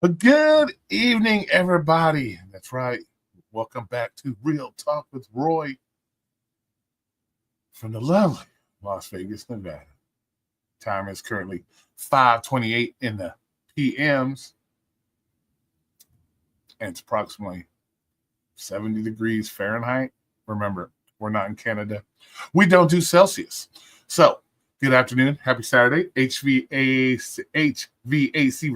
Good evening, everybody. That's right. Welcome back to Real Talk with Roy from the lovely Las Vegas, Nevada. Time is currently 5:28 in the PMs, and it's approximately 70 degrees Fahrenheit. Remember, we're not in Canada. We don't do Celsius. So, good afternoon. Happy Saturday. HVAC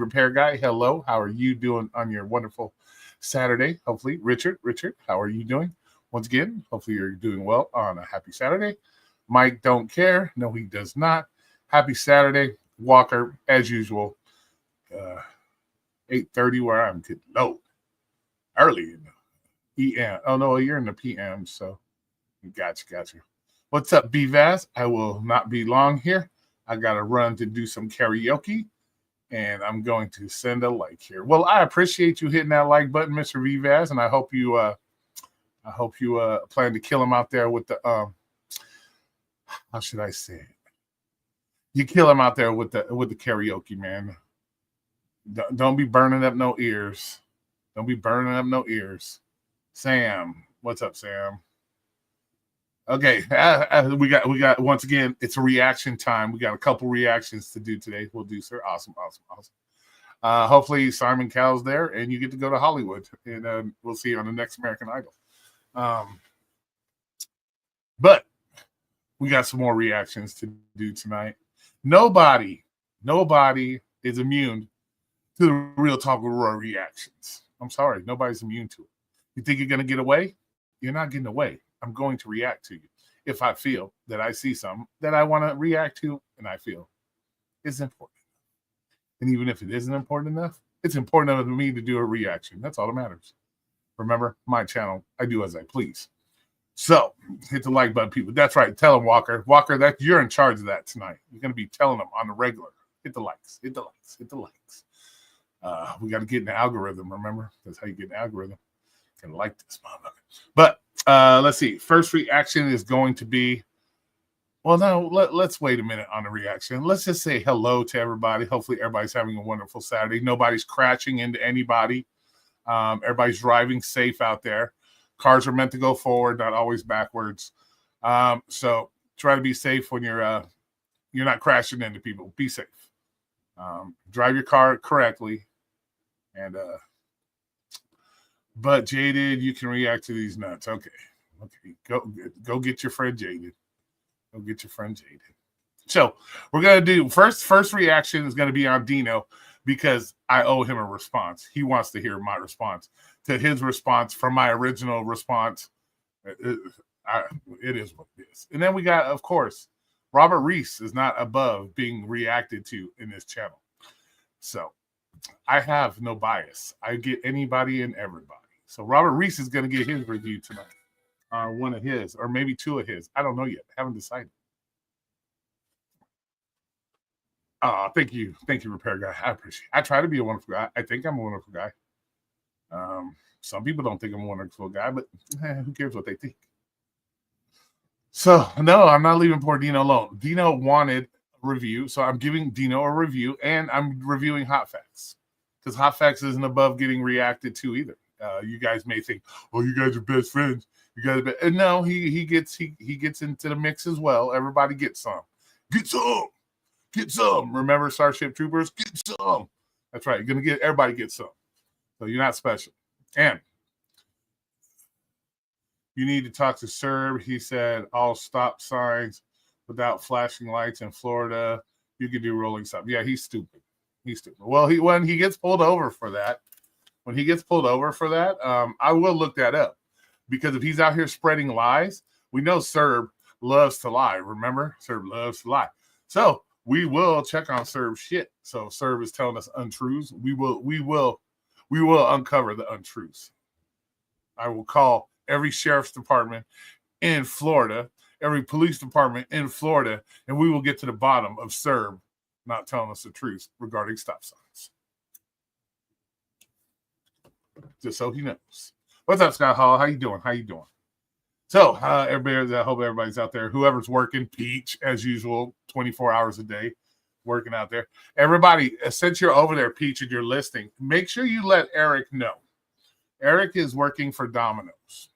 repair guy. Hello. How are you doing on your wonderful Saturday? Hopefully, Richard, how are you doing? Once again, hopefully you're doing well on a happy Saturday. Mike don't care. No, he does not. Happy Saturday. Walker, as usual. 8:30 where I'm getting low. Early in the PM. Oh, no, you're in the PM, so gotcha. What's up, BVAS? I will not be long here. I got to run to do some karaoke, and I'm going to send a like here. Well, I appreciate you hitting that like button, Mr. VVAS, and I hope you plan to kill him out there with the how should I say it? You kill him out there with the karaoke, man. Don't be burning up no ears. Don't be burning up no ears. Sam, what's up, Sam? Okay, we got once again. It's a reaction time. We got a couple reactions to do today. We'll do, sir. Awesome. Hopefully Simon Cowell's there, and you get to go to Hollywood, and we'll see you on the next American Idol. But we got some more reactions to do tonight. Nobody is immune to the Real Talk with Roy reactions. I'm sorry, nobody's immune to it. You think you're going to get away? You're not getting away. I'm going to react to you if I feel that I see something that I want to react to and I feel is important. And even if it isn't important enough, it's important enough to me to do a reaction. That's all that matters. Remember, my channel, I do as I please. So hit the like button, people. That's right. Tell them, Walker. Walker, that you're in charge of that tonight. You're going to be telling them on the regular. Hit the likes. We got to get in the algorithm, remember? That's how you get in the algorithm. Can like this motherfucker. But let's see. First reaction is going to be, well, no, let's wait a minute on the reaction. Let's just say hello to everybody. Hopefully everybody's having a wonderful Saturday. Nobody's crashing into anybody. Everybody's driving safe out there. Cars are meant to go forward, not always backwards. So try to be safe when you're not crashing into people. Be safe. Drive your car correctly. And but Jaded, you can react to these nuts. Okay. Go get your friend Jaded. So we're gonna do first reaction is gonna be on Dino because I owe him a response. He wants to hear my response to his response from my original response. It is what it is. And then we got, of course, Robert Reese is not above being reacted to in this channel. So I have no bias. I get anybody and everybody. So Robert Reese is going to get his review tonight. One of his, or maybe two of his. I don't know yet. I haven't decided. Thank you, repair guy. I appreciate it. I try to be a wonderful guy. I think I'm a wonderful guy. Some people don't think I'm a wonderful guy, but who cares what they think? So, no, I'm not leaving poor Dino alone. Dino wanted a review, so I'm giving Dino a review, and I'm reviewing Hot Facts because Hot Facts isn't above getting reacted to either. You guys may think, "Oh, you guys are best friends." You guys, no, he gets into the mix as well. Everybody gets some. Get some. Remember, Starship Troopers, get some. That's right. You're gonna get everybody get some. So you're not special. And you need to talk to Serb. He said all stop signs without flashing lights in Florida. You could do rolling stop. Yeah, he's stupid. Well, when he gets pulled over for that, I will look that up. Because if he's out here spreading lies, we know Serb loves to lie. Remember? Serb loves to lie. So we will check on Serb's shit. So if Serb is telling us untruths, we will uncover the untruths. I will call every sheriff's department in Florida, every police department in Florida, and we will get to the bottom of Serb not telling us the truth regarding stop signs. Just so he knows. What's up, Scott Hall? How you doing? So, everybody, I hope everybody's out there. Whoever's working, Peach, as usual, 24 hours a day, working out there. Everybody, since you're over there, Peach, and you're listening, make sure you let Eric know. Eric is working for Domino's.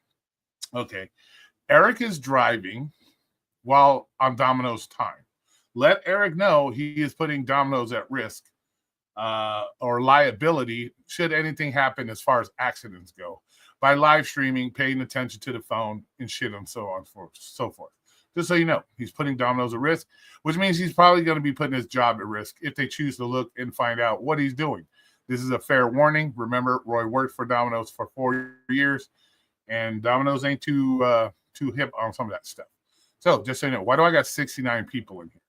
Okay. Eric is driving while on Domino's time. Let Eric know he is putting Domino's at risk or liability should anything happen as far as accidents go by live streaming, paying attention to the phone, and shit and so on so forth. Just so you know, he's putting Domino's at risk, which means he's probably going to be putting his job at risk if they choose to look and find out what he's doing. This is a fair warning. Remember, Roy worked for Domino's for 4 years, and Domino's ain't too hip on some of that stuff. So just so you know, why do I got 69 people in here?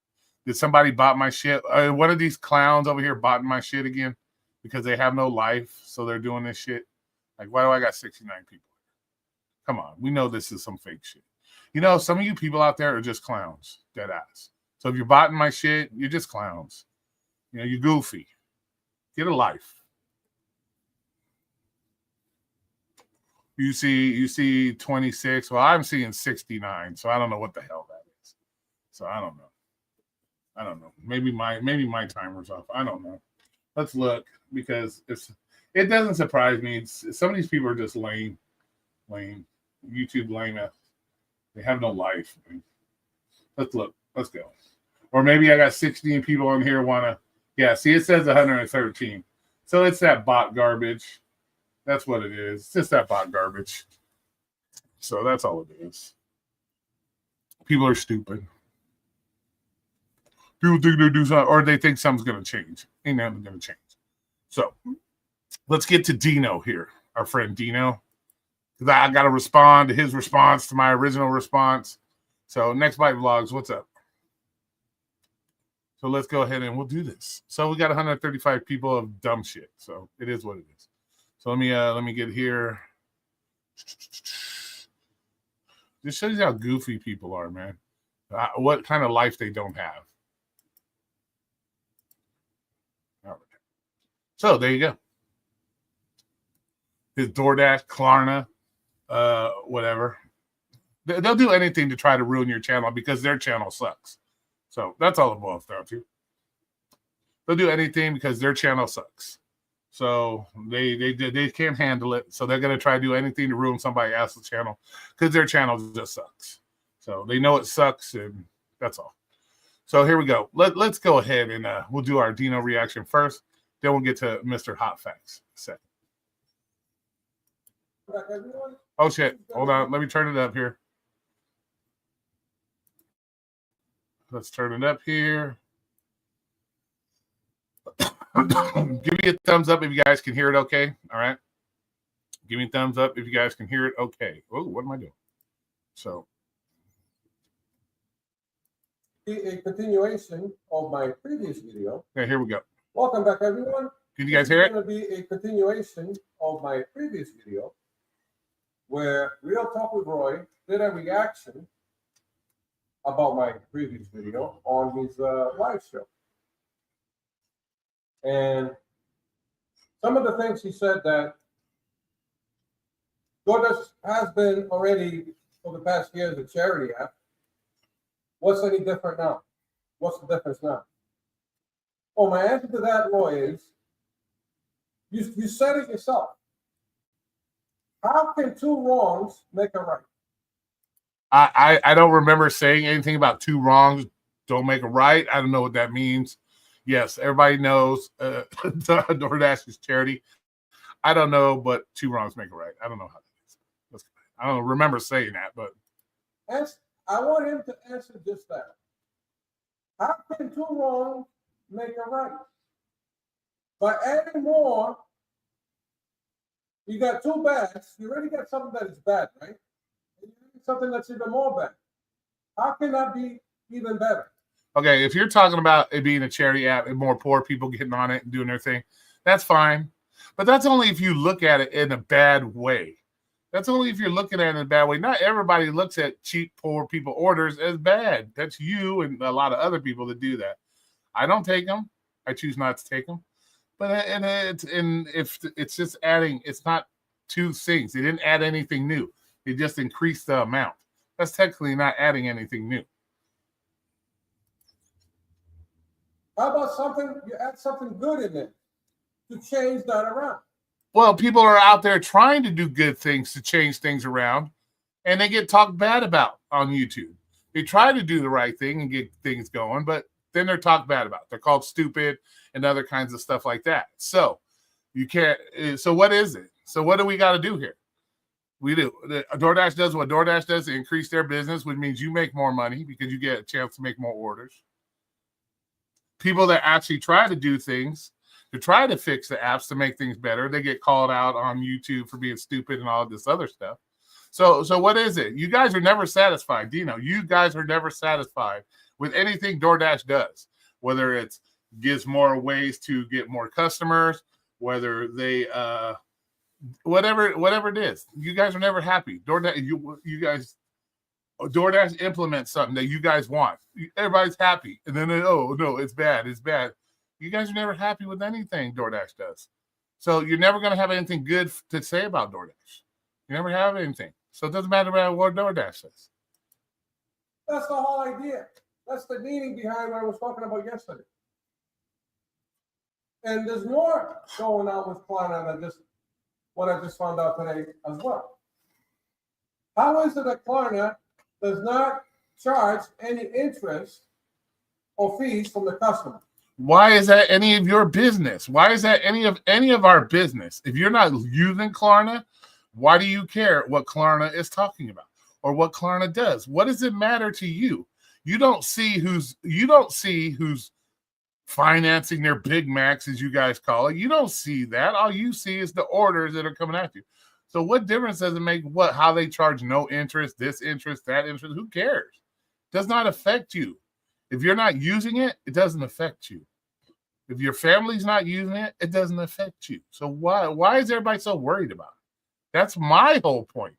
Did somebody bought my shit? One of these clowns over here bought my shit again because they have no life, so they're doing this shit. Like, why do I got 69 people? Come on, we know this is some fake shit. You know, some of you people out there are just clowns, dead ass. So if you're botting my shit, you're just clowns. You know, you're goofy. Get a life. You see 26. Well, I'm seeing 69, so I don't know what the hell that is. So I don't know. Maybe my timer's off. I don't know. Let's look because it doesn't surprise me. Some of these people are just lame. YouTube lame. They have no life. Let's look. Let's go. Or maybe I got 16 people on here wanna. Yeah, see, it says 113. So it's that bot garbage. That's what it is. It's just that bot garbage. So that's all it is. People are stupid. People think they do something, or they think something's going to change. Ain't nothing going to change. So let's get to Dino here, our friend Dino. Because I got to respond to his response to my original response. So Next Bite Vlogs, what's up? So let's go ahead and we'll do this. So we got 135 people of dumb shit. So it is what it is. So let me get here. This shows you how goofy people are, man. What kind of life they don't have. All right. So there you go. His DoorDash, Klarna, whatever. They'll do anything to try to ruin your channel because their channel sucks. So that's all it boils down to. They'll do anything because their channel sucks. So they can't handle it. So they're going to try to do anything to ruin somebody else's channel because their channel just sucks. So they know it sucks, and that's all. So here we go. Let's go ahead and we'll do our Dino reaction first. Then we'll get to Mr. Hot Facts second. Oh, shit. Hold on. Let me turn it up here. Let's turn it up here. Give me a thumbs up if you guys can hear it okay. All right. Give me a thumbs up if you guys can hear it okay. Oh, what am I doing? So. A continuation of my previous video. Okay, here we go. Welcome back, everyone. Can you guys hear it? It's going to be a continuation of my previous video where Real Talk with Roy did a reaction about my previous video on his live show. And some of the things he said that DoorDash has been already for the past years a charity app. What's any different now? What's the difference now? Oh, my answer to that, Roy, is you said it yourself. How can two wrongs make a right? I don't remember saying anything about two wrongs don't make a right. I don't know what that means. Yes, everybody knows DoorDash is charity. I don't know, but two wrongs make a right. I don't know how that is. I don't remember saying that, but I want him to answer just that. How can two wrongs make a right? By adding more, you got two bads. You already got something that is bad, right? And you need something that's even more bad. How can that be even better? Okay, if you're talking about it being a charity app and more poor people getting on it and doing their thing, that's fine. But that's only if you look at it in a bad way. That's only if you're looking at it in a bad way. Not everybody looks at cheap, poor people orders as bad. That's you and a lot of other people that do that. I don't take them. I choose not to take them. But if it's just adding, it's not two things. They didn't add anything new. They just increased the amount. That's technically not adding anything new. How about something, you add something good in there to change that around? Well, people are out there trying to do good things to change things around, and they get talked bad about on YouTube. They try to do the right thing and get things going, but then they're talked bad about. They're called stupid and other kinds of stuff like that. So you can't. So what is it? So what do we got to do here? We do. DoorDash does what DoorDash does to increase their business, which means you make more money because you get a chance to make more orders. People that actually try to do things to try to fix the apps to make things better, they get called out on YouTube for being stupid and all this other stuff. So what is it? You guys are never satisfied. Dino, you guys are never satisfied with anything DoorDash does, whether it gives more ways to get more customers, whether they whatever it is. You guys are never happy. DoorDash implements something that you guys want. Everybody's happy. And then, oh, no, it's bad. It's bad. You guys are never happy with anything DoorDash does. So you're never going to have anything good to say about DoorDash. You never have anything. So it doesn't matter about what DoorDash says. That's the whole idea. That's the meaning behind what I was talking about yesterday. And there's more going on with Klarna than just what I just found out today as well. How is it that Klarna does not charge any interest or fees from the customer? Why is that any of your business? Why is that any of our business? If you're not using Klarna, why do you care what Klarna is talking about or what Klarna does? What does it matter to you? You don't see who's financing their Big Macs, as you guys call it. You don't see that. All you see is the orders that are coming at you. So what difference does it make how they charge no interest, this interest, that interest? Who cares? It does not affect you. If you're not using it, it doesn't affect you. If your family's not using it, it doesn't affect you. So why is everybody so worried about it? That's my whole point.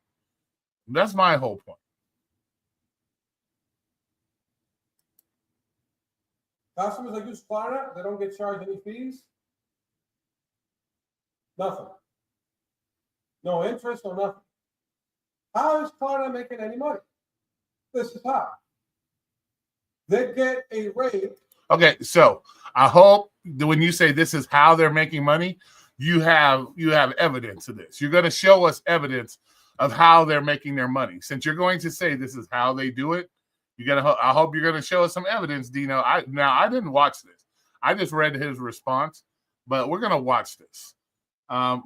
That's my whole point. Customers that use Klarna, they don't get charged any fees. Nothing. No interest or nothing. How is Klarna making any money? This is how. They get a rate. Okay, so I hope that when you say this is how they're making money, you have evidence of this. You're going to show us evidence of how they're making their money. Since you're going to say this is how they do it, I hope you're going to show us some evidence, Dino. I didn't watch this. I just read his response, but we're going to watch this.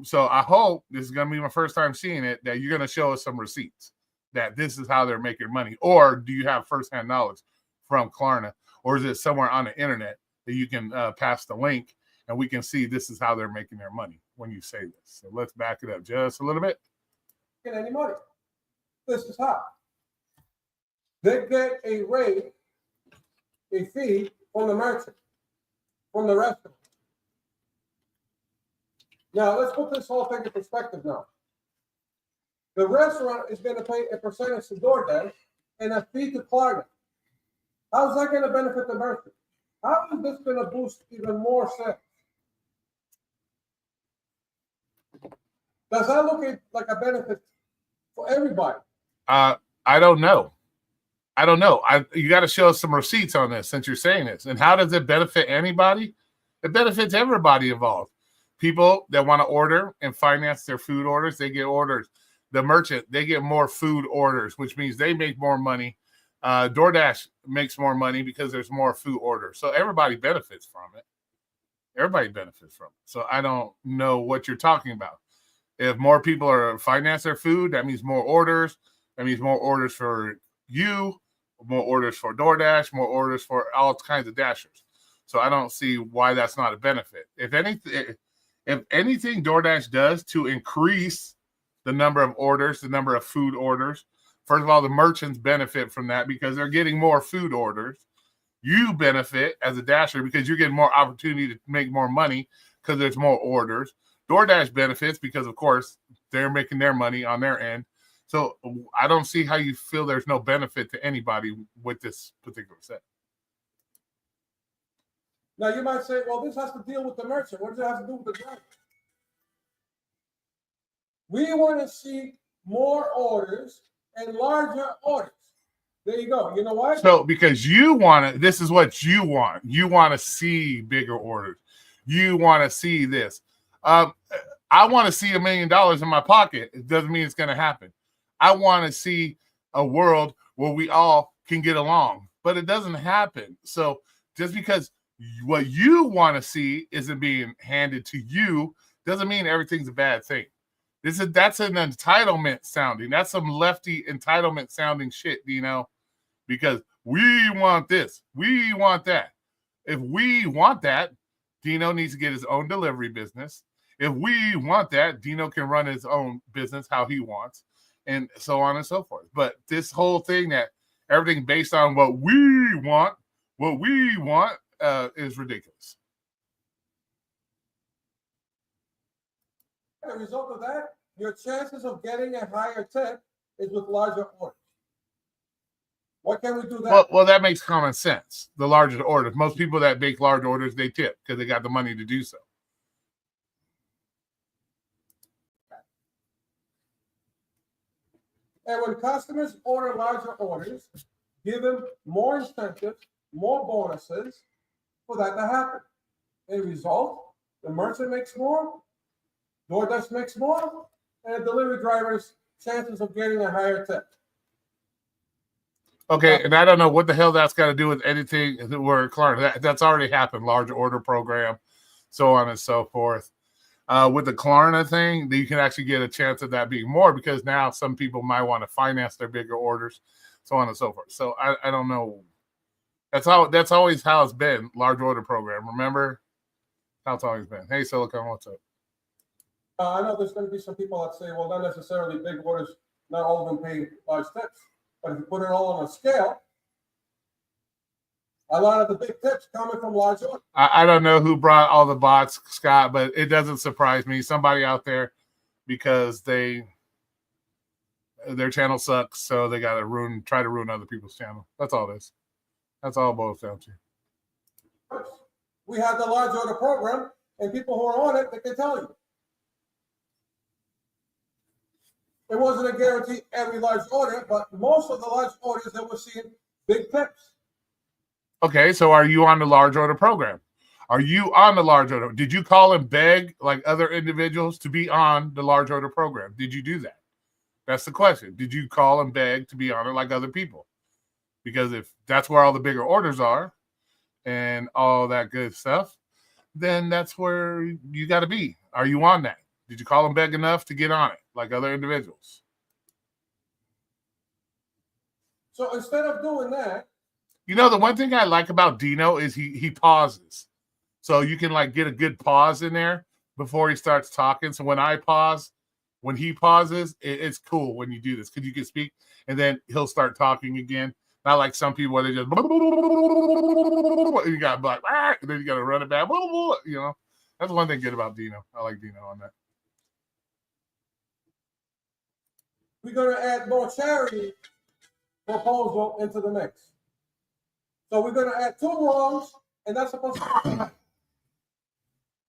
So I hope this is going to be my first time seeing it, that you're going to show us some receipts that this is how they're making money. Or do you have firsthand knowledge from Klarna, or is it somewhere on the internet that you can pass the link and we can see this is how they're making their money when you say this? So let's back it up just a little bit. Get any money. This is how. They get a rate, a fee from the merchant, from the restaurant. Now, let's put this whole thing in perspective now. The restaurant is going to pay a percentage to DoorDash and a fee to Klarna. How's that going to benefit the merchant? How is this going to boost even more sales? Does that look like a benefit for everybody? I don't know. You got to show us some receipts on this since you're saying this. And how does it benefit anybody? It benefits everybody involved. People that want to order and finance their food orders, they get orders. The merchant, they get more food orders, which means they make more money. DoorDash makes more money because there's more food orders. So everybody benefits from it. So I don't know what you're talking about. If more people are finance their food, that means more orders. That means more orders for you, more orders for DoorDash, more orders for all kinds of dashers. So I don't see why that's not a benefit. If anything DoorDash does to increase the number of orders, the number of food orders, first of all, the merchants benefit from that because they're getting more food orders. You benefit as a dasher because you're getting more opportunity to make more money because there's more orders. DoorDash benefits because, of course, they're making their money on their end. So I don't see how you feel there's no benefit to anybody with this particular set. Now, you might say, well, this has to deal with the merchant. What does it have to do with the driver? We want to see more orders and larger orders. There you go. You know what? So because you want to, this is what you want. You want to see bigger orders. You want to see this. I want to see $1 million in my pocket. It doesn't mean it's going to happen. I want to see a world where we all can get along, but it doesn't happen. So just because what you want to see isn't being handed to you doesn't mean everything's a bad thing. That's an entitlement sounding. That's some lefty entitlement sounding shit, because we want this, we want that. If we want that, Dino needs to get his own delivery business. If we want that, Dino can run his own business how he wants, and so on and so forth. But this whole thing that everything based on what we want is ridiculous. The result of that, your chances of getting a higher tip is with larger orders. Why can't we do that? Well, that makes common sense. The larger the order. Most people that make large orders, they tip because they got the money to do so. And when customers order larger orders, give them more incentives, more bonuses for that to happen. As a result, the merchant makes more, DoorDash makes more, and the delivery driver's chances of getting a higher tip. Okay, and I don't know what the hell that's got to do with anything where Klarna. That's already happened, large order program, so on and so forth. With the Klarna thing, you can actually get a chance of that being more because now some people might want to finance their bigger orders, so on and so forth. So I don't know. That's always how it's been, large order program. Remember how it's always been. Hey, Silicon, what's up? I know there's going to be some people that say, well, not necessarily big orders, not all of them pay large tips. But if you put it all on a scale, a lot of the big tips coming from large orders. I don't know who brought all the bots, Scott, but it doesn't surprise me. Somebody out there, because their channel sucks, so they got to try to ruin other people's channel. That's all it is. That's all it boils down to. We have the large order program, and people who are on it, they can tell you. It wasn't a guarantee every large order, but most of the large orders that we're seeing, big tips. Okay, so are you on the large order program? Are you on the large order? Did you call and beg like other individuals to be on the large order program? Did you do that? That's the question. Did you call and beg to be on it like other people? Because if that's where all the bigger orders are and all that good stuff, then that's where you got to be. Are you on that? Did you call and beg enough to get on it like other individuals? So instead of doing that, the one thing I like about Dino is he pauses. So you can like get a good pause in there before he starts talking. So when I pause, when he pauses, it's cool when you do this because you can speak and then he'll start talking again. Not like some people where they just and you got like, and then you got to run it back. That's one thing good about Dino. I like Dino on that. we're going to add more charity proposal into the mix. So we're going to add 2 wrongs, and that's supposed to be.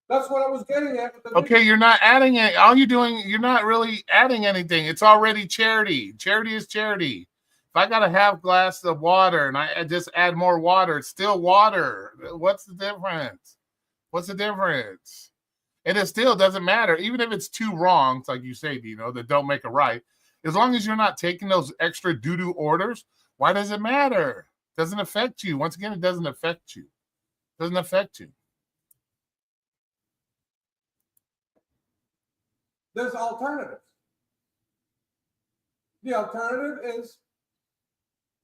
That's what I was getting at. Okay, you're not adding it. All you're doing, you're not really adding anything. It's already charity. Charity is charity. If I got a half glass of water and I just add more water, it's still water. What's the difference? What's the difference? And it still doesn't matter. Even if it's 2 wrongs, like you say, Dino, that don't make a right. As long as you're not taking those extra doo-doo orders, why does it matter? It doesn't affect you. Once again, it doesn't affect you. It doesn't affect you. There's alternatives. The alternative is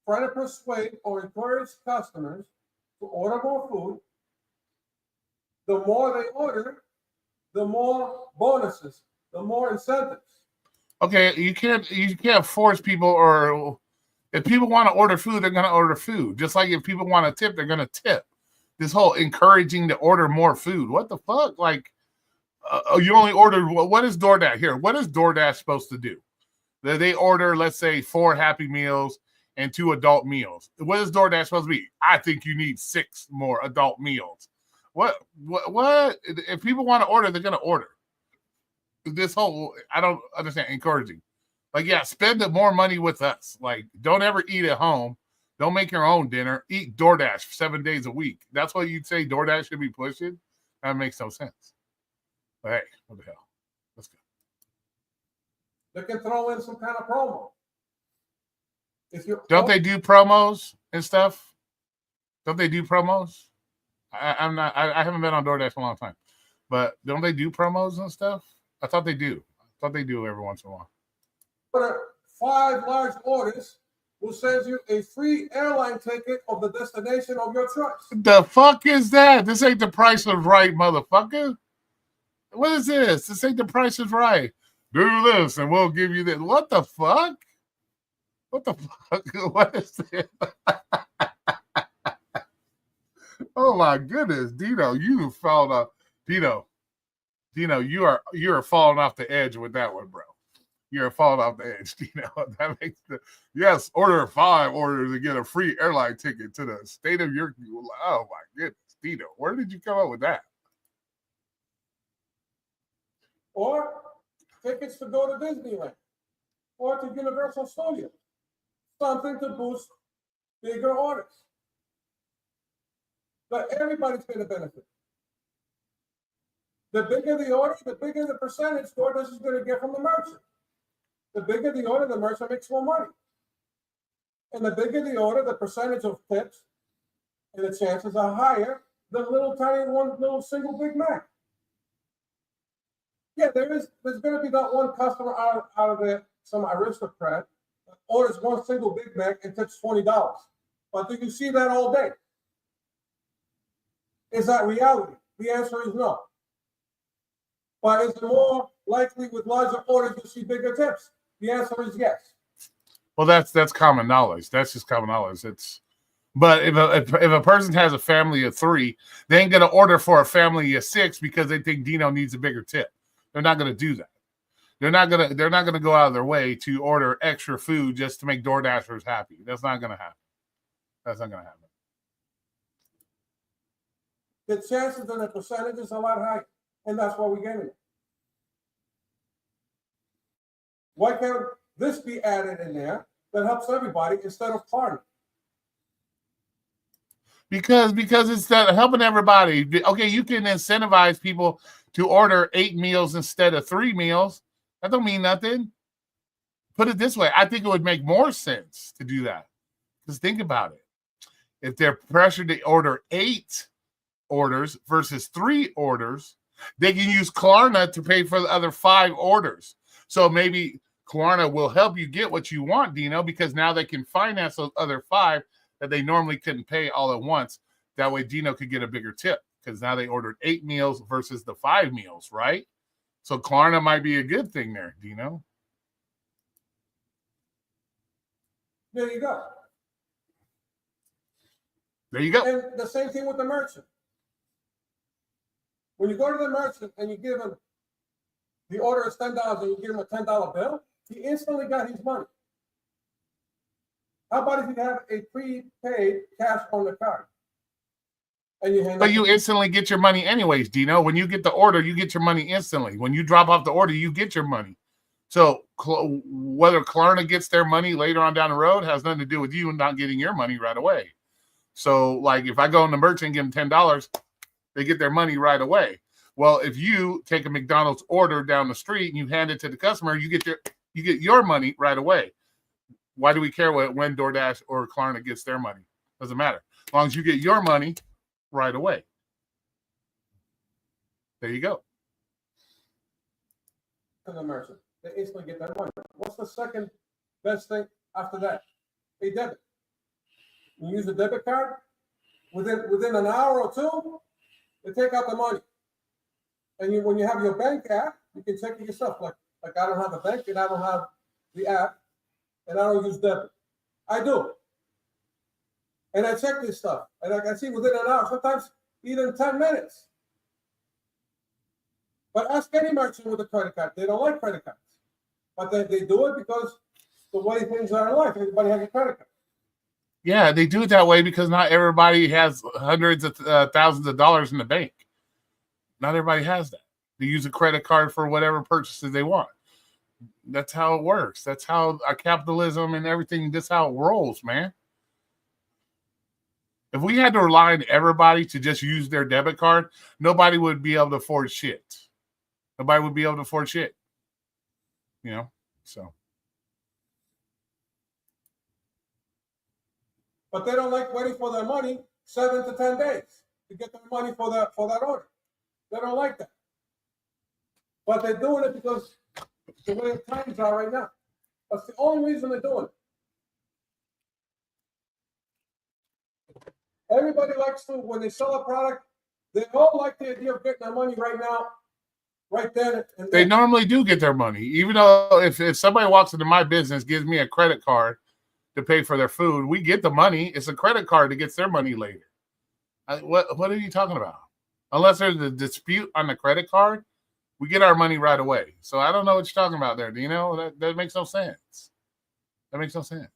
trying to persuade or encourage customers to order more food. The more they order, the more bonuses, the more incentives. Okay, you can't force people, or if people want to order food, they're going to order food. Just like if people want to tip, they're going to tip. This whole encouraging to order more food. What the fuck? Like, you only ordered, what is DoorDash here? What is DoorDash supposed to do? They order, let's say, 4 Happy Meals and 2 adult meals. What is DoorDash supposed to be? I think you need 6 more adult meals. What? If people want to order, they're going to order. This whole, I don't understand, encouraging. Like, yeah, spend more money with us. Like, don't ever eat at home. Don't make your own dinner. Eat DoorDash 7 days a week. That's what you'd say DoorDash should be pushing? That makes no sense. But hey, what the hell? Let's go. They can throw in some kind of promo. Don't they do promos and stuff? Don't they do promos? I haven't been on DoorDash in a long time. But don't they do promos and stuff? I thought they do. I thought they do every once in a while. But 5 large orders will send you a free airline ticket of the destination of your choice. The fuck is that? This ain't the Price is Right, motherfucker. What is this? This ain't the Price is Right. Do this and we'll give you this. What the fuck? What the fuck? What is this? Oh my goodness, Dino, you fallen off. Dino, you're falling off the edge with that one, bro. You're falling off the edge, Dino. That makes yes, order 5 orders and get a free airline ticket to the state of your. Oh my goodness, Dino, where did you come up with that? Or tickets to go to Disneyland or to Universal Studios. Something to boost bigger orders. But everybody's going to benefit. The bigger the order, the bigger the percentage DoorDash is going to get from the merchant. The bigger the order, the merchant makes more money. And the bigger the order, the percentage of tips and the chances are higher than little single Big Mac. Yeah, there's going to be that one customer out of there, some aristocrat, that orders one single Big Mac and tips $20. But do you see that all day? Is that reality? The answer is no. But is it more likely with larger orders you see bigger tips? The answer is yes. Well, that's common knowledge. That's just common knowledge. But if a person has a family of 3, they ain't gonna order for a family of 6 because they think Dino needs a bigger tip. They're not gonna do that. They're not gonna go out of their way to order extra food just to make DoorDashers happy. That's not gonna happen. That's not gonna happen. The chances and the percentages are a lot higher, and that's why we're getting it. Why can't this be added in there that helps everybody instead of Klarna? Because it's helping everybody. Okay, you can incentivize people to order 8 meals instead of 3 meals. That don't mean nothing. Put it this way. I think it would make more sense to do that. Just think about it. If they're pressured to order 8 orders versus 3 orders, they can use Klarna to pay for the other 5 orders. So maybe Klarna will help you get what you want, Dino, because now they can finance those other 5 that they normally couldn't pay all at once. That way Dino could get a bigger tip because now they ordered 8 meals versus the 5 meals, right? So Klarna might be a good thing there, Dino. There you go. There you go. And the same thing with the merchant. When you go to the merchant and you give him the order is $10 and you give him a $10 bill, he instantly got his money. How about if you have a prepaid cash on the card? And you instantly get your money anyways, Dino. When you get the order, you get your money instantly. When you drop off the order, you get your money. So whether Klarna gets their money later on down the road has nothing to do with you not getting your money right away. So, like, if I go in the merchant and give them $10, they get their money right away. Well, if you take a McDonald's order down the street and you hand it to the customer, you get your money right away. Why do we care when DoorDash or Klarna gets their money? Doesn't matter. As long as you get your money right away. There you go. To the merchant, they instantly get their money. What's the second best thing after that? A debit. You use a debit card, within an hour or 2, they take out the money. And when you have your bank app, you can check it yourself. Like I don't have a bank and I don't have the app and I don't use debit. I do. And I check this stuff. And I can see within an hour, sometimes even 10 minutes. But ask any merchant with a credit card. They don't like credit cards. But they do it because the way things are in life, everybody has a credit card. Yeah, they do it that way because not everybody has hundreds of thousands of dollars in the bank. Not everybody has that. They use a credit card for whatever purchases they want. That's how it works. That's how our capitalism and everything, that's how it rolls, man. If we had to rely on everybody to just use their debit card, nobody would be able to afford shit. Nobody would be able to afford shit. You know, so. But they don't like waiting for their money 7 to 10 days to get their money for that order. They don't like that. But they're doing it because the way the times are right now. That's the only reason they're doing it. Everybody likes to, when they sell a product, they all like the idea of getting their money right now, right then. And they normally do get their money. Even though if somebody walks into my business, gives me a credit card to pay for their food, we get the money. It's a credit card that gets their money later. What are you talking about? Unless there's a dispute on the credit card, we get our money right away. So I don't know what you're talking about there, Dino. That makes no sense. That makes no sense.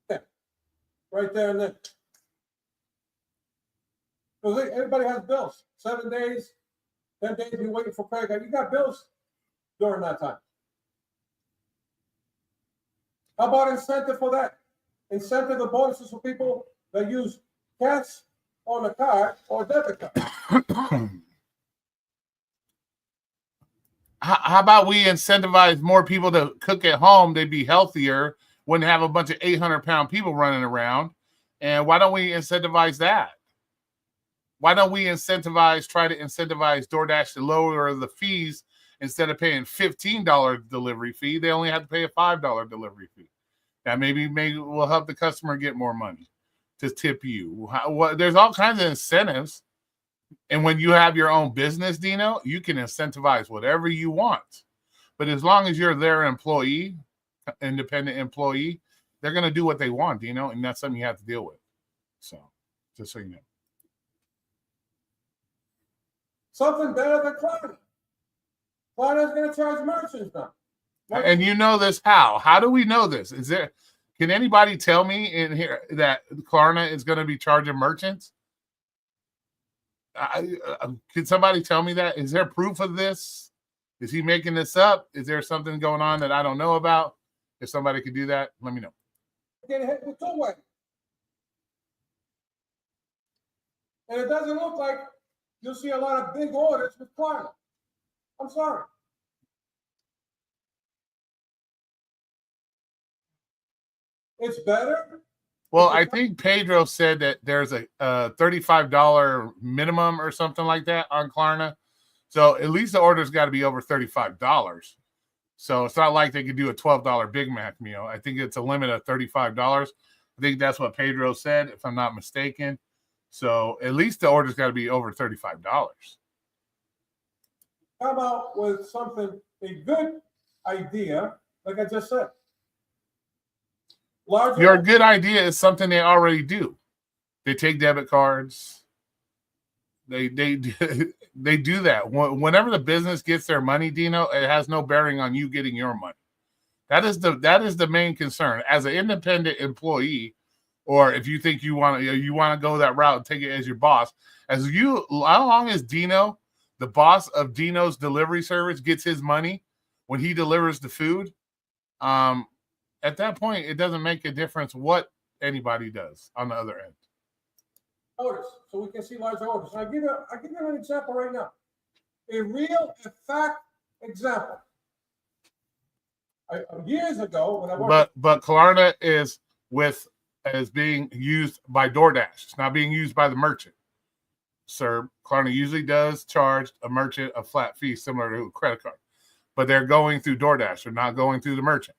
Yeah. Right there and then. Because everybody has bills. 7 days, 10 days, you're waiting for credit card. You got bills during that time. How about incentive for that? Incentive and bonuses for people that use cash on a card or debit card. How about we incentivize more people to cook at home? They'd be healthier, wouldn't have a bunch of 800-pound people running around. And why don't we incentivize that? Why don't we try to incentivize DoorDash to lower the fees instead of paying $15 delivery fee? They only have to pay a $5 delivery fee. That maybe will help the customer get more money to tip you. There's all kinds of incentives. And when you have your own business, Dino, you can incentivize whatever you want. But as long as you're their employee, independent employee, they're going to do what they want, Dino, and that's something you have to deal with. So, just so you know. Something better than Klarna. Klarna's going to charge merchants now. And you know this how? How do we know this? Can anybody tell me in here that Klarna is going to be charging merchants? Can somebody tell me that? Is there proof of this? Is he making this up? Is there something going on that I don't know about? If somebody could do that, let me know. Get hit with two-way. And it doesn't look like you'll see a lot of big orders with Klarna. I'm sorry. It's better. Well, I think Pedro said that there's a $35 minimum or something like that on Klarna. So at least the order's got to be over $35. So it's not like they could do a $12 Big Mac meal. I think it's a limit of $35. I think that's what Pedro said, if I'm not mistaken. So at least the order's got to be over $35. How about with something, a good idea, like I just said? Your good idea is something they already do. They take debit cards. They do that. Whenever the business gets their money, Dino, it has no bearing on you getting your money. That is the main concern. As an independent employee, or if you think you want to go that route and take it as your boss, how long as Dino, the boss of Dino's delivery service, gets his money when he delivers the food, at that point, it doesn't make a difference what anybody does on the other end. Orders, so we can see larger orders. I'll give you an example right now. A fact example. Years ago, when I worked. But Klarna is being used by DoorDash. It's not being used by the merchant. Sir, Klarna usually does charge a merchant a flat fee similar to a credit card, but they're going through DoorDash. They're not going through the merchant.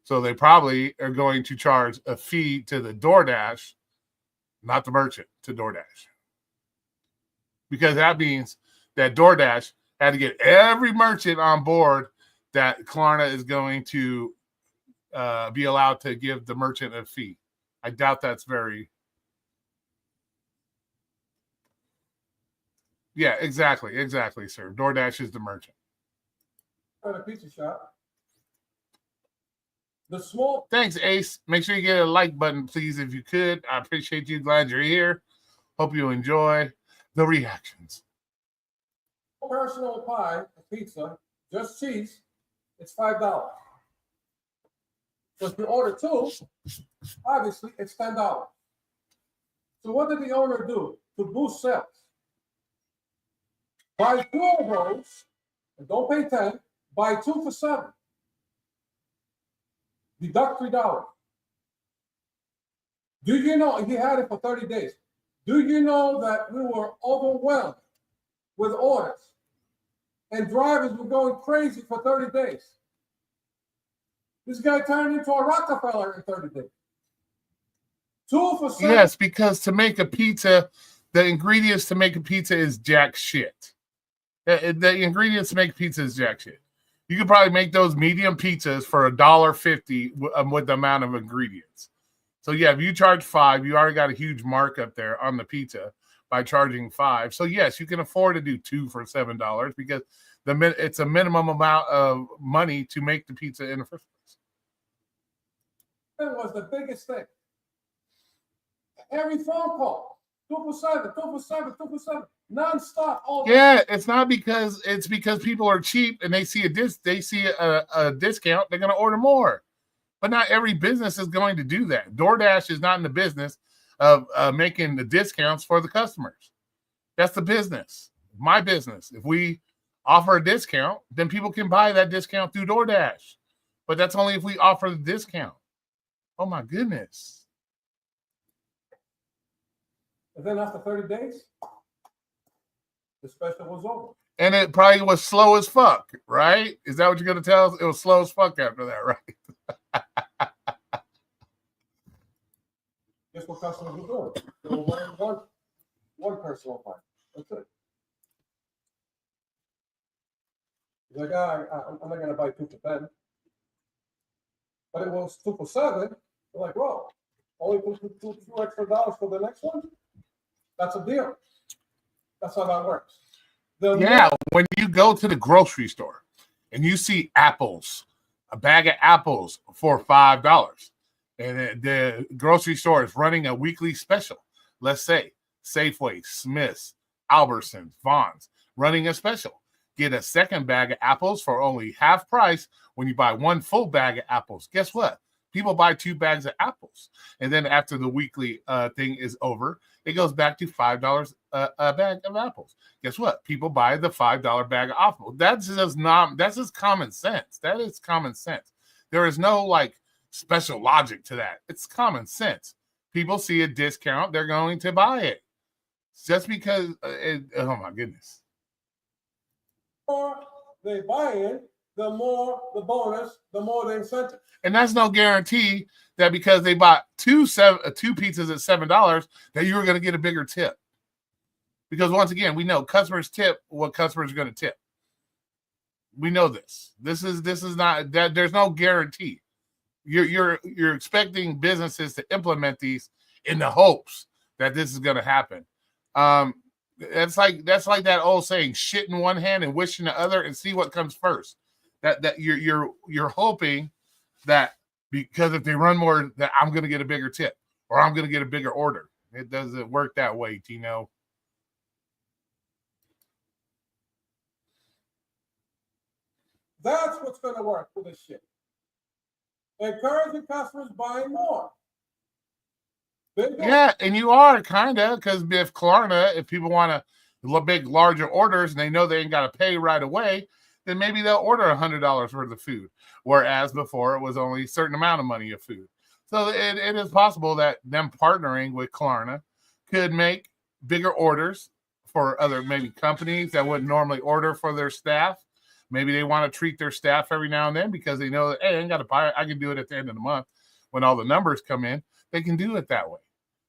So they probably are going to charge a fee to the DoorDash, not the merchant, to DoorDash. Because that means that DoorDash had to get every merchant on board that Klarna is going to be allowed to give the merchant a fee. I doubt that's very... Yeah, exactly, sir. DoorDash is the merchant. At a pizza shop. Thanks, Ace. Make sure you get a like button, please, if you could. I appreciate you. Glad you're here. Hope you enjoy. The reactions. Personal pie, a pizza, just cheese, it's $5. So if you order two, obviously it's $10. So what did the owner do to boost sales? Buy two of those, and don't pay 10, buy two for $7. Deduct $3. Do you know, he had it for 30 days. Do you know that we were overwhelmed with orders and drivers were going crazy for 30 days? This guy turned into a Rockefeller in 30 days. Two for $7. Yes, because to make a pizza, the ingredients to make a pizza is jack shit. The ingredients to make pizza is jack shit. You could probably make those medium pizzas for $1.50 with the amount of ingredients. So yeah, if you charge $5, you already got a huge markup there on the pizza by charging $5. So yes, you can afford to do two for $7 because it's a minimum amount of money to make the pizza in the first place. That was the biggest thing. Every phone call, 2 for $7, 2 for $7, 2 for $7, nonstop. All yeah, it's not because people are cheap and they see a discount, they're going to order more. But not every business is going to do that. DoorDash is not in the business of making the discounts for the customers. That's the business. My business. If we offer a discount, then people can buy that discount through DoorDash. But that's only if we offer the discount. Oh my goodness. And then after 30 days, the special was over. And it probably was slow as fuck, right? Is that what you're going to tell us? It was slow as fuck after that, right? Guess what customers were doing? They were wearing one personal pie. That's it. He's like, I'm not going to buy 2 for $10. But it was 2 for $7. They're like, well, only two extra dollars for the next one? That's a deal. That's how that works. When you go to the grocery store and you see apples, a bag of apples for $5, and the grocery store is running a weekly special, let's say Safeway, Smith's, Albertsons, Vons, running a special. Get a second bag of apples for only half price when you buy one full bag of apples. Guess what? People buy 2 bags of apples. And then after the weekly thing is over, it goes back to $5 a bag of apples. Guess what? People buy the $5 bag of apples. That's just common sense. That is common sense. There is no like special logic to that. It's common sense. People see a discount, they're going to buy it. Just because, oh my goodness. The more they buy it, the more the bonus, the more the incentive. And that's no guarantee that because they bought two pizzas at $7 that you were going to get a bigger tip. Because once again, we know customers tip what customers are going to tip. We know this. This is not that. There's no guarantee. You're expecting businesses to implement these in the hopes that this is going to happen. That's like that old saying: shit in one hand and wish in the other, and see what comes first. That you're hoping that because if they run more, that I'm going to get a bigger tip or I'm going to get a bigger order. It doesn't work that way, Tino. That's what's going to work with this shit. Encouraging customers buying more. Yeah, and you are kind of, because if Klarna, if people want to big, larger orders and they know they ain't got to pay right away, then maybe they'll order $100 worth of food. Whereas before it was only a certain amount of money of food. So it is possible that them partnering with Klarna could make bigger orders for other maybe companies that wouldn't normally order for their staff. Maybe they want to treat their staff every now and then because they know that, hey, I ain't got to buy it. I can do it at the end of the month when all the numbers come in. They can do it that way.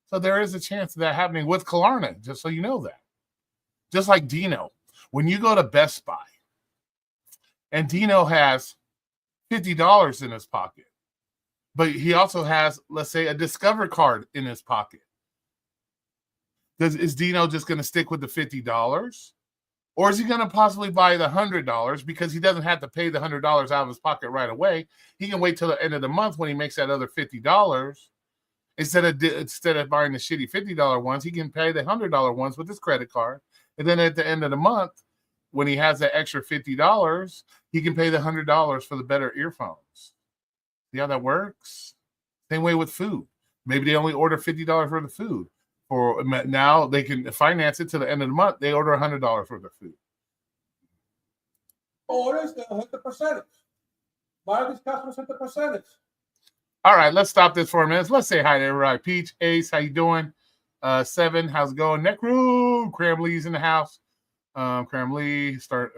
So there is a chance of that happening with Klarna, just so you know that. Just like Dino. When you go to Best Buy and Dino has $50 in his pocket, but he also has, let's say, a Discover card in his pocket. Is Dino just going to stick with the $50? Or is he going to possibly buy the $100 because he doesn't have to pay the $100 out of his pocket right away? He can wait till the end of the month when he makes that other $50, Instead of buying the shitty $50 ones, he can pay the $100 ones with his credit card. And then at the end of the month, when he has that extra $50, he can pay the $100 for the better earphones. See how that works? Same way with food. Maybe they only order $50 worth of food. For now, they can finance it to the end of the month. They order $100 worth of food. Orders, they'll hit the percentage. A lot of these customers hit the percentage. All right, let's stop this for a minute. Let's say hi to everybody. Peach, Ace, how you doing? Seven, how's it going? Necro, Cramley's in the house. Cramley, got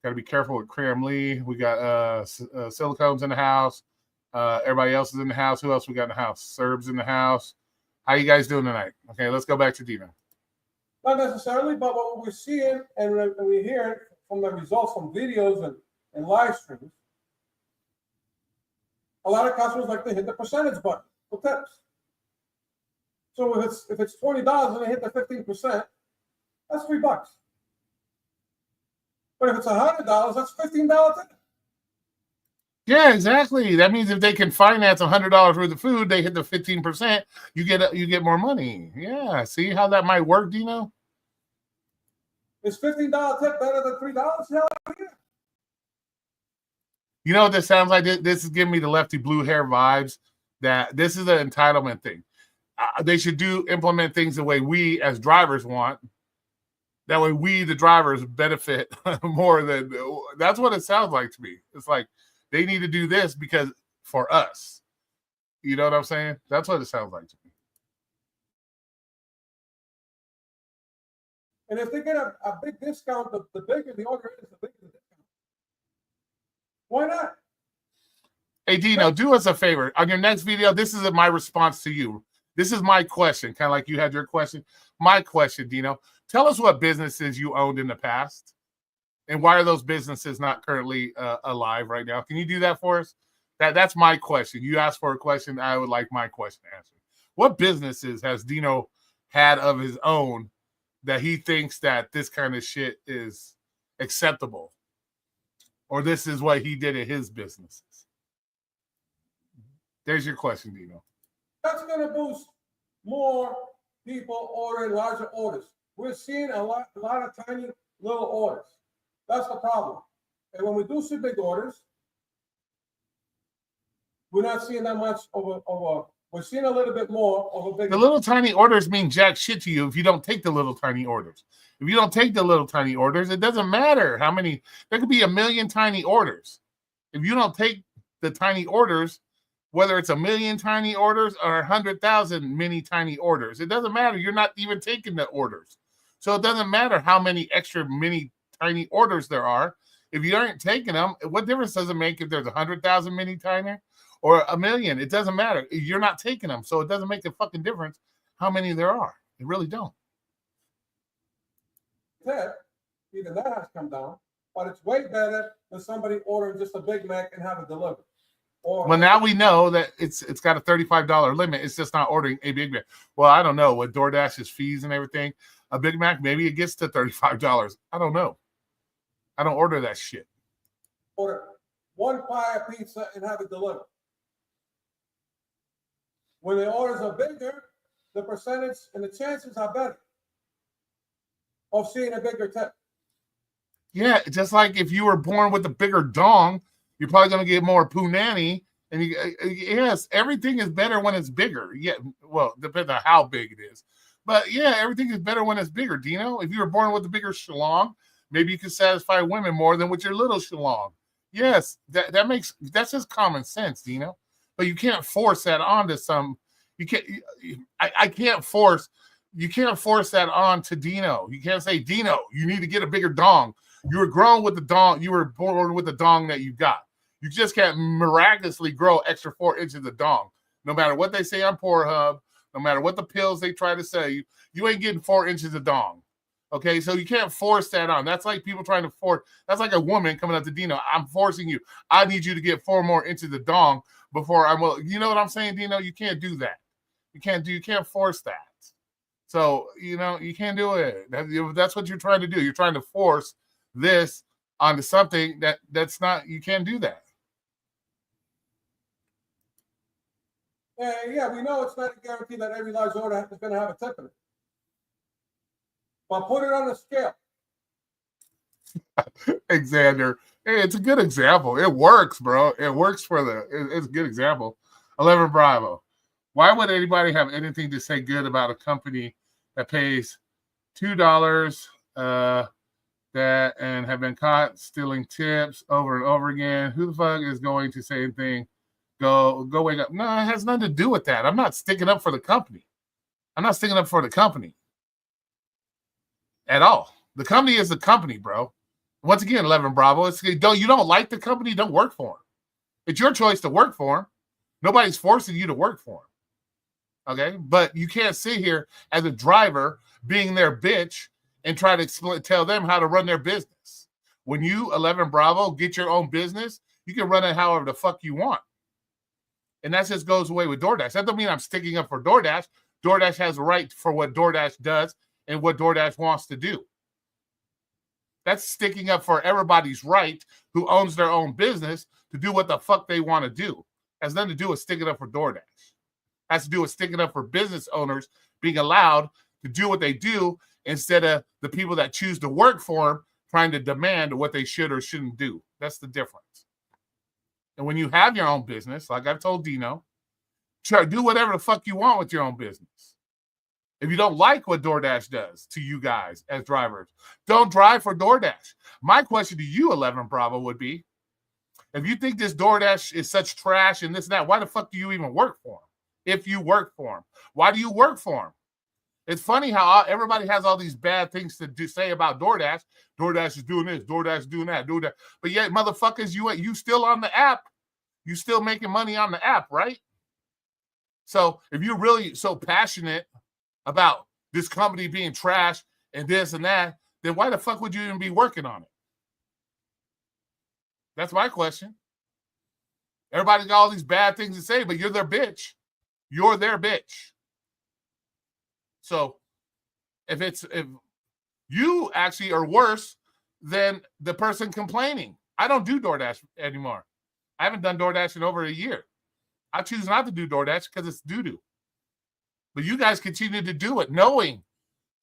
to be careful with Cramley. We got Silicones in the house. Everybody else is in the house. Who else we got in the house? Serbs in the house. How you guys doing tonight? Okay, let's go back to Dino. Not necessarily, but what we're seeing and we're hearing from the results from videos and live streams, a lot of customers like to hit the percentage button for tips. So if it's $20 and they hit the 15%, that's $3. But if it's $100, that's $15 tip. Yeah, exactly. That means if they can finance $100 worth of food, they hit the 15%. You get more money. Yeah. See how that might work, Dino? Is $15 tip better than $3? Hell yeah. You know what this sounds like? This is giving me the lefty blue hair vibes. That this is an entitlement thing. They should implement things the way we as drivers want. That way, we the drivers benefit more than. That's what it sounds like to me. It's like they need to do this because for us. You know what I'm saying? That's what it sounds like to me. And if they get a big discount, the bigger the order is, the bigger the discount. Why not? Hey, Dino, do us a favor. On your next video, this is my response to you. This is my question, kind of like you had your question. My question, Dino, tell us what businesses you owned in the past and why are those businesses not currently alive right now? Can you do that for us? That's my question. You asked for a question. I would like my question answered. What businesses has Dino had of his own that he thinks that this kind of shit is acceptable? Or this is what he did at his businesses? There's your question, Dino. That's going to boost more people ordering larger orders. We're seeing a lot of tiny little orders. That's the problem. And when we do see big orders, we're not seeing that much we're seeing a little bit more of a big. The little tiny orders mean jack shit to you if you don't take the little tiny orders. If you don't take the little tiny orders, it doesn't matter how many. There could be 1 million tiny orders. If you don't take the tiny orders, whether it's 1 million tiny orders or 100,000 mini tiny orders, it doesn't matter. You're not even taking the orders. So it doesn't matter how many extra mini tiny orders there are. If you aren't taking them, what difference does it make if there's 100,000 mini tiny or 1 million? It doesn't matter. You're not taking them. So it doesn't make a fucking difference how many there are. It really don't. Even that has come down, but it's way better than somebody ordering just a Big Mac and have it delivered. Well, now we know that it's got a $35 limit. It's just not ordering a Big Mac. Well, I don't know. With DoorDash's fees and everything, a Big Mac, maybe it gets to $35. I don't know. I don't order that shit. Order 1 pie of pizza and have it delivered. When the orders are bigger, the percentage and the chances are better of seeing a bigger tip. Yeah, just like if you were born with a bigger dong, you're probably going to get more punani. And yes, everything is better when it's bigger. Yeah, well, depends on how big it is. But yeah, everything is better when it's bigger, Dino. If you were born with a bigger shalong, maybe you can satisfy women more than with your little shalong. Yes, that's just common sense, Dino. But you can't force that onto some. You can't. I can't force. You can't force that on to Dino. You can't say, Dino, you need to get a bigger dong. You were grown with the dong. You were born with the dong that you got. You just can't miraculously grow extra 4 inches of dong. No matter what they say on Pornhub, no matter what the pills they try to sell you, you ain't getting 4 inches of dong. Okay, so you can't force that on. That's like people trying to force. That's like a woman coming up to Dino. I'm forcing you. I need you to get 4 more inches of dong before I'm. You know what I'm saying, Dino? You can't do that. You can't force that. So, you can't do it. That's what you're trying to do. You're trying to force this onto something that's not, you can't do that. Yeah, we know it's not a guarantee that every large order is going to have a tip in it. But put it on the scale. Xander, hey, it's a good example. It works, bro. It works for it's a good example. 11 Bravo. Why would anybody have anything to say good about a company that pays $2 that and have been caught stealing tips over and over again? Who the fuck is going to say anything? Go wake up. No, it has nothing to do with that. I'm not sticking up for the company. I'm not sticking up for the company at all. The company is the company, bro. Once again, 11 Bravo. You don't like the company, don't work for them. It's your choice to work for them. Nobody's forcing you to work for them. Okay? But you can't sit here as a driver being their bitch and try to tell them how to run their business. When you, 11 Bravo, get your own business, you can run it however the fuck you want. And that just goes away with DoorDash. That doesn't mean I'm sticking up for DoorDash. DoorDash has a right for what DoorDash does and what DoorDash wants to do. That's sticking up for everybody's right who owns their own business to do what the fuck they want to do. It has nothing to do with sticking up for DoorDash. It has to do with sticking up for business owners being allowed to do what they do instead of the people that choose to work for them trying to demand what they should or shouldn't do. That's the difference. And when you have your own business, like I've told Dino, try to do whatever the fuck you want with your own business. If you don't like what DoorDash does to you guys as drivers, don't drive for DoorDash. My question to you, 11 Bravo, would be, if you think this DoorDash is such trash and this and that, why the fuck do you even work for them? If you work for them, why do you work for them? It's funny how everybody has all these bad things to say about DoorDash. DoorDash is doing this, DoorDash is doing that, But yet, motherfuckers, you still on the app. You still making money on the app, right? So if you're really so passionate about this company being trash and this and that, then why the fuck would you even be working on it? That's my question. Everybody's got all these bad things to say, but you're their bitch. You're their bitch. So if you actually are worse than the person complaining. I don't do DoorDash anymore. I haven't done DoorDash in over a year. I choose not to do DoorDash because it's doo-doo. But you guys continue to do it knowing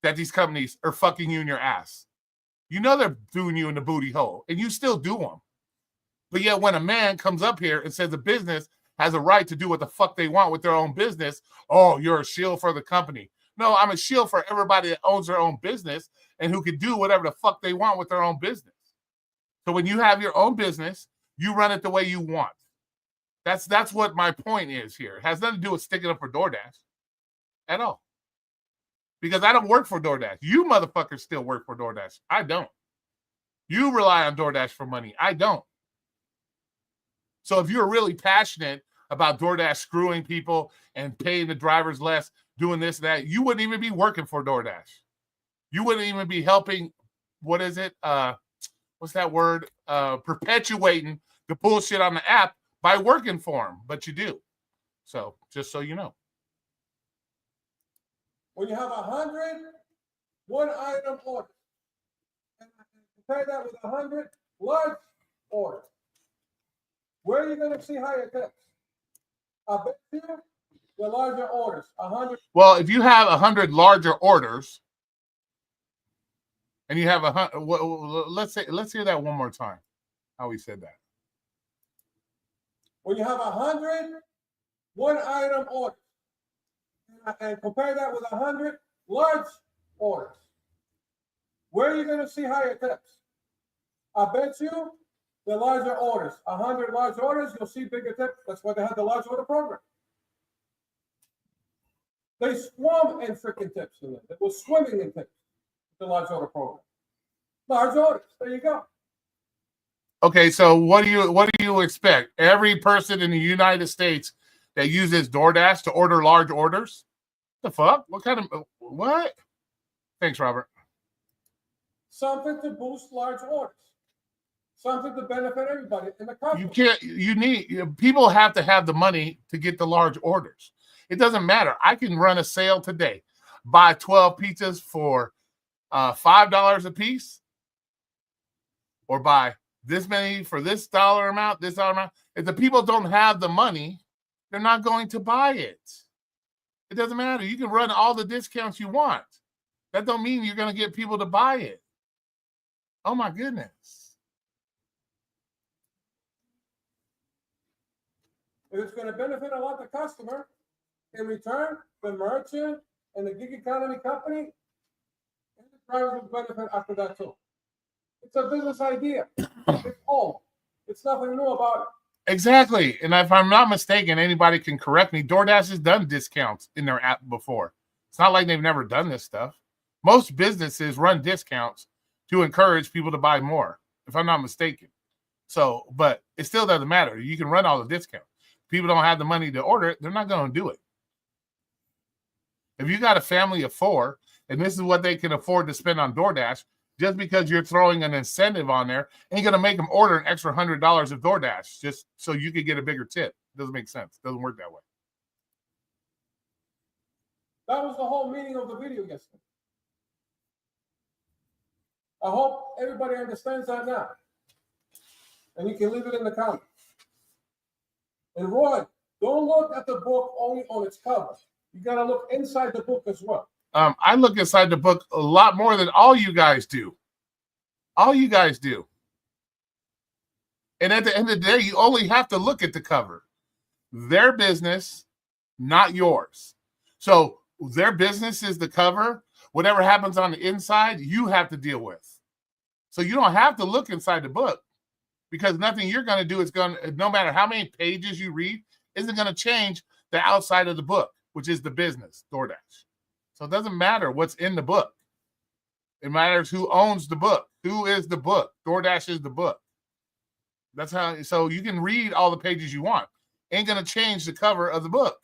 that these companies are fucking you in your ass. You know they're doing you in the booty hole, and you still do them. But yet when a man comes up here and says a business has a right to do what the fuck they want with their own business, oh, you're a shield for the company. No, I'm a shield for everybody that owns their own business and who can do whatever the fuck they want with their own business. So when you have your own business, you run it the way you want. That's what my point is here. It has nothing to do with sticking up for DoorDash at all. Because I don't work for DoorDash. You motherfuckers still work for DoorDash. I don't. You rely on DoorDash for money. I don't. So if you're really passionate about DoorDash screwing people and paying the drivers less, doing this and that, you wouldn't even be working for DoorDash. You wouldn't even be helping, what is it? What's that word? Perpetuating the bullshit on the app by working for them, but you do. So just so you know. When you have 100 one-item orders, and compare that with 100 large orders, where are you going to see higher tips? I bet you the larger orders, 100. Well, if you have 100 larger orders, and you have 100, let's hear that one more time. How we said that. When you have 100 one-item orders, and compare that with 100 large orders, where are you going to see higher tips? I bet you the larger orders, 100 large orders, you'll see bigger tips. That's why they have the large order program. They swam in freaking tips in it. They were swimming in tips. The large order program. Large orders. There you go. Okay, so what do you expect? Every person in the United States that uses DoorDash to order large orders? The fuck? What? Thanks, Robert. Something to boost large orders. Something to benefit everybody in the country. People have to have the money to get the large orders. It doesn't matter. I can run a sale today. Buy 12 pizzas for $5 a piece, or buy this many for this dollar amount, this dollar amount. If the people don't have the money they're not going to buy it. It doesn't matter. You can run all the discounts you want. That don't mean you're going to get people to buy it. Oh my goodness. It's going to benefit a lot the customer. In return, the merchant and the gig economy company and the drivers will benefit after that too. It's a business idea. It's old. It's nothing new about it. Exactly. And if I'm not mistaken, anybody can correct me. DoorDash has done discounts in their app before. It's not like they've never done this stuff. Most businesses run discounts to encourage people to buy more, if I'm not mistaken. So, but it still doesn't matter. You can run all the discounts. People don't have the money to order it, they're not going to do it. If you got a family of 4 and this is what they can afford to spend on DoorDash, just because you're throwing an incentive on there ain't going to make them order an extra $100 of DoorDash just so you could get a bigger tip. Doesn't make sense. Doesn't work that way. That was the whole meaning of the video yesterday. I hope everybody understands that now. And you can leave it in the comments. And Roy, don't look at the book only on its cover. You got to look inside the book as well. I look inside the book a lot more than all you guys do. All you guys do. And at the end of the day, you only have to look at the cover. Their business, not yours. So their business is the cover. Whatever happens on the inside, you have to deal with. So you don't have to look inside the book because nothing you're going to do is going to, no matter how many pages you read, isn't going to change the outside of the book, which is the business, DoorDash. So it doesn't matter what's in the book. It matters who owns the book. Who is the book? DoorDash is the book. That's how, so you can read all the pages you want. Ain't going to change the cover of the book.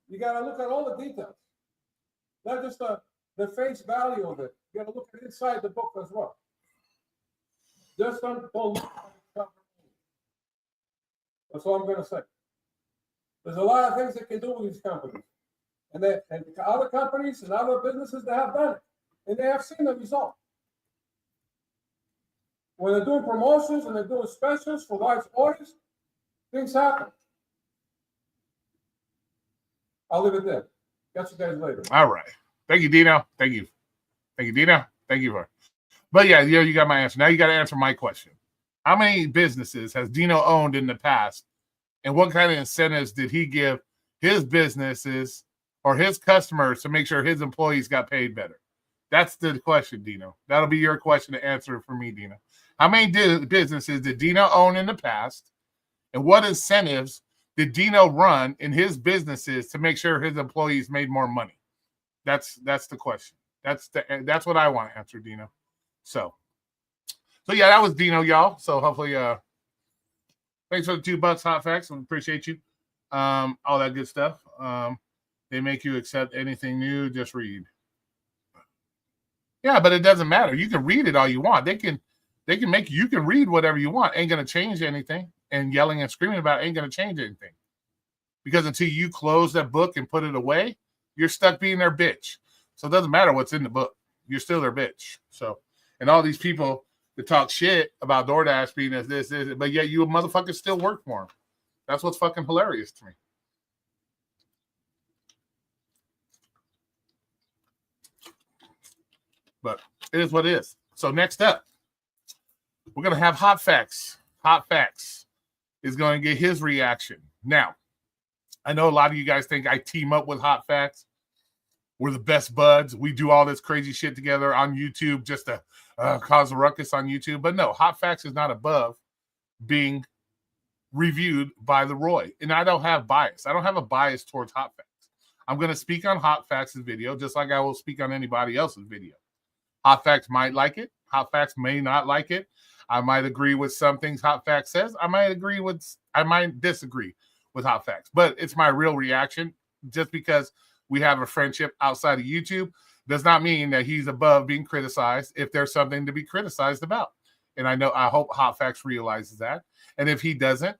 You got to look at all the details. Not just the face value of it. You got to look at inside the book as well. Just don't look at the cover. That's all I'm going to say. There's a lot of things they can do with these companies. And other companies and other businesses that have done it. And they have seen the result. When they're doing promotions and they're doing specials for large orders, things happen. I'll leave it there. Catch you guys later. All right. Thank you, Dino. Thank you. Thank you, Dino. Thank you for. But yeah, you got my answer. Now you got to answer my question. How many businesses has Dino owned in the past? And what kind of incentives did he give his businesses or his customers to make sure his employees got paid better? That's the question, Dino. That'll be your question to answer for me, Dino. How many businesses did Dino own in the past? And what incentives did Dino run in his businesses to make sure his employees made more money? That's the question. That's what I want to answer, Dino. So yeah, that was Dino, y'all. So hopefully, thanks for the $2, Hot Facts. We appreciate you. All that good stuff. They make you accept anything new. Just read. Yeah, but it doesn't matter. You can read it all you want. They can make you can read whatever you want. Ain't gonna change anything. And yelling and screaming about it ain't gonna change anything. Because until you close that book and put it away, you're stuck being their bitch. So it doesn't matter what's in the book. You're still their bitch. So, and all these people that talk shit about DoorDash being this, but yet you motherfuckers still work for them. That's what's fucking hilarious to me. But it is what it is. So next up, we're going to have Hot Facts. Hot Facts is going to get his reaction. Now, I know a lot of you guys think I team up with Hot Facts. We're the best buds. We do all this crazy shit together on YouTube just to cause a ruckus on YouTube. But no, Hot Facts is not above being reviewed by the Roy. And I don't have bias. I don't have a bias towards Hot Facts. I'm going to speak on Hot Facts' video just like I will speak on anybody else's video. Hot Facts might like it. Hot Facts may not like it. I might agree with some things Hot Facts says. I might disagree with Hot Facts. But it's my real reaction. Just because we have a friendship outside of YouTube does not mean that he's above being criticized if there's something to be criticized about. And I hope Hot Facts realizes that. And if he doesn't,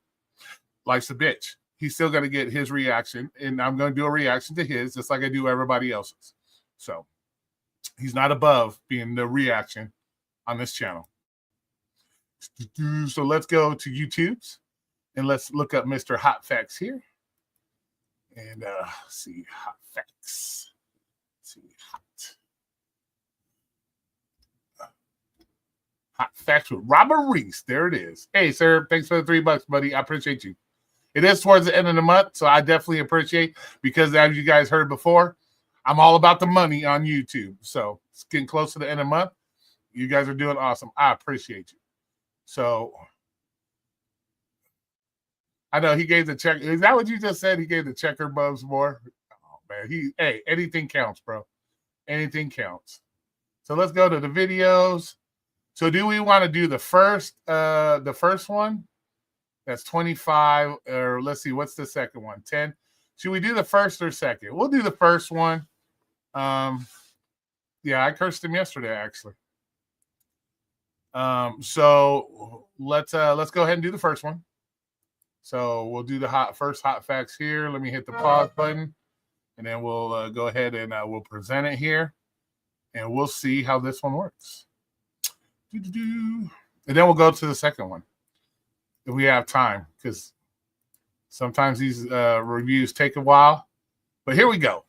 life's a bitch. He's still going to get his reaction. And I'm going to do a reaction to his just like I do everybody else's. So he's not above being the reaction on this channel. So let's go to YouTube's. And let's look up Mr. Hot Facts here. And see Hot Facts. Let's see Hot Facts with Robert Reese. There it is. Hey, sir, thanks for the $3, buddy. I appreciate you. It is towards the end of the month, so I definitely appreciate, because as you guys heard before, I'm all about the money on YouTube. So it's getting close to the end of the month. You guys are doing awesome. I appreciate you. So I know he gave the check. Is that what you just said? He gave the checker bubs more? Oh, man. Hey, anything counts, bro. Anything counts. So let's go to the videos. So do we want to do the first one? That's 25, or let's see, what's the second one? 10. Should we do the first or second? We'll do the first one. Yeah, I cursed him yesterday, actually. So let's go ahead and do the first one. So we'll do the first hot facts here. Let me hit the pause button, and then we'll go ahead and we'll present it here, and we'll see how this one works. And then we'll go to the second one if we have time, because sometimes these reviews take a while. But here we go.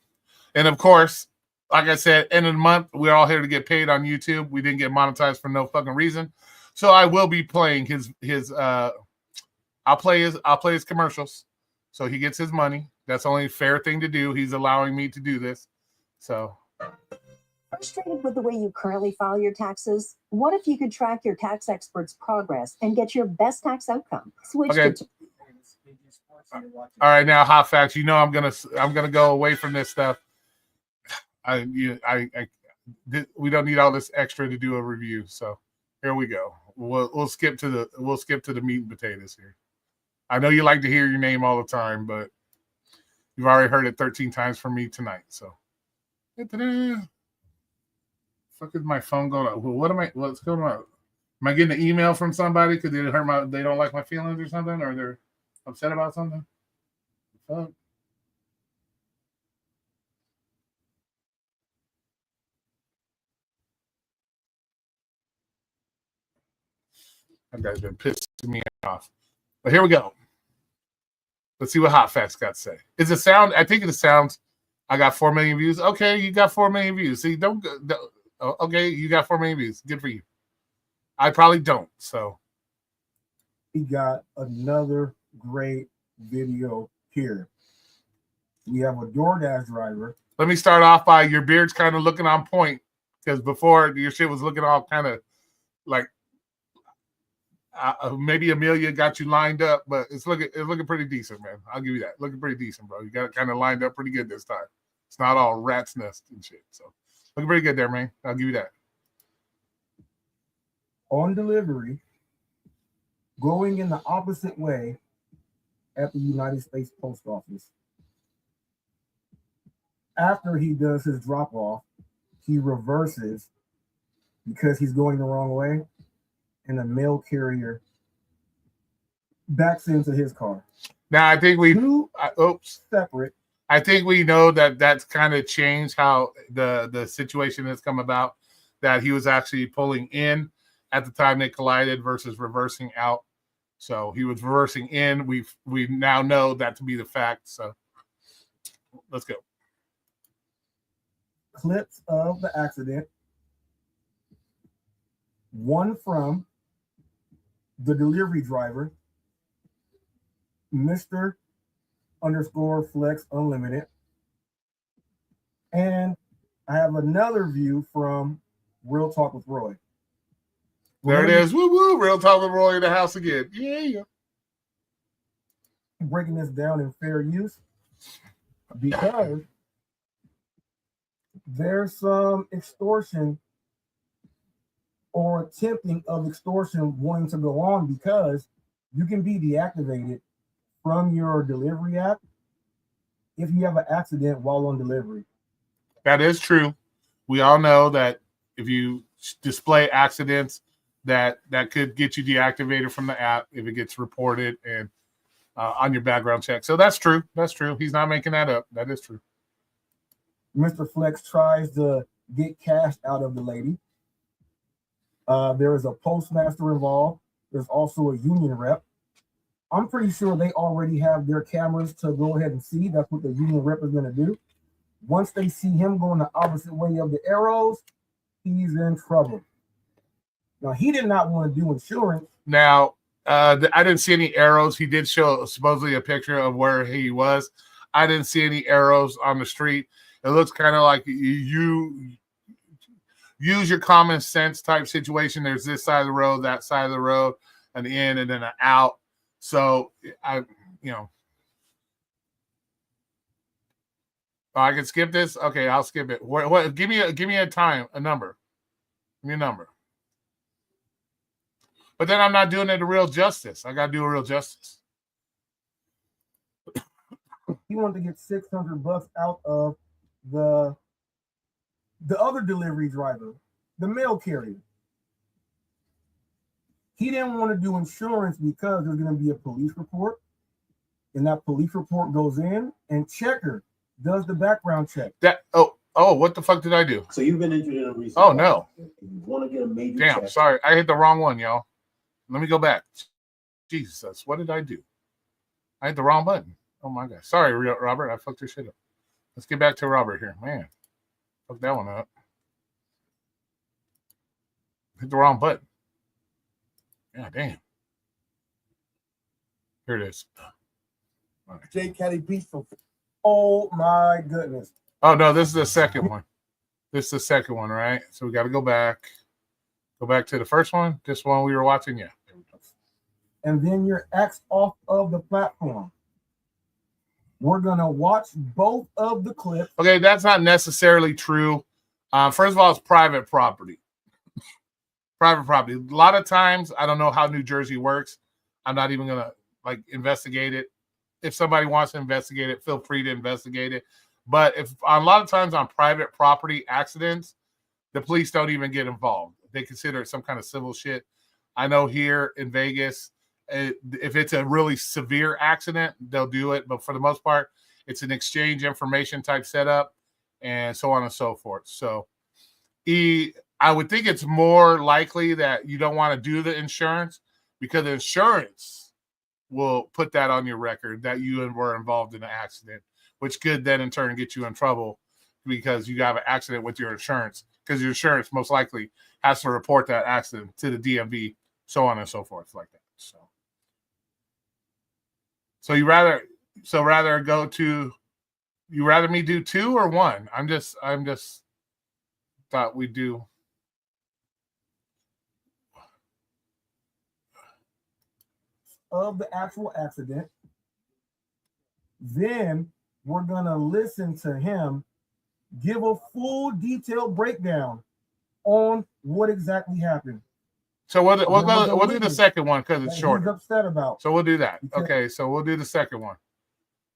And of course, like I said, end of the month, we're all here to get paid on YouTube. We didn't get monetized for no fucking reason. So I will be playing his I'll play his commercials. So he gets his money. That's only a fair thing to do. He's allowing me to do this. So frustrated with the way you currently file your taxes? What if you could track your tax expert's progress and get your best tax outcome? Switch okay. to all right, now hot facts. You know I'm gonna go away from this stuff. We don't need all this extra to do a review. So here we go. We'll skip to the meat and potatoes here. I know you like to hear your name all the time, but you've already heard it 13 times from me tonight. So, fuck is my phone going on? What's going on? Am I getting an email from somebody because they don't like my feelings or something, or they're upset about something? Fuck. That guy's been pissing me off. But here we go. Let's see what Hot Facts got to say. Is it sound? I think it sounds. I got 4 million views. Okay, you got 4 million views. See, okay, you got 4 million views. Good for you. I probably don't. So we got another great video here. We have a DoorDash driver. Let me start off by your beard's kind of looking on point, because before your shit was looking all kind of like maybe Amelia got you lined up, but it's looking pretty decent, man. I'll give you that. Looking pretty decent, bro. You got it kind of lined up pretty good this time. It's not all rat's nest and shit. So looking pretty good there, man. I'll give you that. On delivery, going in the opposite way at the United States Post Office. After he does his drop off, he reverses because he's going the wrong way, and the mail carrier backs into his car. Now I think separate. I think we know that that's kind of changed how the situation has come about, that he was actually pulling in at the time they collided versus reversing out. So he was reversing in. We now know that to be the fact. So let's go. Clips of the accident. One from the delivery driver, Mr. _Flex Unlimited. And I have another view from Real Talk with Roy. There it is. Woo woo. Real Talk with Roy in the house again. Yeah. Breaking this down in fair use, because there's some extortion or attempting of extortion wanting to go on, because you can be deactivated from your delivery app if you have an accident while on delivery. That is true. We all know that if you display accidents, that could get you deactivated from the app if it gets reported and on your background check. So that's true. That's true. He's not making that up. That is true. Mr. Flex tries to get cash out of the lady. There is a postmaster involved. There's also a union rep. I'm pretty sure they already have their cameras to go ahead and see. That's what the union rep is going to do. Once they see him going the opposite way of the arrows, he's in trouble. Now, he did not want to do insurance. Now, I didn't see any arrows. He did show supposedly a picture of where he was. I didn't see any arrows on the street. It looks kind of like you use your common sense type situation. There's this side of the road, that side of the road, an in and then an out. So I can skip this. Okay, I'll skip it. What? Give me a time, a number. Give me a number. But then I'm not doing it a real justice. I got to do a real justice. He wanted to get $600 out of the other delivery driver, the mail carrier. He didn't want to do insurance because there's going to be a police report, and that police report goes in, and Checker does the background check. What the fuck did I do? So you've been injured in a recent. Oh no! You want to get a major? Damn, check. sorry, I hit the wrong one, y'all. Let me go back. Jesus, what did I do? I hit the wrong button. Oh my god, sorry, Robert, I fucked your shit up. Let's get back to Robert here, man. Fuck that one up. Hit the wrong button. God damn. Here it is. J. Caddy Beach from Oh my goodness. Oh no, this is the second one. This is the second one, right? So we got to go back. Go back to the first one. This one we were watching, yeah. And then you're axed off of the platform. We're gonna watch both of the clips. Okay, that's not necessarily true. First of all, it's private property. Private property. A lot of times, I don't know how New Jersey works. I'm not even gonna investigate it. If somebody wants to investigate it, feel free to investigate it. But if a lot of times on private property accidents, the police don't even get involved. They consider it some kind of civil shit. I know here in Vegas, if it's a really severe accident, they'll do it. But for the most part, it's an exchange information type setup and so on and so forth. So I would think it's more likely that you don't want to do the insurance because insurance will put that on your record that you were involved in an accident, which could then in turn get you in trouble because you have an accident with your insurance because your insurance most likely has to report that accident to the DMV, so on and so forth like that. So you rather me do 2 or 1? I'm just thought we'd do. Of the actual accident. Then we're gonna listen to him give a full detailed breakdown on what exactly happened. So we'll do the second one because it's shorter. He's upset about. So we'll do that. Okay, so we'll do the second one.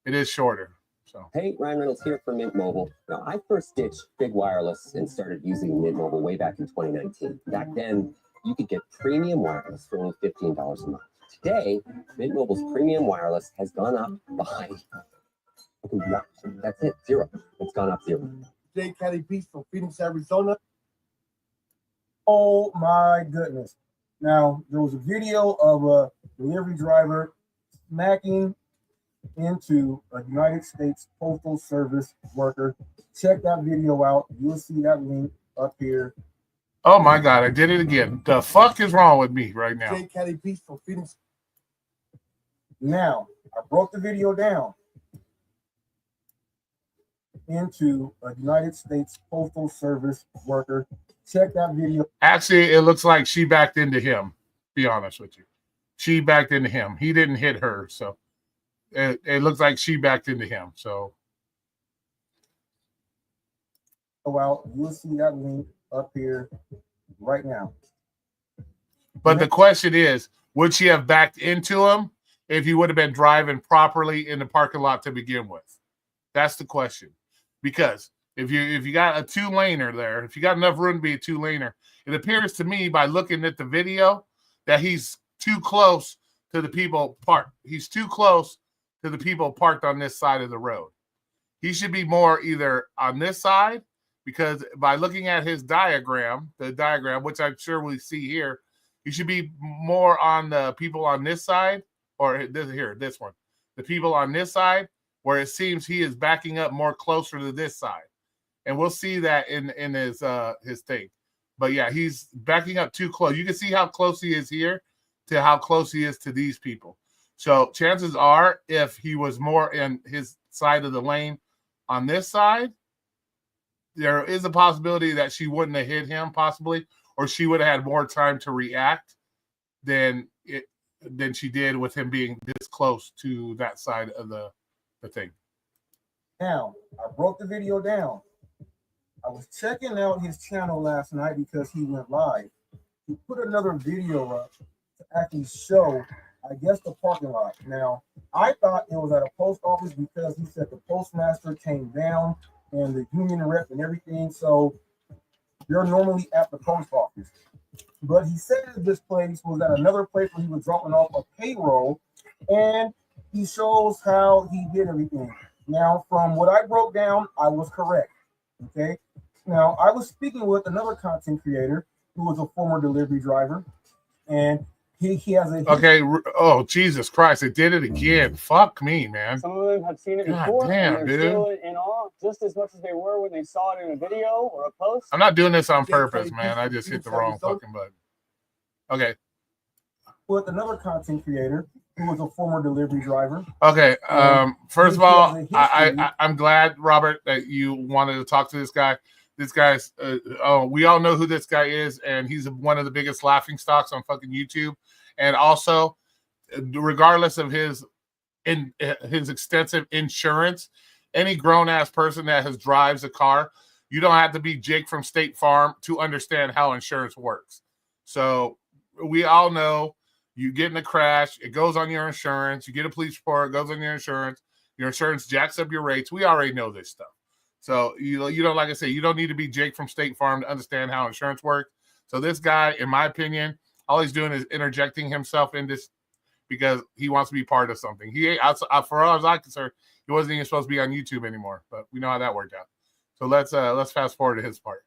It is shorter. So hey, Ryan Reynolds here from Mint Mobile. Now, I first ditched big wireless and started using Mint Mobile way back in 2019. Back then, you could get premium wireless for only $15 a month. Today, Mint Mobile's premium wireless has gone up by that's it, 0. It's gone up 0. J. Caddy Beach from Phoenix, Arizona. Oh my goodness. Now, there was a video of a delivery driver smacking into a United States Postal Service worker. Check that video out. You'll see that link up here. oh my god, I did it again. The fuck is wrong with me right now? J. Caddy Beach from Phoenix. Now, I broke the video down into a United States Postal Service worker. Check that video. Actually, it looks like she backed into him. Be honest with you, she backed into him. He didn't hit her, so it looks like she backed into him. So Go out. You'll see that link up here right now. but the question is, would she have backed into him if he would have been driving properly in the parking lot to begin with? That's the question. Because if you got a 2-laner there, if you got enough room to be a 2-laner, it appears to me by looking at the video that he's too close to the people parked. He's too close to the people parked on this side of the road. He should be more either on this side, because by looking at his diagram, which I'm sure we see here, he should be more on the people on this side or this one, the people on this side, where it seems he is backing up more closer to this side. And we'll see that in his thing. But yeah, he's backing up too close. You can see how close he is here to how close he is to these people. So chances are, if he was more in his side of the lane on this side, there is a possibility that she wouldn't have hit him, possibly, or she would have had more time to react than she did with him being this close to that side of the thing. Now, I broke the video down. I was checking out his channel last night because he went live. He put another video up to actually show, I guess, the parking lot. Now, I thought it was at a post office because he said the postmaster came down and the union rep and everything. So they're normally at the post office. But he said this place was at another place where he was dropping off a payroll, and he shows how he did everything. Now, from what I broke down, I was correct. Okay. Now, I was speaking with another content creator who was a former delivery driver, and he has a Okay. Oh, Jesus Christ. It did it again. Fuck me, man. Some of them have seen it God before, damn, and they're dude. still in awe just as much as they were when they saw it in a video or a post. I'm not doing this on purpose, man. I just hit the wrong fucking button. Okay. with another content creator who was a former delivery driver. Okay. First of he all, has a history. I'm glad, Robert, that you wanted to talk to this guy. This guy's we all know who this guy is, and he's one of the biggest laughing stocks on fucking YouTube. And also, regardless of his extensive insurance, any grown-ass person that drives a car, you don't have to be Jake from State Farm to understand how insurance works. So we all know you get in a crash, it goes on your insurance, you get a police report, it goes on your insurance jacks up your rates. We already know this stuff. So you don't, like I say, you don't need to be Jake from State Farm to understand how insurance works. So this guy, in my opinion, all he's doing is interjecting himself in this because he wants to be part of something. For all as I'm concerned, he wasn't even supposed to be on YouTube anymore, but we know how that worked out. So let's fast forward to his part.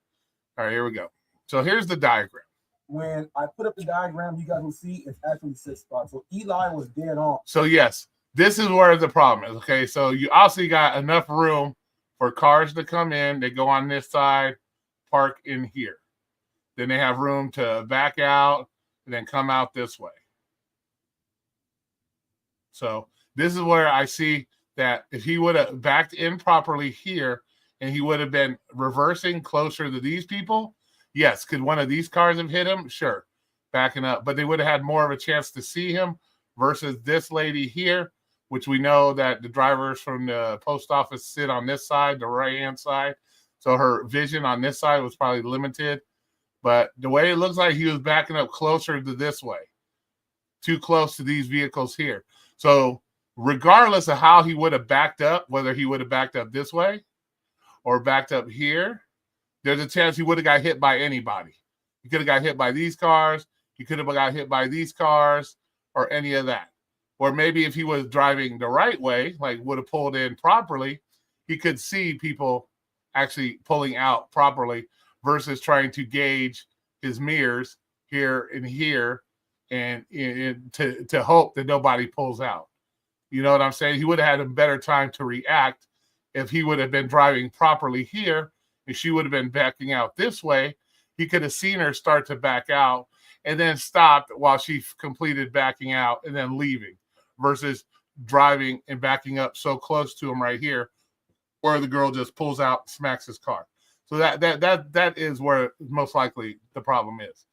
All right, here we go. So here's the diagram. When I put up the diagram, you guys will see it's actually 6 spots. So Eli was dead on. So yes, this is where the problem is. Okay, so you also got enough room for cars to come in. They go on this side, park in here. Then they have room to back out and then come out this way. So this is where I see that if he would have backed in properly here and he would have been reversing closer to these people, yes, could one of these cars have hit him? Sure, backing up. But they would have had more of a chance to see him versus this lady here, which we know that the drivers from the post office sit on this side, the right-hand side. So her vision on this side was probably limited. But the way it looks like he was backing up closer to this way, too close to these vehicles here. So regardless of how he would have backed up, whether he would have backed up this way or backed up here, there's a chance he would have got hit by anybody. He could have got hit by these cars. He could have got hit by these cars or any of that. Or maybe if he was driving the right way, like would have pulled in properly, he could see people actually pulling out properly versus trying to gauge his mirrors here and here and to hope that nobody pulls out. You know what I'm saying? He would have had a better time to react if he would have been driving properly here and she would have been backing out this way. He could have seen her start to back out and then stopped while she completed backing out and then leaving versus driving and backing up so close to him right here where the girl just pulls out, smacks his car. So that is where most likely the problem is.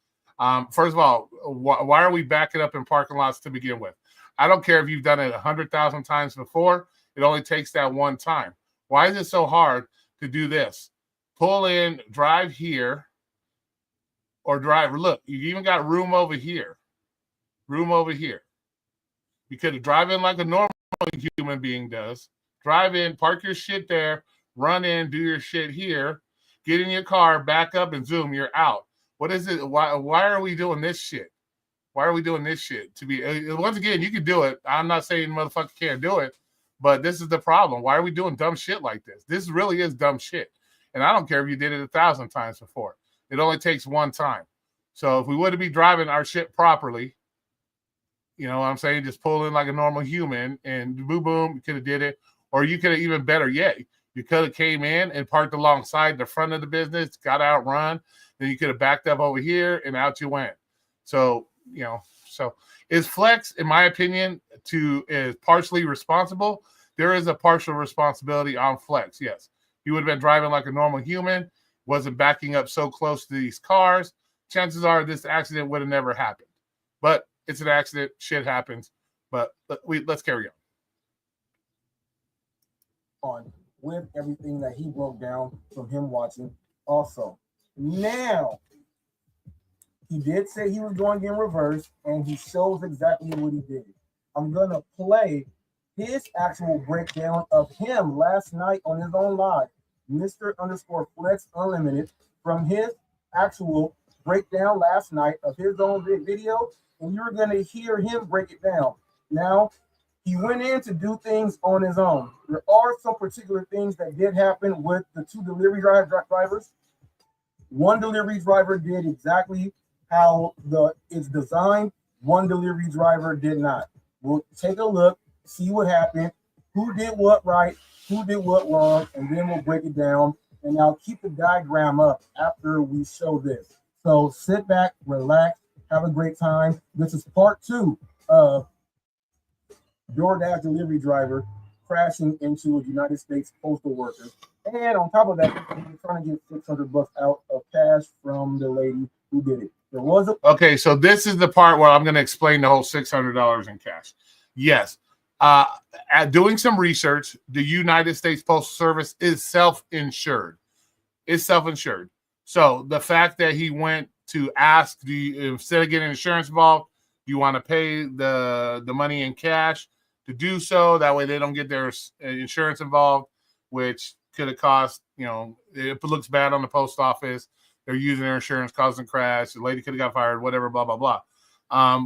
First of all, why are we backing up in parking lots to begin with? I don't care if you've done it 100,000 times before. It only takes that one time. Why is it so hard to do this? Pull in, drive here, or drive. Look, you even got room over here. Room over here. You could drive in like a normal human being does. Drive in, park your shit there, run in, do your shit here, get in your car, back up, and zoom, you're out. What is it? Why are we doing this shit? Why are we doing this shit? Once again, you can do it. I'm not saying motherfucker can't do it, but this is the problem. Why are we doing dumb shit like this? This really is dumb shit. And I don't care if you did it 1,000 times before. It only takes one time. So if we would be driving our shit properly, You know what I'm saying? Just pull in like a normal human and boom, boom, you could have did it. Or you could have, even better yet, you could have came in and parked alongside the front of the business, got outrun, then you could have backed up over here and out you went. So, you know, so is Flex, in my opinion, is partially responsible. There is a partial responsibility on Flex, yes. He would have been driving like a normal human, wasn't backing up so close to these cars. Chances are this accident would have never happened. But it's an accident. Shit happens. But let's carry On with everything that he broke down from him watching. Also, now he did say he was going in reverse, and he shows exactly what he did. I'm gonna play his actual breakdown of him last night on his own live, Mr._Flex Unlimited, from his actual breakdown last night of his own video, and you're gonna hear him break it down. Now, he went in to do things on his own. There are some particular things that did happen with the two delivery drivers. One delivery driver did exactly how it's designed. One delivery driver did not. We'll take a look, see what happened, who did what right, who did what wrong, and then we'll break it down. And I'll keep the diagram up after we show this. So sit back, relax, have a great time. This is part 2 of DoorDash delivery driver crashing into a United States postal worker. And on top of that, we're trying to get $600 out of cash from the lady who did it. There was a Okay, so this is the part where I'm going to explain the whole $600 in cash. Yes. At doing some research, the United States Postal Service is self-insured. It's self-insured. So the fact that he went to ask, instead of getting insurance involved, do you want to pay the money in cash to do so? That way they don't get their insurance involved, which could have cost, it looks bad on the post office. They're using their insurance, causing a crash. The lady could have got fired, whatever, blah, blah, blah.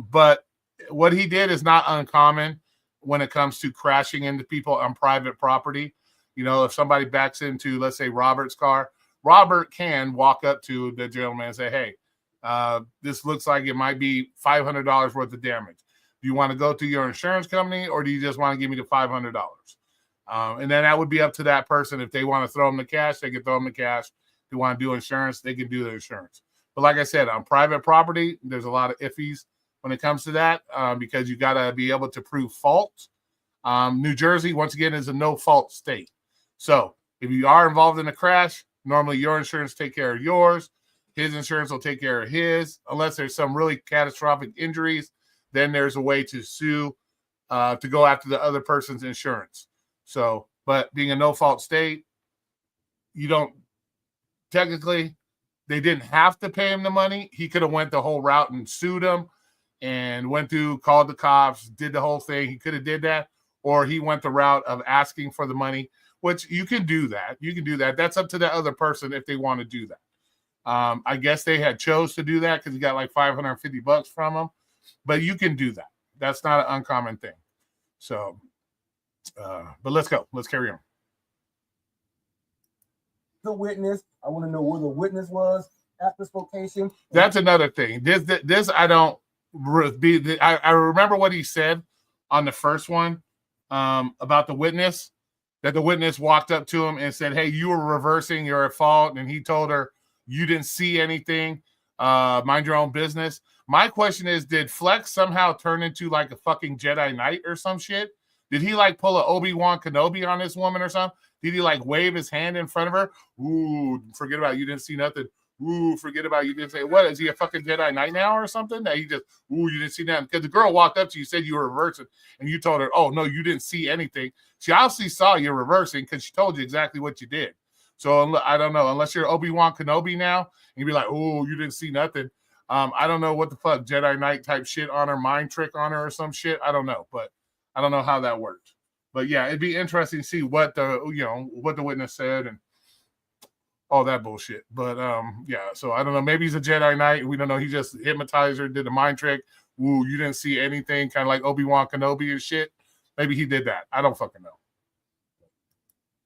But what he did is not uncommon when it comes to crashing into people on private property. If somebody backs into, let's say, Robert's car, Robert can walk up to the gentleman and say, hey, this looks like it might be $500 worth of damage. Do you want to go to your insurance company, or do you just want to give me the $500? And then that would be up to that person. If they want to throw them the cash, they can throw them the cash. If they want to do insurance, they can do the insurance. But like I said, on private property, there's a lot of iffies when it comes to that, because you got to be able to prove fault. New Jersey, once again, is a no-fault state. So if you are involved in a crash, normally your insurance take care of yours. His insurance will take care of his. Unless there's some really catastrophic injuries, then there's a way to sue to go after the other person's insurance. So, but being a no-fault state, you don't technically, they didn't have to pay him the money. He could have went the whole route and sued him and went through, called the cops, did the whole thing. He could have did that, or he went the route of asking for the money, which you can do that. You can do that. That's up to the other person if they want to do that. I guess they had chose to do that because he got like $550 from him, but you can do that. That's not an uncommon thing. So, but let's go. Let's carry on. the witness. I want to know where the witness was at this location. That's another thing. This I don't be. I remember what he said on the first one about the witness, that the witness walked up to him and said, "Hey, you were reversing. You're at fault." And he told her, "You didn't see anything. Mind your own business." My question is, did Flex somehow turn into like a fucking Jedi Knight or some shit? Did he like pull a Obi-Wan Kenobi on this woman or something? Did he like wave his hand in front of her? Ooh, forget about it. You didn't see nothing. Ooh, forget about it. You didn't say, what? Is he a fucking Jedi Knight now or something? That he just, ooh, you didn't see nothing. Because the girl walked up to you, said you were reversing, and you told her, oh, no, you didn't see anything. She obviously saw you reversing because she told you exactly what you did. So I don't know. Unless you're Obi-Wan Kenobi now, and you'd be like, oh, you didn't see nothing. I don't know what the fuck Jedi Knight type shit on her, mind trick on her or some shit. I don't know, but I don't know how that worked. But yeah, it'd be interesting to see what the witness said and all that bullshit. But yeah, so I don't know. Maybe he's a Jedi Knight. We don't know. He just hypnotized her, did a mind trick. Ooh, you didn't see anything, kind of like Obi-Wan Kenobi and shit. Maybe he did that. I don't fucking know.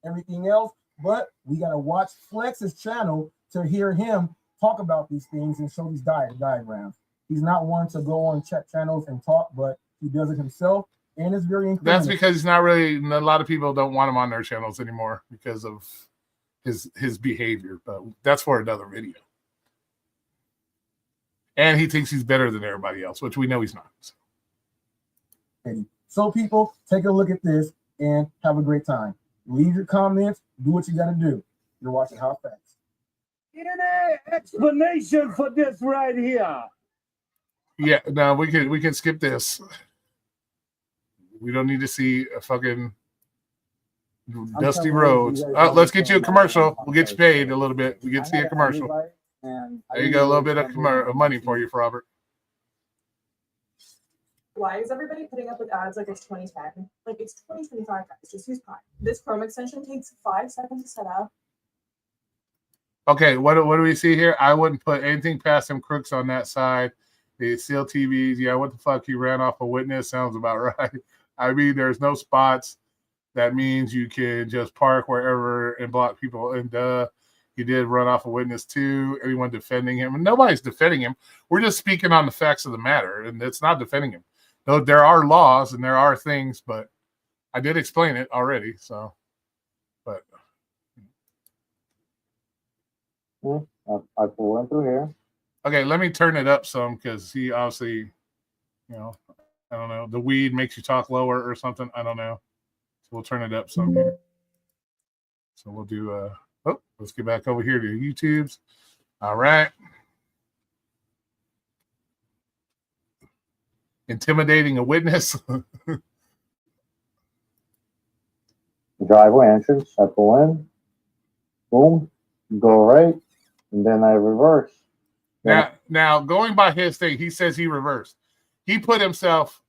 Everything else, but we gotta watch Flex's channel to hear him talk about these things and show these diagrams. He's not one to go on chat channels and talk, but He does it himself, and it's very That's incriminating. because he's not really. A lot of people don't want him on their channels anymore because of his behavior. But that's for another video. And he thinks he's better than everybody else, which we know he's not. So people, take a look at this and have a great time. Leave your comments. Do what you got to do. You're watching Hot Facts. Get an explanation for this right here. Yeah, no, we can skip this. We don't need to see a fucking dusty roads. Oh, let's get you a commercial. We'll get you paid a little bit. We get to see a commercial. There you go, a little bit of money for you, Robert. Why is everybody putting up with ads like it's 2010? Like it's 2025, guys. Just use Prime. This Chrome extension takes 5 seconds to set up. Okay, what do we see here? I wouldn't put anything past them crooks on that side. The Seal TVs, yeah, what the fuck? He ran off a witness. Sounds about right. I mean, there's no spots. That means you can just park wherever and block people. And he did run off a witness too. Anyone defending him? And nobody's defending him. We're just speaking on the facts of the matter, and it's not defending him. Though there are laws and there are things, but I did explain it already. So, but I went through here. okay, let me turn it up some because he obviously, I don't know, the weed makes you talk lower or something. I don't know. So we'll turn it up some here. So we'll do let's get back over here to YouTube's. All right. Intimidating a witness. Driveway entrance. I pull in. Boom. Go right. And then I reverse. Now going by his thing, he says he reversed. He put himself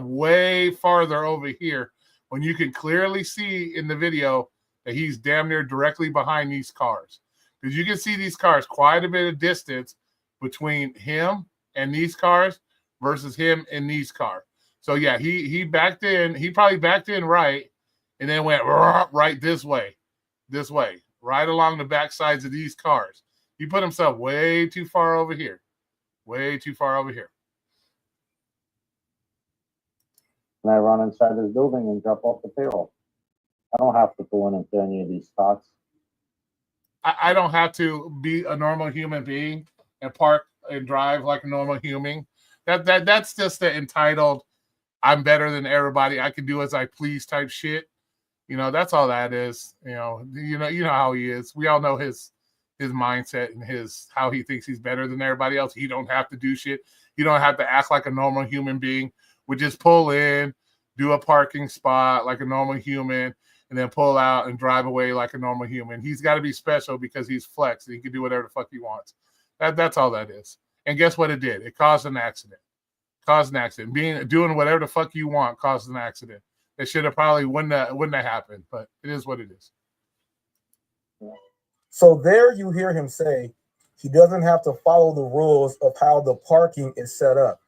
way farther over here when you can clearly see in the video that he's damn near directly behind these cars. Because you can see these cars quite a bit of distance between him and these cars versus him and these cars. So yeah, he backed in. He probably backed in right and then went right this way, right along the back sides of these cars. He put himself way too far over here. Way too far over here. And I run inside this building and drop off the payroll. I don't have to pull in into any of these spots. I don't have to be a normal human being and park and drive like a normal human. That's just the entitled, I'm better than everybody, I can do as I please type shit. That's all that is. You know how he is. We all know his mindset and how he thinks he's better than everybody else. He don't have to do shit. He don't have to act like a normal human being. We just pull in, do a parking spot like a normal human, and then pull out and drive away like a normal human. He's got to be special because he's Flex and he can do whatever the fuck he wants. That's all that is. And guess what it did? It caused an accident. Doing whatever the fuck you want caused an accident. It should have probably wouldn't have happened, but it is what it is. So there you hear him say he doesn't have to follow the rules of how the parking is set up.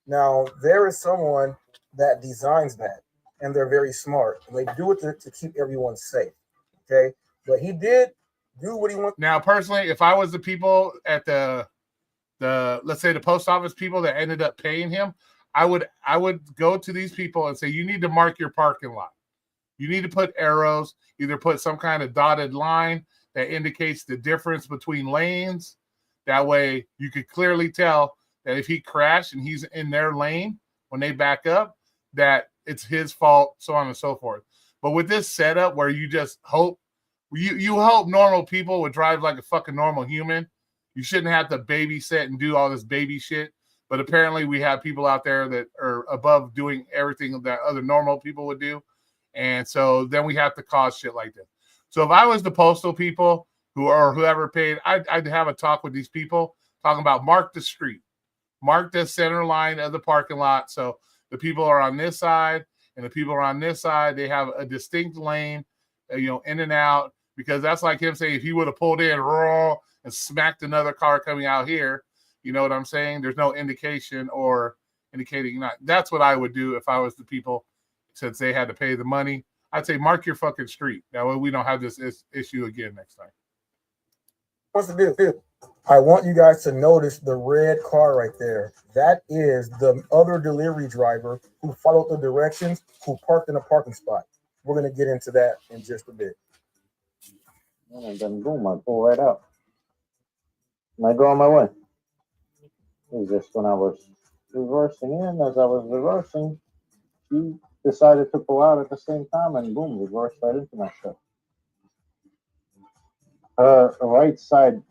Now, there is someone that designs that, and they're very smart. And they do it to keep everyone safe, okay? But he did do what he wanted. Now, personally, if I was the people at the let's say the post office people that ended up paying him, I would go to these people and say, you need to mark your parking lot. You need to put arrows, either put some kind of dotted line that indicates the difference between lanes. That way you could clearly tell that if he crashed and he's in their lane when they back up, that it's his fault, so on and so forth. But with this setup where you just hope, you hope normal people would drive like a fucking normal human. You shouldn't have to babysit and do all this baby shit. But apparently we have people out there that are above doing everything that other normal people would do. And so then we have to cause shit like this. So if I was the postal people whoever paid, I'd have a talk with these people talking about mark the street. Mark the center line of the parking lot. So the people are on this side and the people are on this side. They have a distinct lane, in and out, because that's like him saying if he would have pulled in raw and smacked another car coming out here, you know what I'm saying? There's no indication or indicating not. That's what I would do if I was the people, since they had to pay the money. I'd say mark your fucking street. That way we don't have this issue again next time. What's the deal? I want you guys to notice the red car right there. That is the other delivery driver who followed the directions, who parked in a parking spot. We're going to get into that in just a bit. And then boom, I pull right out. And I go on my way. It was just when I was reversing in, as I was reversing, she decided to pull out at the same time and boom, reversed right into my shit. Her right side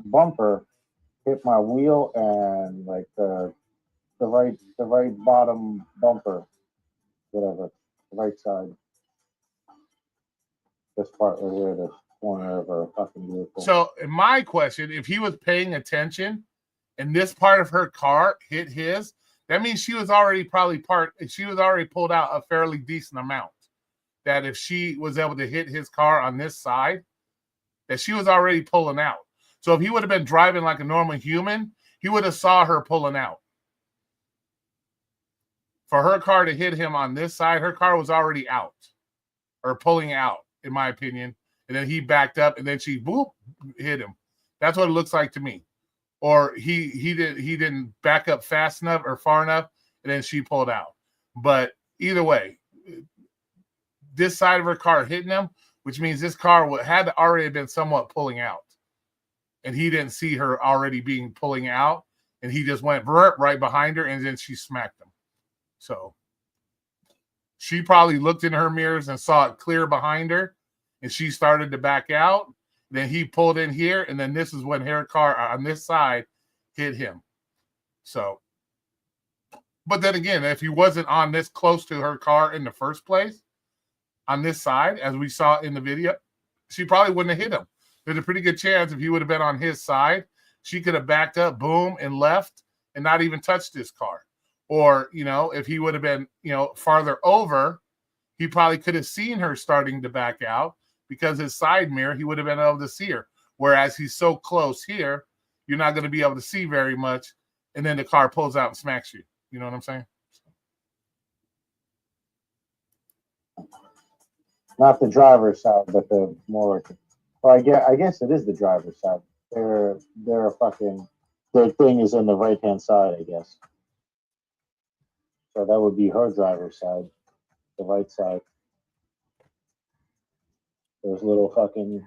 bumper hit my wheel and like the right bottom bumper, whatever, the right side. This part right here, this corner of her fucking vehicle. So, in my question, if he was paying attention and this part of her car hit his, that means she was already probably she was already pulled out a fairly decent amount. That if she was able to hit his car on this side, that she was already pulling out. So if he would have been driving like a normal human, he would have saw her pulling out. For her car to hit him on this side, her car was already out or pulling out, in my opinion. And then he backed up and then she boop hit him. That's what it looks like to me. Or he didn't back up fast enough or far enough, and then she pulled out. But either way, this side of her car hitting him, which means this car had already been somewhat pulling out. And he didn't see her already being pulling out, and he just went right behind her, and then she smacked him. So she probably looked in her mirrors and saw it clear behind her, and she started to back out. Then he pulled in here, and then this is when her car on this side hit him. So, but then again, if he wasn't on this close to her car in the first place, on this side, as we saw in the video, she probably wouldn't have hit him. There's a pretty good chance if he would have been on his side, she could have backed up, boom, and left and not even touched this car. Or, if he would have been, farther over, he probably could have seen her starting to back out because his side mirror, he would have been able to see her. Whereas he's so close here, you're not going to be able to see very much. And then the car pulls out and smacks you. You know what I'm saying? Not the driver's side, but the more. Well, I guess it is the driver's side. Their thing is on the right hand side, I guess. So that would be her driver's side, the right side. Those little fucking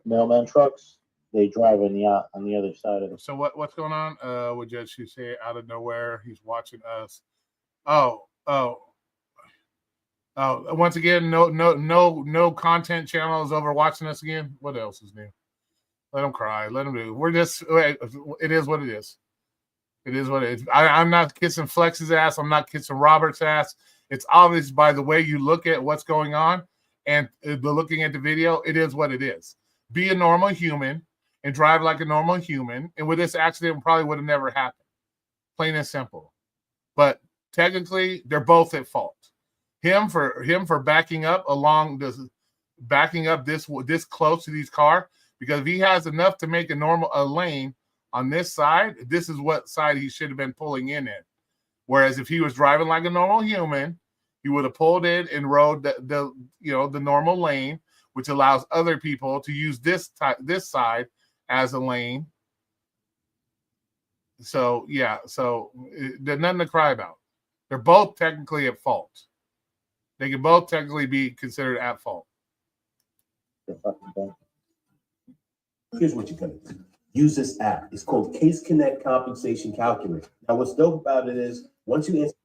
mailman trucks, they drive on the other side of it. So what's going on? With Judge Hussein out of nowhere, he's watching us. Oh. Once again, no content channel is over watching us again. What else is new? Let them cry. Let them do. It is what it is. It is what it is. I'm not kissing Flex's ass. I'm not kissing Robert's ass. It's obvious by the way you look at what's going on and looking at the video. It is what it is. Be a normal human and drive like a normal human. And with this accident, probably would have never happened. Plain and simple. But technically, they're both at fault. Him for backing up this close to these car, because if he has enough to make a lane on this side, this is what side he should have been pulling in. Whereas if he was driving like a normal human, he would have pulled in and rode the normal lane, which allows other people to use this side as a lane. So yeah, there's nothing to cry about. They're both technically at fault. They can both technically be considered at fault. Here's what you're going to do. Use this app. It's called Case Connect Compensation Calculator. Now, what's dope about it is once you answer.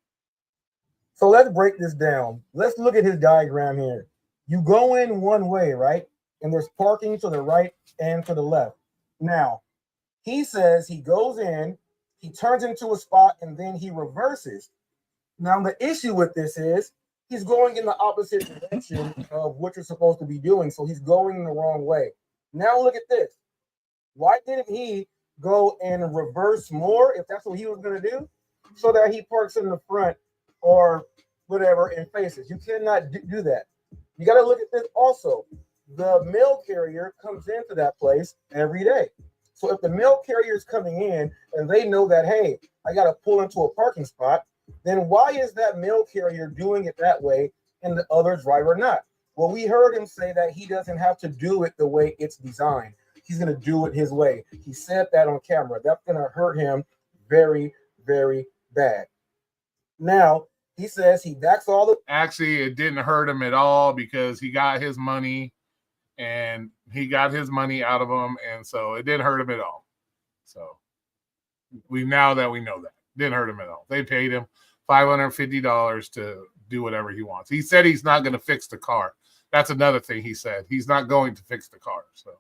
So let's break this down. Let's look at his diagram here. You go in one way, right? And there's parking to the right and to the left. Now, he says he goes in, he turns into a spot, and then he reverses. Now, the issue with this is he's going in the opposite direction of what you're supposed to be doing. So he's going the wrong way. Now look at this. Why didn't he go and reverse more if that's what he was going to do? So that he parks in the front or whatever and faces. You cannot do that. You got to look at this also. The mail carrier comes into that place every day. So if the mail carrier is coming in and they know that, hey, I got to pull into a parking spot, then why is that mail carrier doing it that way and the other driver not? Well, we heard him say that he doesn't have to do it the way it's designed. he's going to do it his way. He said that on camera. That's going to hurt him very, very bad. Now, he says that's all the. Actually, it didn't hurt him at all because he got his money and he got his money out of him. And so it didn't hurt him at all. So now that we know that, didn't hurt him at all. They paid him $550 to do whatever he wants. He said he's not going to fix the car. That's another thing he said. He's not going to fix the car. So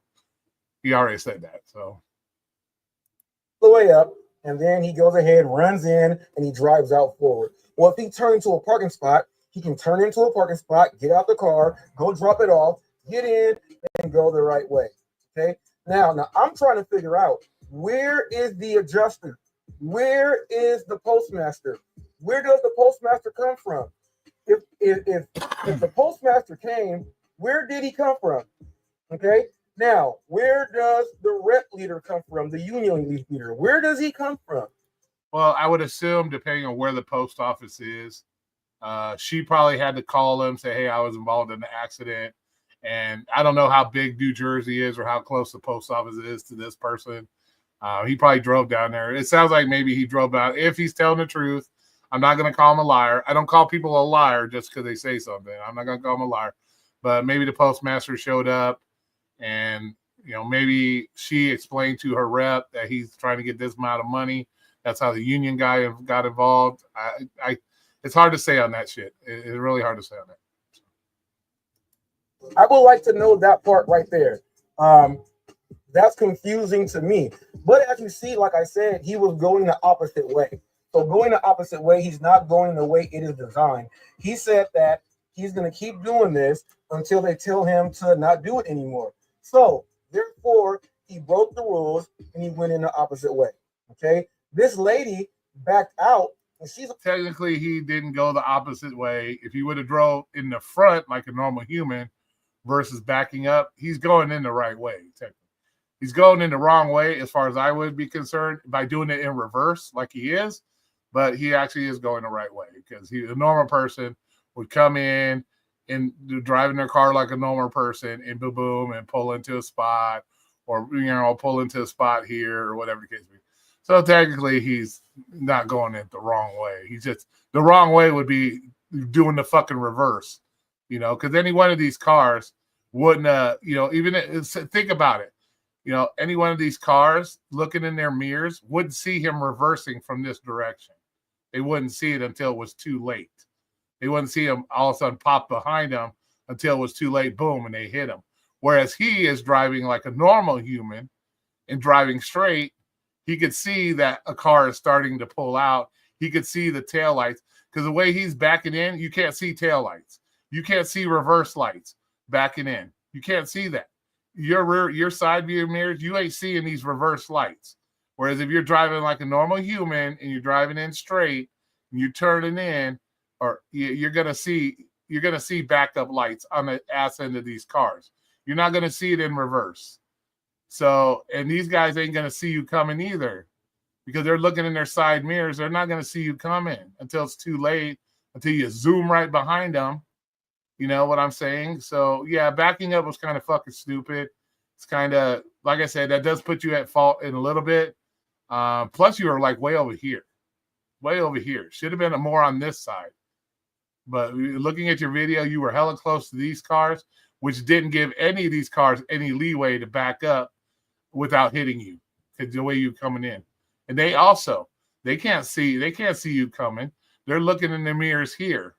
he already said that. So the way up, and then he goes ahead, runs in, and he drives out forward. Well, if he turns into a parking spot, he can turn into a parking spot, get out the car, go drop it off, get in, and go the right way. Okay. Now I'm trying to figure out, where is the adjuster? Where is the postmaster? Where does the postmaster come from? If the postmaster came, where did he come from? Okay. Now, where does the rep leader come from? The union leader. Where does he come from? Well, I would assume, depending on where the post office is, she probably had to call him, say, hey, I was involved in the accident. And I don't know how big New Jersey is or how close the post office is to this person. He probably drove down there. It sounds like maybe he drove down. If he's telling the truth, I'm not going to call him a liar. I don't call people a liar just because they say something. I'm not going to call him a liar. But maybe the postmaster showed up and, maybe she explained to her rep that he's trying to get this amount of money. That's how the union guy got involved. It's hard to say on that shit. It's really hard to say on that. I would like to know that part right there. That's confusing to me. But as you see, like I said, he was going the opposite way. So going the opposite way, he's not going the way it is designed. He said that he's going to keep doing this until they tell him to not do it anymore. So therefore, he broke the rules and he went in the opposite way. Okay. This lady backed out, and she's technically he didn't go the opposite way. If he would have drove in the front like a normal human versus backing up, he's going in the right way. Technically, he's going in the wrong way as far as I would be concerned by doing it in reverse like he is, but he actually is going the right way because a normal person would come in and driving their car like a normal person and boom, boom, and pull into a spot or, pull into a spot here or whatever the case may be. So technically, he's not going it the wrong way. He's just the wrong way would be doing the fucking reverse, because any one of these cars wouldn't, even think about it. Any one of these cars looking in their mirrors wouldn't see him reversing from this direction. They wouldn't see it until it was too late. They wouldn't see him all of a sudden pop behind them until it was too late, boom, and they hit him. Whereas he is driving like a normal human and driving straight. He could see that a car is starting to pull out. He could see the taillights because the way he's backing in, you can't see taillights. You can't see reverse lights backing in. You can't see that. Your side view mirrors, you ain't seeing these reverse lights. Whereas if you're driving like a normal human and you're driving in straight and you're turning in, or you're gonna see backup lights on the ass end of these cars. You're not gonna see it in reverse. So, and these guys ain't going to see you coming either because they're looking in their side mirrors. They're not going to see you coming until it's too late, until you zoom right behind them. You know what I'm saying? So, yeah, backing up was kind of fucking stupid. It's kind of, like I said, that does put you at fault in a little bit. Plus, you were like way over here. Should have been more on this side. But looking at your video, you were hella close to these cars, which didn't give any of these cars any leeway to back up without hitting you because the way you coming in. And they can't see you coming. They're looking in the mirrors here.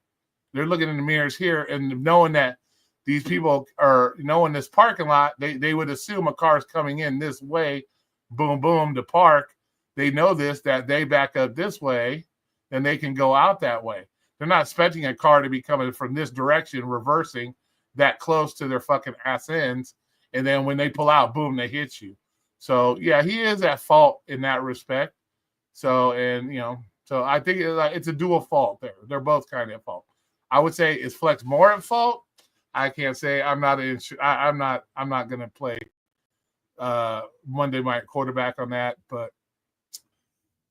And knowing that these people are knowing this parking lot, they would assume a car's coming in this way, boom, boom, to park. They know this, that they back up this way, and they can go out that way. They're not expecting a car to be coming from this direction, reversing that close to their fucking ass ends. And then when they pull out, boom, they hit you. So, yeah, he is at fault in that respect. So, and, so I think it's a dual fault there. They're both kind of at fault. I would say is Flex more at fault? I can't say. I'm not going to play Monday night quarterback on that, but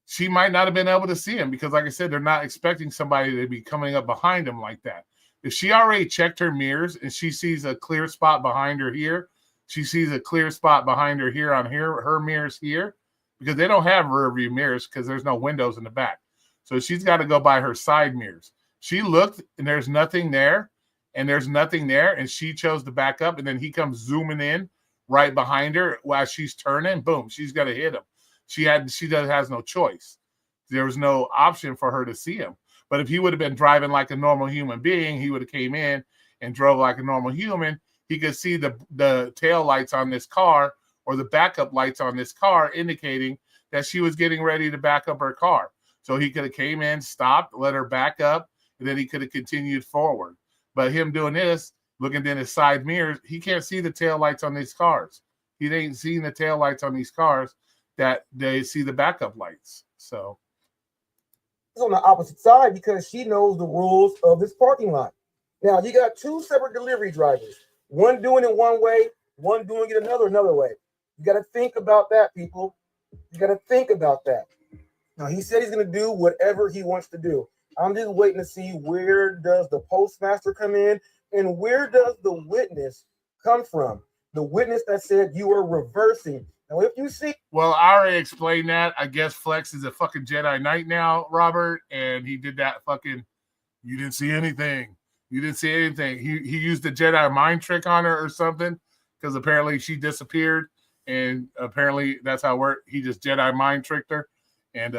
she might not have been able to see him because, like I said, they're not expecting somebody to be coming up behind him like that. If she already checked her mirrors and she sees a clear spot behind her here, She sees a clear spot behind her here on her mirrors here, because they don't have rear view mirrors because there's no windows in the back. So she's got to go by her side mirrors. She looked and there's nothing there, and she chose to back up, and then he comes zooming in right behind her while she's turning. Boom, she's got to hit him. She has no choice. There was no option for her to see him. But if he would have been driving like a normal human being, he would have came in and drove like a normal human. He could see the tail lights on this car or the backup lights on this car indicating that she was getting ready to back up her car. So he could have came in, stopped, let her back up, and then he could have continued forward. But him doing this, looking in his side mirrors, he can't see the tail lights on these cars. He ain't seeing the tail lights on these cars that they see the backup lights. So on the opposite side because she knows the rules of this parking lot. Now you got two separate delivery drivers, one doing it one way, one doing it another way. You got to think about that, people. You got to think about that. Now he said he's going to do whatever he wants to do. I'm just waiting to see where does the postmaster come in and where does the witness come from? The witness that said you were reversing. Now, if you see, well, I already explained that. I guess Flex is a fucking Jedi Knight now, Robert, and he did that fucking. You didn't see anything. You didn't see anything. He used the Jedi mind trick on her or something because apparently she disappeared, and apparently that's how it worked. He just Jedi mind tricked her, and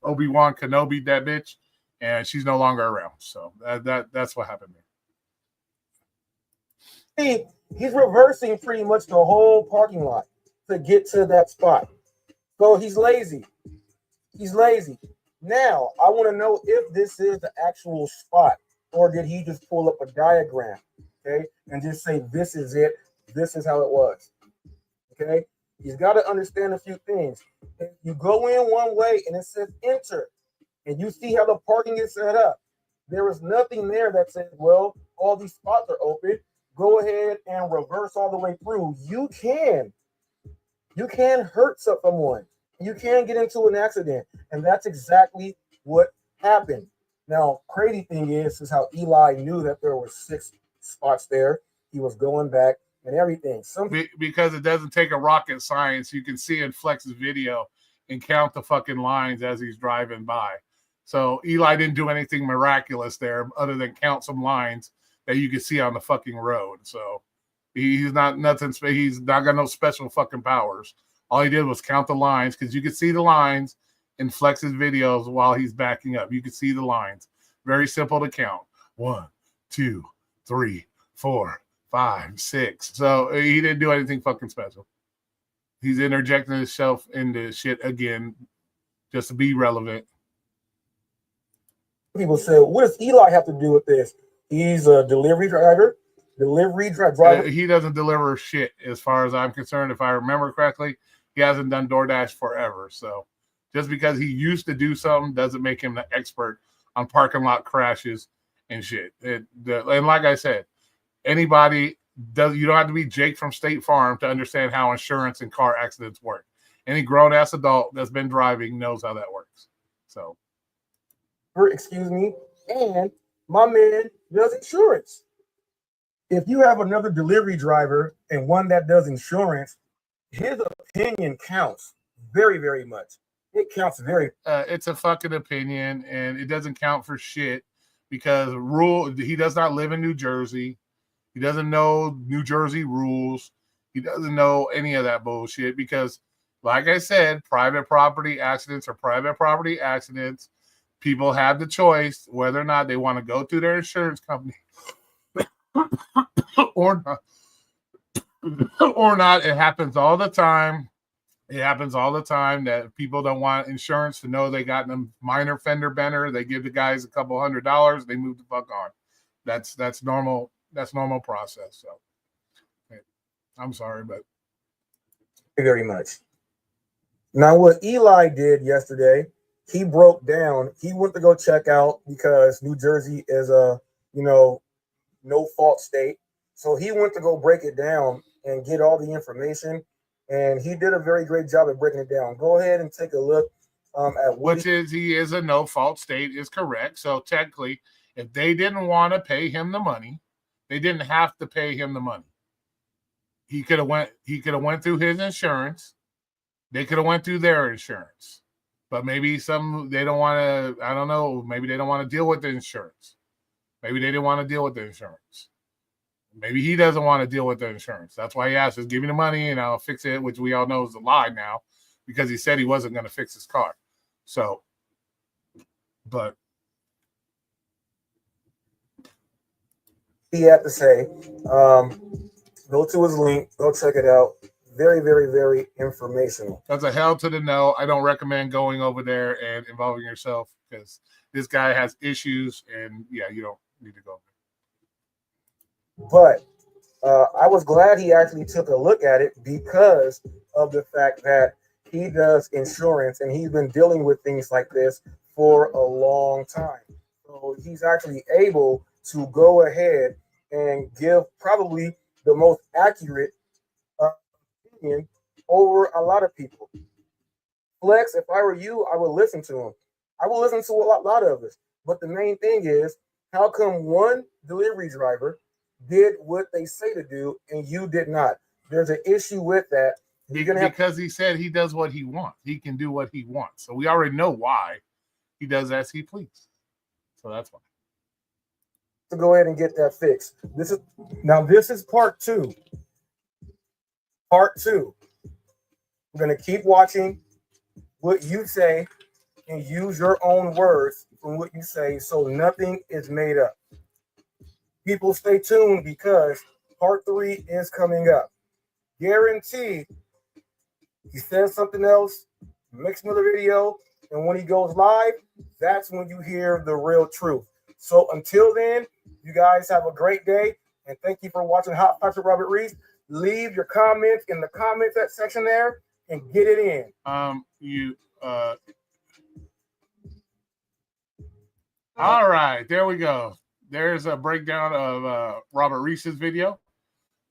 Obi-Wan Kenobi that bitch, and she's no longer around. So that's what happened there. He's reversing pretty much the whole parking lot to get to that spot. So he's lazy. He's lazy. Now, I want to know if this is the actual spot or did he just pull up a diagram, okay, and just say, this is it. This is how it was, okay? He's got to understand a few things. If you go in one way and it says enter, and you see how the parking is set up, there is nothing there that says, well, all these spots are open. Go ahead and reverse all the way through. You can hurt someone. You can get into an accident. And that's exactly what happened. Now, crazy thing is how Eli knew that there were 6 spots there. He was going back and everything. Because it doesn't take a rocket science. You can see in Flex's video and count the fucking lines as he's driving by. So Eli didn't do anything miraculous there other than count some lines that you can see on the fucking road. So he's not nothing. He's not got no special fucking powers. All he did was count the lines because you can see the lines in Flex's videos while he's backing up. You can see the lines. Very simple to count. 1, 2, 3, 4, 5, 6. So he didn't do anything fucking special. He's interjecting himself into shit again just to be relevant. People say, what does Eli have to do with this? He's a delivery driver. He doesn't deliver shit as far as I'm concerned. If I remember correctly, he hasn't done DoorDash forever. So just because he used to do something doesn't make him the expert on parking lot crashes and shit. And like I said, anybody does. You don't have to be Jake from State Farm to understand how insurance and car accidents work. Any grown ass adult that's been driving knows how that works. So, excuse me, and my man does insurance. If you have another delivery driver and one that does insurance, his opinion counts very, very much. It counts very. It's a fucking opinion, and it doesn't count for shit because he does not live in New Jersey. He doesn't know New Jersey rules. He doesn't know any of that bullshit because, like I said, private property accidents are private property accidents. People have the choice whether or not they want to go through their insurance company or not. It happens all the time. It happens all the time that people don't want insurance to know they got them minor fender bender. They give the guys a couple $100. They move the fuck on. That's normal. That's normal process. So I'm sorry, but very much. Now, what Eli did yesterday, he broke down. He went to go check out because New Jersey is a, no fault state. So he went to go break it down and get all the information. And he did a very great job at breaking it down. Go ahead and take a look at what he is a no fault state is correct. So technically, if they didn't want to pay him the money, they didn't have to pay him the money. he could have went through his insurance. They could have went through their insurance. But maybe they don't want to, I don't know, maybe they don't want to deal with the insurance. Maybe they didn't want to deal with the insurance. Maybe he doesn't want to deal with the insurance. That's why he asked us, give me the money and I'll fix it, which we all know is a lie now because he said he wasn't going to fix his car. So, but he had to say, go to his link, go check it out. Very, very, very informational. That's a hell to the no. I don't recommend going over there and involving yourself because this guy has issues and yeah, you don't need to go there. But I was glad he actually took a look at it because of the fact that he does insurance and he's been dealing with things like this for a long time. So he's actually able to go ahead and give probably the most accurate opinion over a lot of people. Flex, if I were you, I would listen to him. I will listen to a lot of us. But the main thing is, how come one delivery driver did what they say to do and you did not? There's an issue with that. Because he said he does what he wants. He can do what he wants. So we already know why he does as he pleases. So that's why. To go ahead and get that fixed. This is part 2. Part 2. We're going to keep watching what you say and use your own words from what you say so nothing is made up. People stay tuned because part 3 is coming up. Guarantee he says something else, makes another video, and when he goes live, that's when you hear the real truth. So until then, you guys have a great day, and thank you for watching Hot Facts with Robert Reese. Leave your comments in the comments section there and get it in. All right, there we go. There's a breakdown of Robert Reese's video.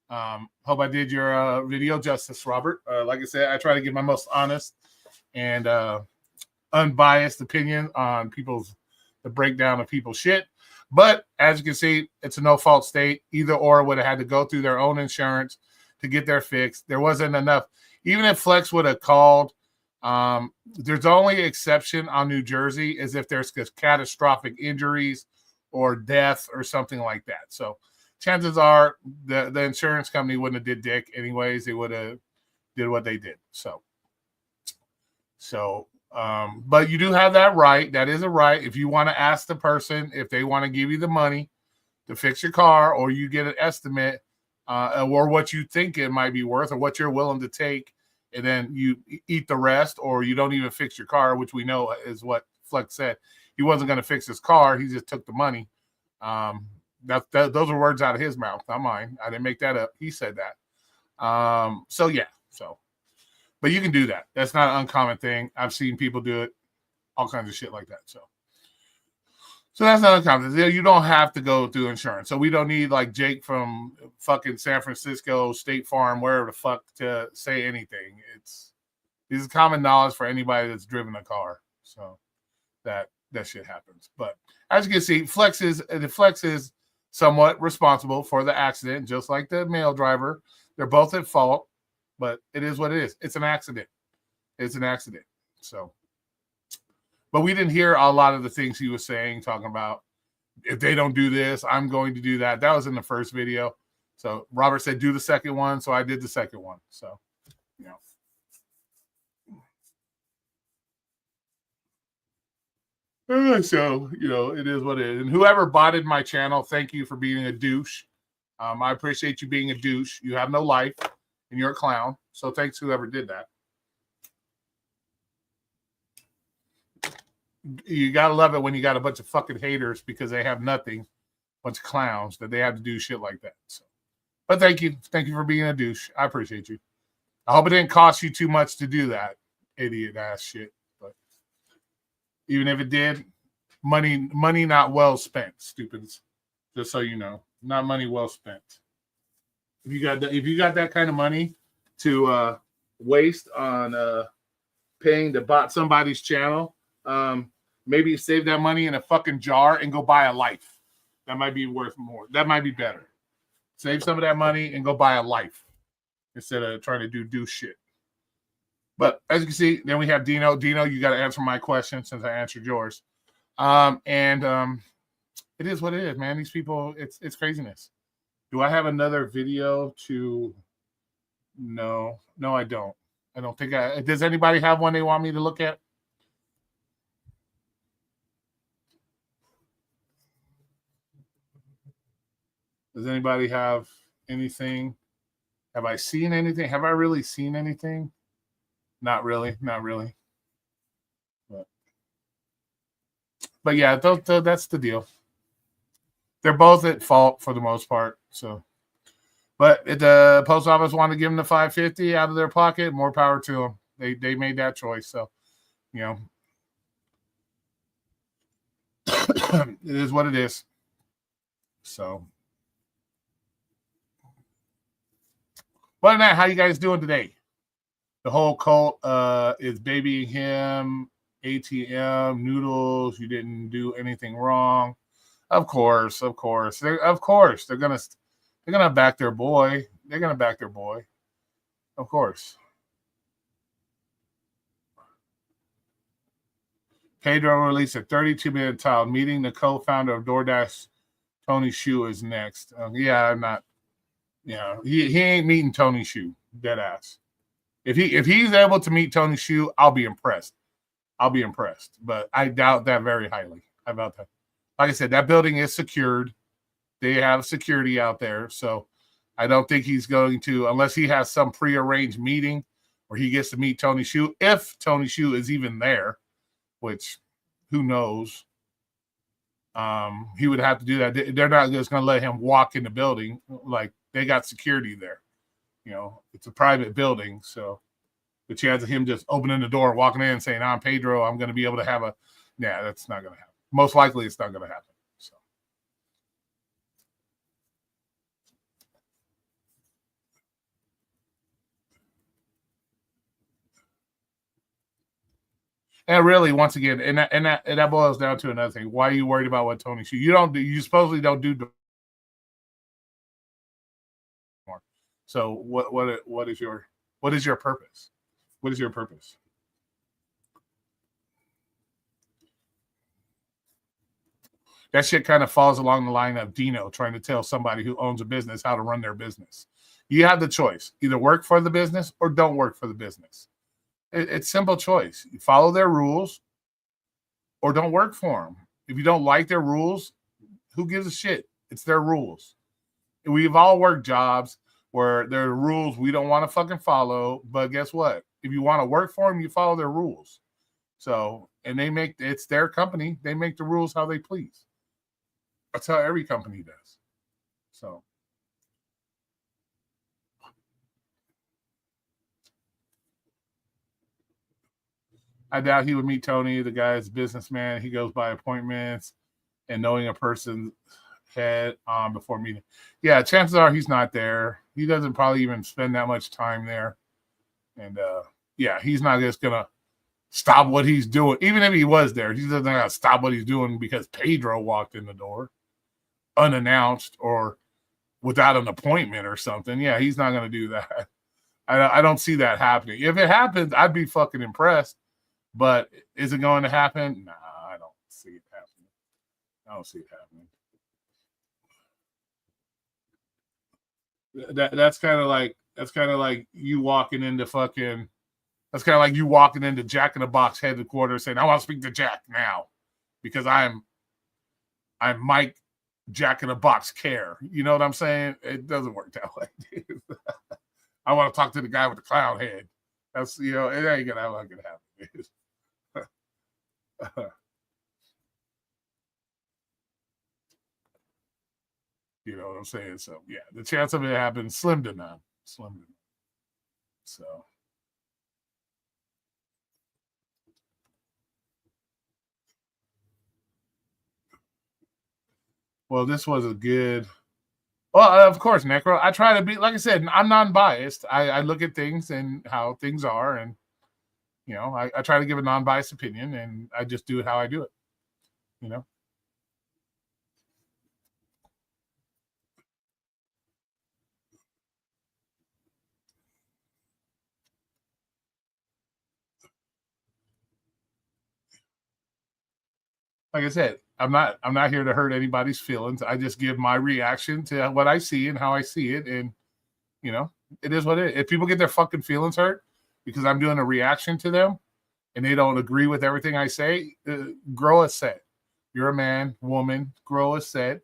Hope I did your video justice, Robert. Like I said, I try to give my most honest and unbiased opinion on the breakdown of people's shit. But as you can see, it's a no-fault state. Either or would have had to go through their own insurance to get their fix. There wasn't enough. Even if Flex would have called, there's only exception on New Jersey is if there's catastrophic injuries or death or something like that. So chances are the insurance company wouldn't have did dick anyways. They would have did what they did. But you do have that right. That is a right. If you want to ask the person if they want to give you the money to fix your car, or you get an estimate or what you think it might be worth or what you're willing to take, and then you eat the rest, or you don't even fix your car, which we know is what Flex said. He wasn't going to fix his car. He just took the money. Those are words out of his mouth, not mine. I didn't make that up. He said that. But you can do that. That's not an uncommon thing. I've seen people do it, all kinds of shit like that. So that's not uncommon. You don't have to go through insurance. So we don't need like Jake from fucking San Francisco State Farm, wherever the fuck, to say anything. This is common knowledge for anybody that's driven a car. So that shit happens. But as you can see, Flex is somewhat responsible for the accident, just like the male driver. They're both at fault. But it is what it is. It's an accident. It's an accident. So, but we didn't hear a lot of the things he was saying, talking about if they don't do this, I'm going to do that. That was in the first video. So Robert said, do the second one. So I did the second one. So, So, it is what it is. And whoever botted my channel, thank you for being a douche. I appreciate you being a douche. You have no life. And you're a clown. So thanks whoever did that. You gotta love it when you got a bunch of fucking haters because they have nothing, bunch of clowns that they have to do shit like that. So, but thank you for being a douche. I appreciate you. I hope it didn't cost you too much to do that, idiot ass shit. But even if it did, money not well spent, stupids. Just so you know, not money well spent. If you got that kind of money to waste on paying to bot somebody's channel, maybe save that money in a fucking jar and go buy a life. That might be worth more. That might be better. Save some of that money and go buy a life. instead of trying to do shit. But as you can see, then we have Dino. Dino, you got to answer my question since I answered yours. It is what it is, man. These people, it's craziness. Do I have another video to? No, I don't. I don't think I. Does anybody have one they want me to look at? Does anybody have anything? Have I seen anything? Have I really seen anything? Not really. But yeah, that's the deal. They're both at fault for the most part. So, but if the post office wanted to give them the $550 out of their pocket, more power to them. They made that choice. So, you know, it is what it is. So, other than that, how you guys doing today? The whole cult is babying him, ATM, noodles. You didn't do anything wrong. Of course. They're gonna back their boy. They're gonna back their boy. Of course. Pedro released a 32-minute title. Meeting the co-founder of DoorDash, Tony Xu, is next. Yeah, I'm not. Yeah, he ain't meeting Tony Xu. Dead ass. If he's able to meet Tony Xu, I'll be impressed. But I doubt that very highly. I doubt that. Like I said, that building is secured. They have security out there, so I don't think he's going to, unless he has some prearranged meeting where he gets to meet Tony Xu. If Tony Xu is even there, which who knows, he would have to do that. They're not just going to let him walk in the building. Like, they got security there. You know, it's a private building, so the chance of him just opening the door, walking in and saying, I'm Pedro, I'm going to be able to have a, yeah, that's not going to happen. Most likely it's not going to happen. So. And really, once again, and that boils down to another thing. Why are you worried about what Tony Xu? You supposedly don't do more. So what is your purpose? What is your purpose? That shit kind of falls along the line of Dino trying to tell somebody who owns a business how to run their business. You have the choice. Either work for the business or don't work for the business. It's simple choice. You follow their rules or don't work for them. If you don't like their rules, who gives a shit? It's their rules. We've all worked jobs where there are rules we don't want to fucking follow, but guess what? If you want to work for them, you follow their rules. So, and it's their company. They make the rules how they please. That's how every company does. So. I doubt he would meet Tony. The guy's a businessman. He goes by appointments and knowing a person's head before meeting. Yeah, chances are he's not there. He doesn't probably even spend that much time there. And yeah, he's not just gonna stop what he's doing. Even if he was there, he doesn't gotta stop what he's doing because Pedro walked in the door unannounced or without an appointment or something. Yeah, he's not gonna do that. I don't see that happening. If it happens, I'd be fucking impressed. But is it going to happen? Nah, I don't see it happening. I don't see it happening. That's kind of like you walking into fucking. That's kind of like you walking into Jack in the Box headquarters saying, "I want to speak to Jack now," because I'm Mike Jack in the Box Care. You know what I'm saying? It doesn't work that way, dude. I want to talk to the guy with the clown head. That's, you know, it ain't gonna happen, dude. You know what I'm saying? So yeah, the chance of it happening slim to none. So well, this was a good. Well, of course, Necro. I try to be, like I said, I'm non-biased. I look at things and how things are, and you know, I try to give a non-biased opinion, and I just do it how I do it. You know. like I said, I'm not here to hurt anybody's feelings. I just give my reaction to what I see and how I see it, and you know, it is what it is. If people get their fucking feelings hurt because I'm doing a reaction to them and they don't agree with everything I say, grow a set. You're a man, woman, grow a set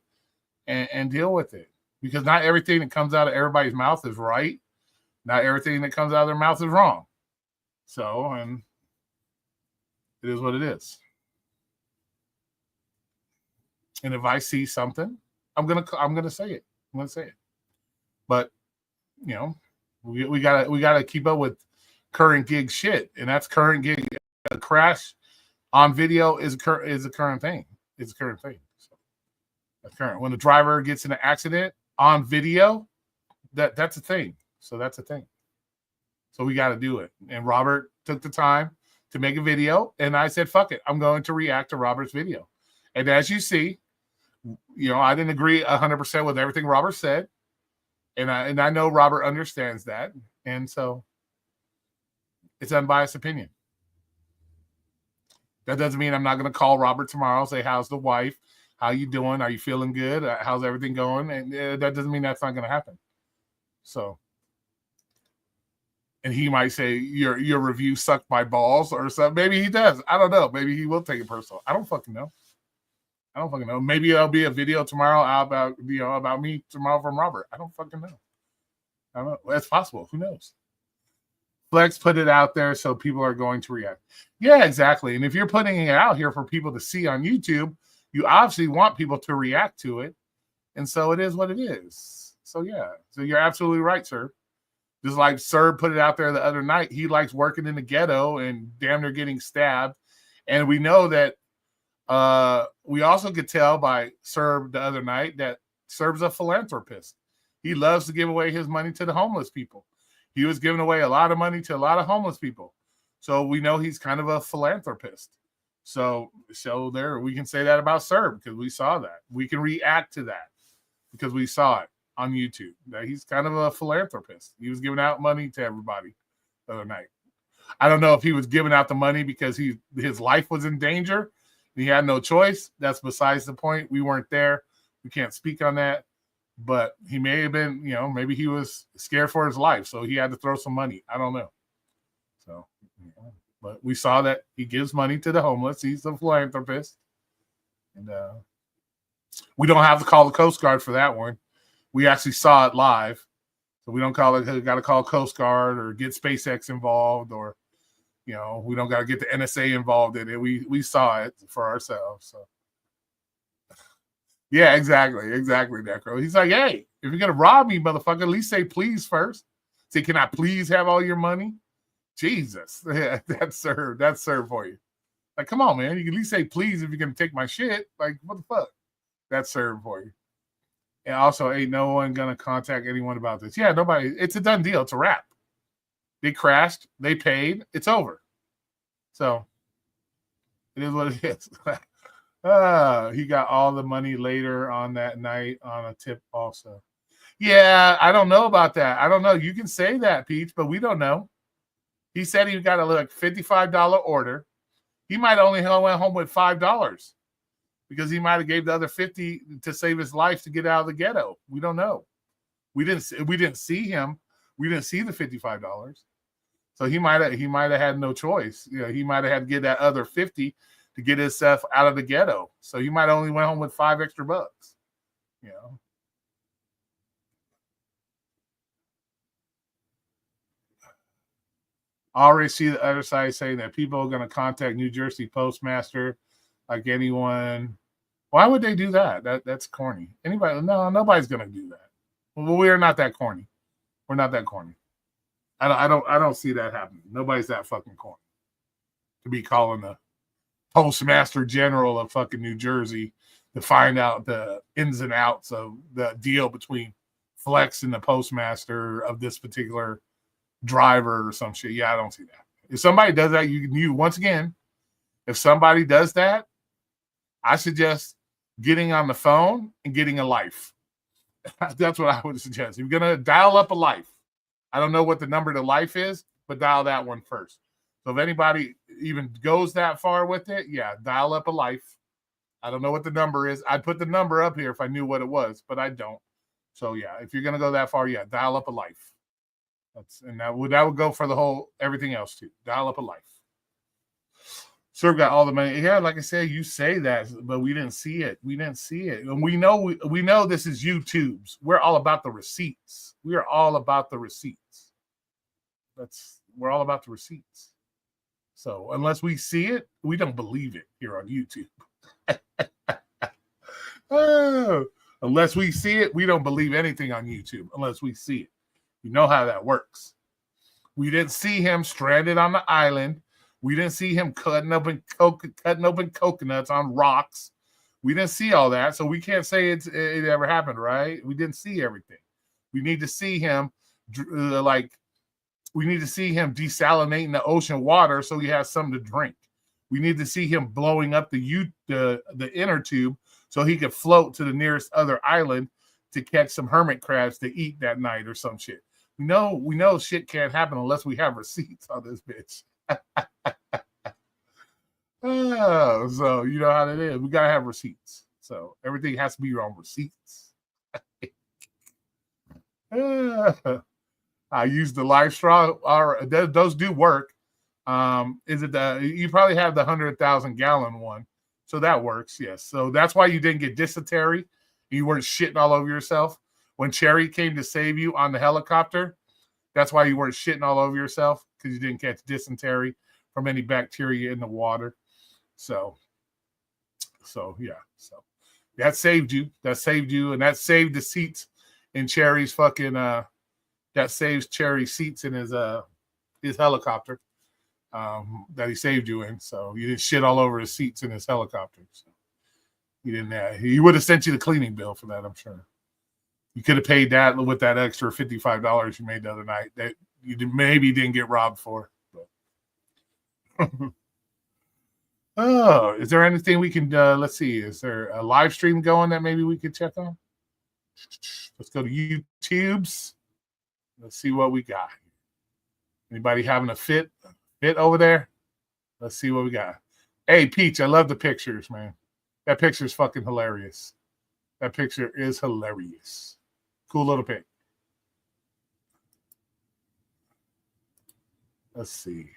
and deal with it. Because not everything that comes out of everybody's mouth is right. Not everything that comes out of their mouth is wrong. So, and it is what it is. And if I see something, I'm gonna say it. I'm gonna say it. But you know, we gotta keep up with current gig shit, and that's current gig. A crash on video is a current thing. It's a current thing. So that's current. When the driver gets in an accident on video, that's a thing. So that's a thing. So we got to do it. And Robert took the time to make a video, and I said, "Fuck it, I'm going to react to Robert's video." And as you see, you know, I didn't agree 100% with everything Robert said. And I know Robert understands that. And so it's unbiased opinion. That doesn't mean I'm not going to call Robert tomorrow and say, how's the wife? How you doing? Are you feeling good? How's everything going? And that doesn't mean that's not going to happen. So, and he might say, your review sucked my balls or something. Maybe he does. I don't know. Maybe he will take it personal. I don't fucking know. Maybe there'll be a video tomorrow about me tomorrow from Robert. I don't fucking know. I don't know. It's possible. Who knows? Flex put it out there, so people are going to react. Yeah, exactly. And if you're putting it out here for people to see on YouTube, you obviously want people to react to it. And so it is what it is. So yeah. So you're absolutely right, sir. Just like Sir put it out there the other night. He likes working in the ghetto and damn near getting stabbed. And we know that we also could tell by Serb the other night that Serb's a philanthropist. He loves to give away his money to the homeless people. He was giving away a lot of money to a lot of homeless people. So we know he's kind of a philanthropist. So there we can say that about Serb because we saw that. We can react to that because we saw it on YouTube. That he's kind of a philanthropist. He was giving out money to everybody the other night. I don't know if he was giving out the money because his life was in danger. He had no choice. That's besides the point. We weren't there. We can't speak on that. But he may have been, you know, maybe he was scared for his life, so he had to throw some money. I don't know. So, you know, but we saw that he gives money to the homeless. He's a philanthropist. And we don't have to call the Coast Guard for that one. We actually saw it live. So we don't got to call Coast Guard or get SpaceX involved or, you know, we don't got to get the NSA involved in it. We saw it for ourselves. So, yeah, exactly, Necro. He's like, hey, if you're gonna rob me, motherfucker, at least say please first. Say, can I please have all your money? Jesus, yeah, that's served for you. Like, come on, man. You can at least say please if you're gonna take my shit. Like, what the fuck? That's served for you. And also, ain't no one gonna contact anyone about this. Yeah, nobody. It's a done deal. It's a wrap. They crashed. They paid. It's over. So it is what it is. He got all the money later on that night on a tip also. Yeah, I don't know about that. I don't know. You can say that, Peach, but we don't know. He said he got a like $55 order. He might only went home with $5 because he might have gave the other $50 to save his life to get out of the ghetto. We don't know. We didn't see him. We didn't see the $55. So he might have had no choice. You know, he might have had to get that other $50 to get himself out of the ghetto. So he might only went home with $5 extra. You know. I already see the other side saying that people are going to contact New Jersey postmaster like anyone. Why would they do that? That's corny. Anybody? No, nobody's going to do that. Well, we're not that corny. We're not that corny. I don't see that happening. Nobody's that fucking corny to be calling the Postmaster General of fucking New Jersey to find out the ins and outs of the deal between Flex and the postmaster of this particular driver or some shit. Yeah, I don't see that. If somebody does that, you once again, if somebody does that, I suggest getting on the phone and getting a life. That's what I would suggest. If you're going to dial up a life, I don't know what the number to life is, but dial that one first. So if anybody even goes that far with it, yeah, dial up a life I don't know what the number is. I'd put the number up here if I knew what it was, but I don't. So yeah, if you're gonna go that far, yeah, dial up a life. That would go for the whole everything else too. Dial up a life. Sir got all the money. Yeah, like I said, you say that, but we didn't see it. We didn't see it, and we know this is YouTube's. We're all about the receipts. We are all about the receipts. We're all about the receipts. So unless we see it, we don't believe it here on YouTube. Unless we see it, we don't believe anything on YouTube. Unless we see it, you know how that works. We didn't see him stranded on the island. We didn't see him cutting open coconuts on rocks. We didn't see all that, so we can't say it ever happened, right? We didn't see everything. We need to see him we need to see him desalinating the ocean water so he has something to drink. We need to see him blowing up the inner tube so he could float to the nearest other island to catch some hermit crabs to eat that night or some shit. We know shit can't happen unless we have receipts on this bitch. So you know how that is. We gotta have receipts. So everything has to be on receipts. I use the live straw. Those do work. Is it you probably have the 100,000 gallon one, so that works. Yes, so that's why you didn't get dysentery. You weren't shitting all over yourself when Cherry came to save you on the helicopter. That's why you weren't shitting all over yourself, because you didn't catch dysentery from any bacteria in the water. So yeah, so that saved you. And that saved the seats in Cherry's fucking. That saves Cherry seats in his helicopter that he saved you in. So you didn't shit all over his seats in his helicopter. So he didn't. He would have sent you the cleaning bill for that, I'm sure. You could have paid that with that extra $55 you made the other night that you maybe didn't get robbed for. But. Oh, is there anything we can? Let's see. Is there a live stream going that maybe we could check on? Let's go to YouTube's. Let's see what we got. Anybody having a fit over there? Let's see what we got. Hey, Peach, I love the pictures, man. That picture is fucking hilarious. That picture is hilarious. Cool little pic. Let's see.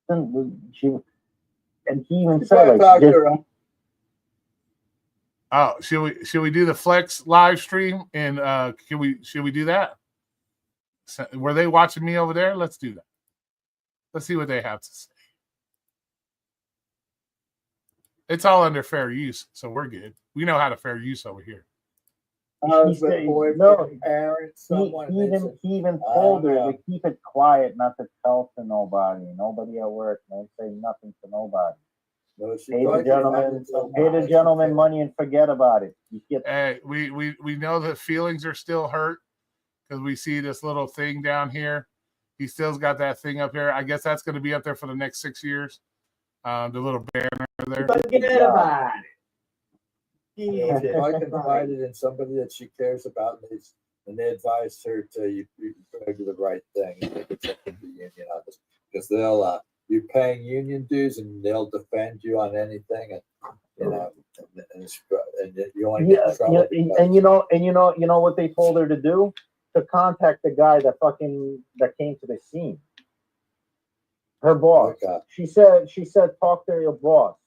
And he even said like this, oh, should we do the Flex live stream and should we do that? Were they watching me over there? Let's do that. Let's see what they have to say. It's all under fair use, so we're good. We know how to fair use over here. He even told her to keep it quiet, not to tell to nobody. Nobody at work, don't say nothing to nobody. Pay the gentleman money and forget about it. Hey, we know that feelings are still hurt because we see this little thing down here. He still's got that thing up here. I guess that's going to be up there for the next 6 years. The little banner there. Forget about it. If I can find it in somebody that she cares about, and they advise her to you better do the right thing and think it's up to the union on this, because they'll you're paying union dues and they'll defend you on anything, and you know, and you only get in trouble. And you know what they told her to do? To contact the guy that came to the scene. Her boss. Okay. She said talk to your boss.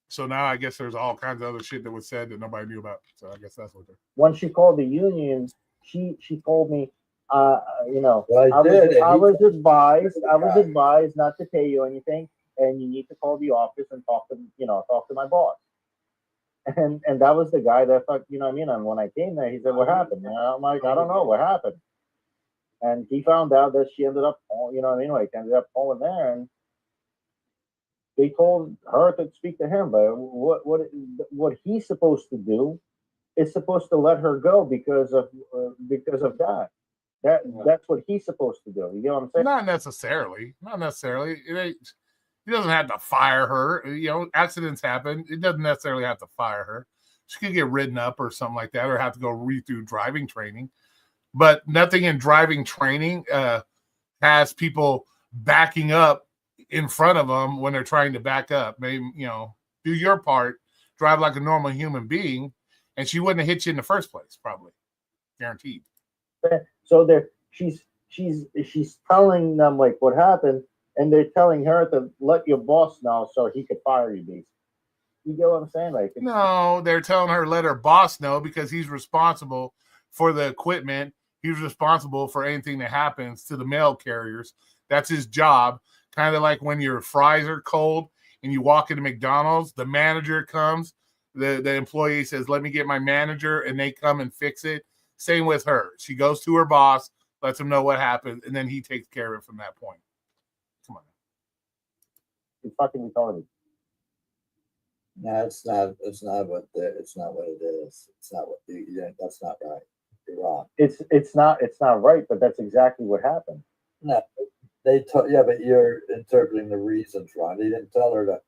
So now I guess there's all kinds of other shit that was said that nobody knew about. So I guess that's what they're. When she called the union, she told me, I was advised not to pay you anything, and you need to call the office and talk to my boss. And that was the guy that And when I came there, he said, "What happened?" And I'm like, "I don't know what happened." And he found out that she ended up, ended up calling there, and they told her to speak to him. But what he's supposed to do is supposed to let her go because of that. That's what he's supposed to do. You know what I'm saying? Not necessarily. It ain't. He doesn't have to fire her. Accidents happen. It doesn't necessarily have to fire her. She could get ridden up or something like that, or have to go read through driving training. But nothing in driving training has people backing up in front of them when they're trying to back up. Maybe, do your part, drive like a normal human being, and she wouldn't have hit you in the first place, probably. Guaranteed. So she's telling them like what happened, and they're telling her to let your boss know so he could fire you, basically. You get what I'm saying? Like, no, they're telling her let her boss know because he's responsible for the equipment. He's responsible for anything that happens to the mail carriers. That's his job. Kind of like when your fries are cold and you walk into McDonald's, the manager comes, the employee says, let me get my manager, and they come and fix it. Same with her. She goes to her boss, lets him know what happened, and then he takes care of it from that point. Come on. You're fucking retarded. No, it's not what it is. It's not what that's not right. You're wrong. It's not right, but that's exactly what happened. No, but you're interpreting the reasons wrong. They didn't tell her to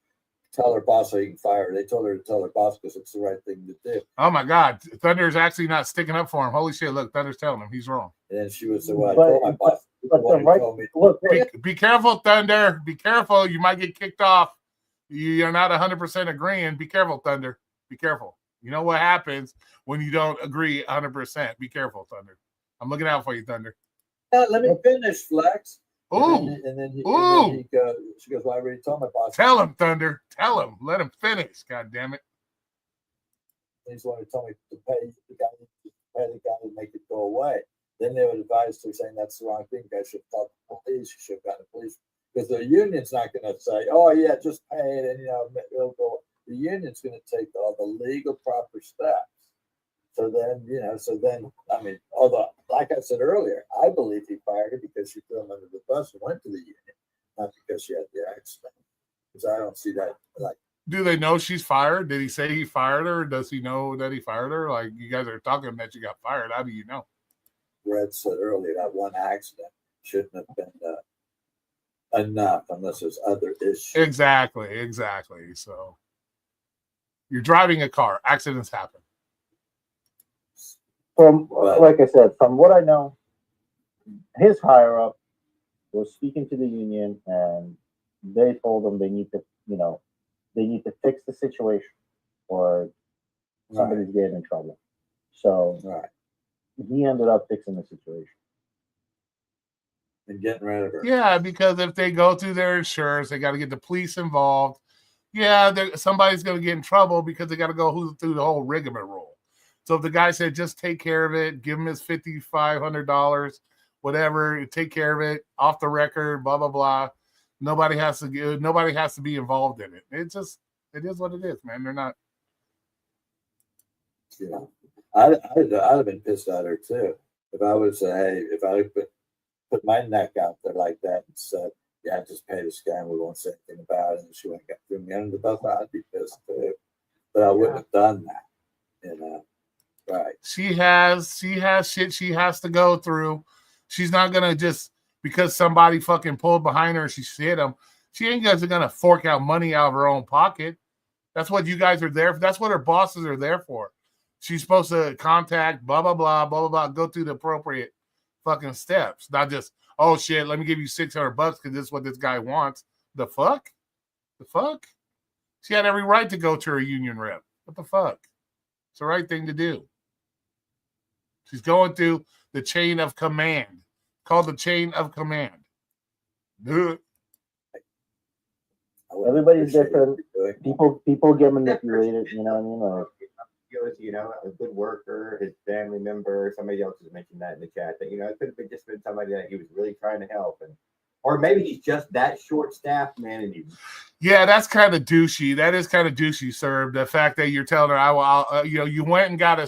tell her boss so you can fire her. They told her to tell her boss because it's the right thing to do. Oh my God, Thunder's actually not sticking up for him. Holy shit! Look, Thunder's telling him he's wrong. And then she would say, "Well, I told my boss." But the right, look, be careful, Thunder. Be careful. You might get kicked off. You're not 100% agreeing. Be careful, Thunder. Be careful. You know what happens when you don't agree 100%. Be careful, Thunder. I'm looking out for you, Thunder. Let me finish, Flex. Ooh. And then he Ooh. She goes, well, I already told my boss. Tell him, Thunder. Tell him. Let him finish. God damn it. He's the one who told me to pay the guy to make it go away. Then they would advise her saying that's the wrong thing. You guys should talk to the police. You should have gotten the police. Because the union's not going to say, oh, yeah, just pay it and, it'll go. The union's going to take all the legal proper steps. So then, I mean, although, like I said earlier, I believe he fired her because she threw him under the bus and went to the union, not because she had the accident. Because I don't see that. Like, do they know she's fired? Did he say he fired her? Does he know that he fired her? Like, you guys are talking that you got fired. How do you know? Red said earlier, that one accident shouldn't have been enough unless there's other issues. Exactly. So you're driving a car. Accidents happen. Like I said, from what I know, his higher up was speaking to the union, and they told him they need to fix the situation, or somebody's getting in trouble. So he ended up fixing the situation and getting rid of her. Yeah, because if they go through their insurance, they got to get the police involved. Yeah, somebody's going to get in trouble because they got to go through the whole rigmarole. So if the guy said, just take care of it, give him his $5,500, whatever, take care of it, off the record, blah, blah, blah. Nobody has to be involved in it. It is what it is, man. They're not. Yeah. I'd have been pissed at her too. If I would say, hey, if I put my neck out there like that and said, yeah, just pay this guy and we won't say anything about it, and she wouldn't get through me under the bus, I'd be pissed too. But I wouldn't have done that, Right. She has shit she has to go through. She's not gonna just because somebody fucking pulled behind her and she hit him. She ain't just gonna fork out money out of her own pocket. That's what you guys are there for. That's what her bosses are there for. She's supposed to contact blah blah blah blah blah blah. Go through the appropriate fucking steps, not just oh shit. Let me give you $600 because this is what this guy wants. The fuck. She had every right to go to her union rep. What the fuck? It's the right thing to do. She's going through the chain of command, called the chain of command. Everybody's different. People get manipulated. You know what I mean? Like, he was, a good worker, his family member. Somebody else has mentioned that in the chat. That it could have been just been somebody that he was really trying to help, or maybe he's just that short-staffed, man. Yeah, that's kind of douchey. That is kind of douchey, sir. The fact that you're telling her, you went and got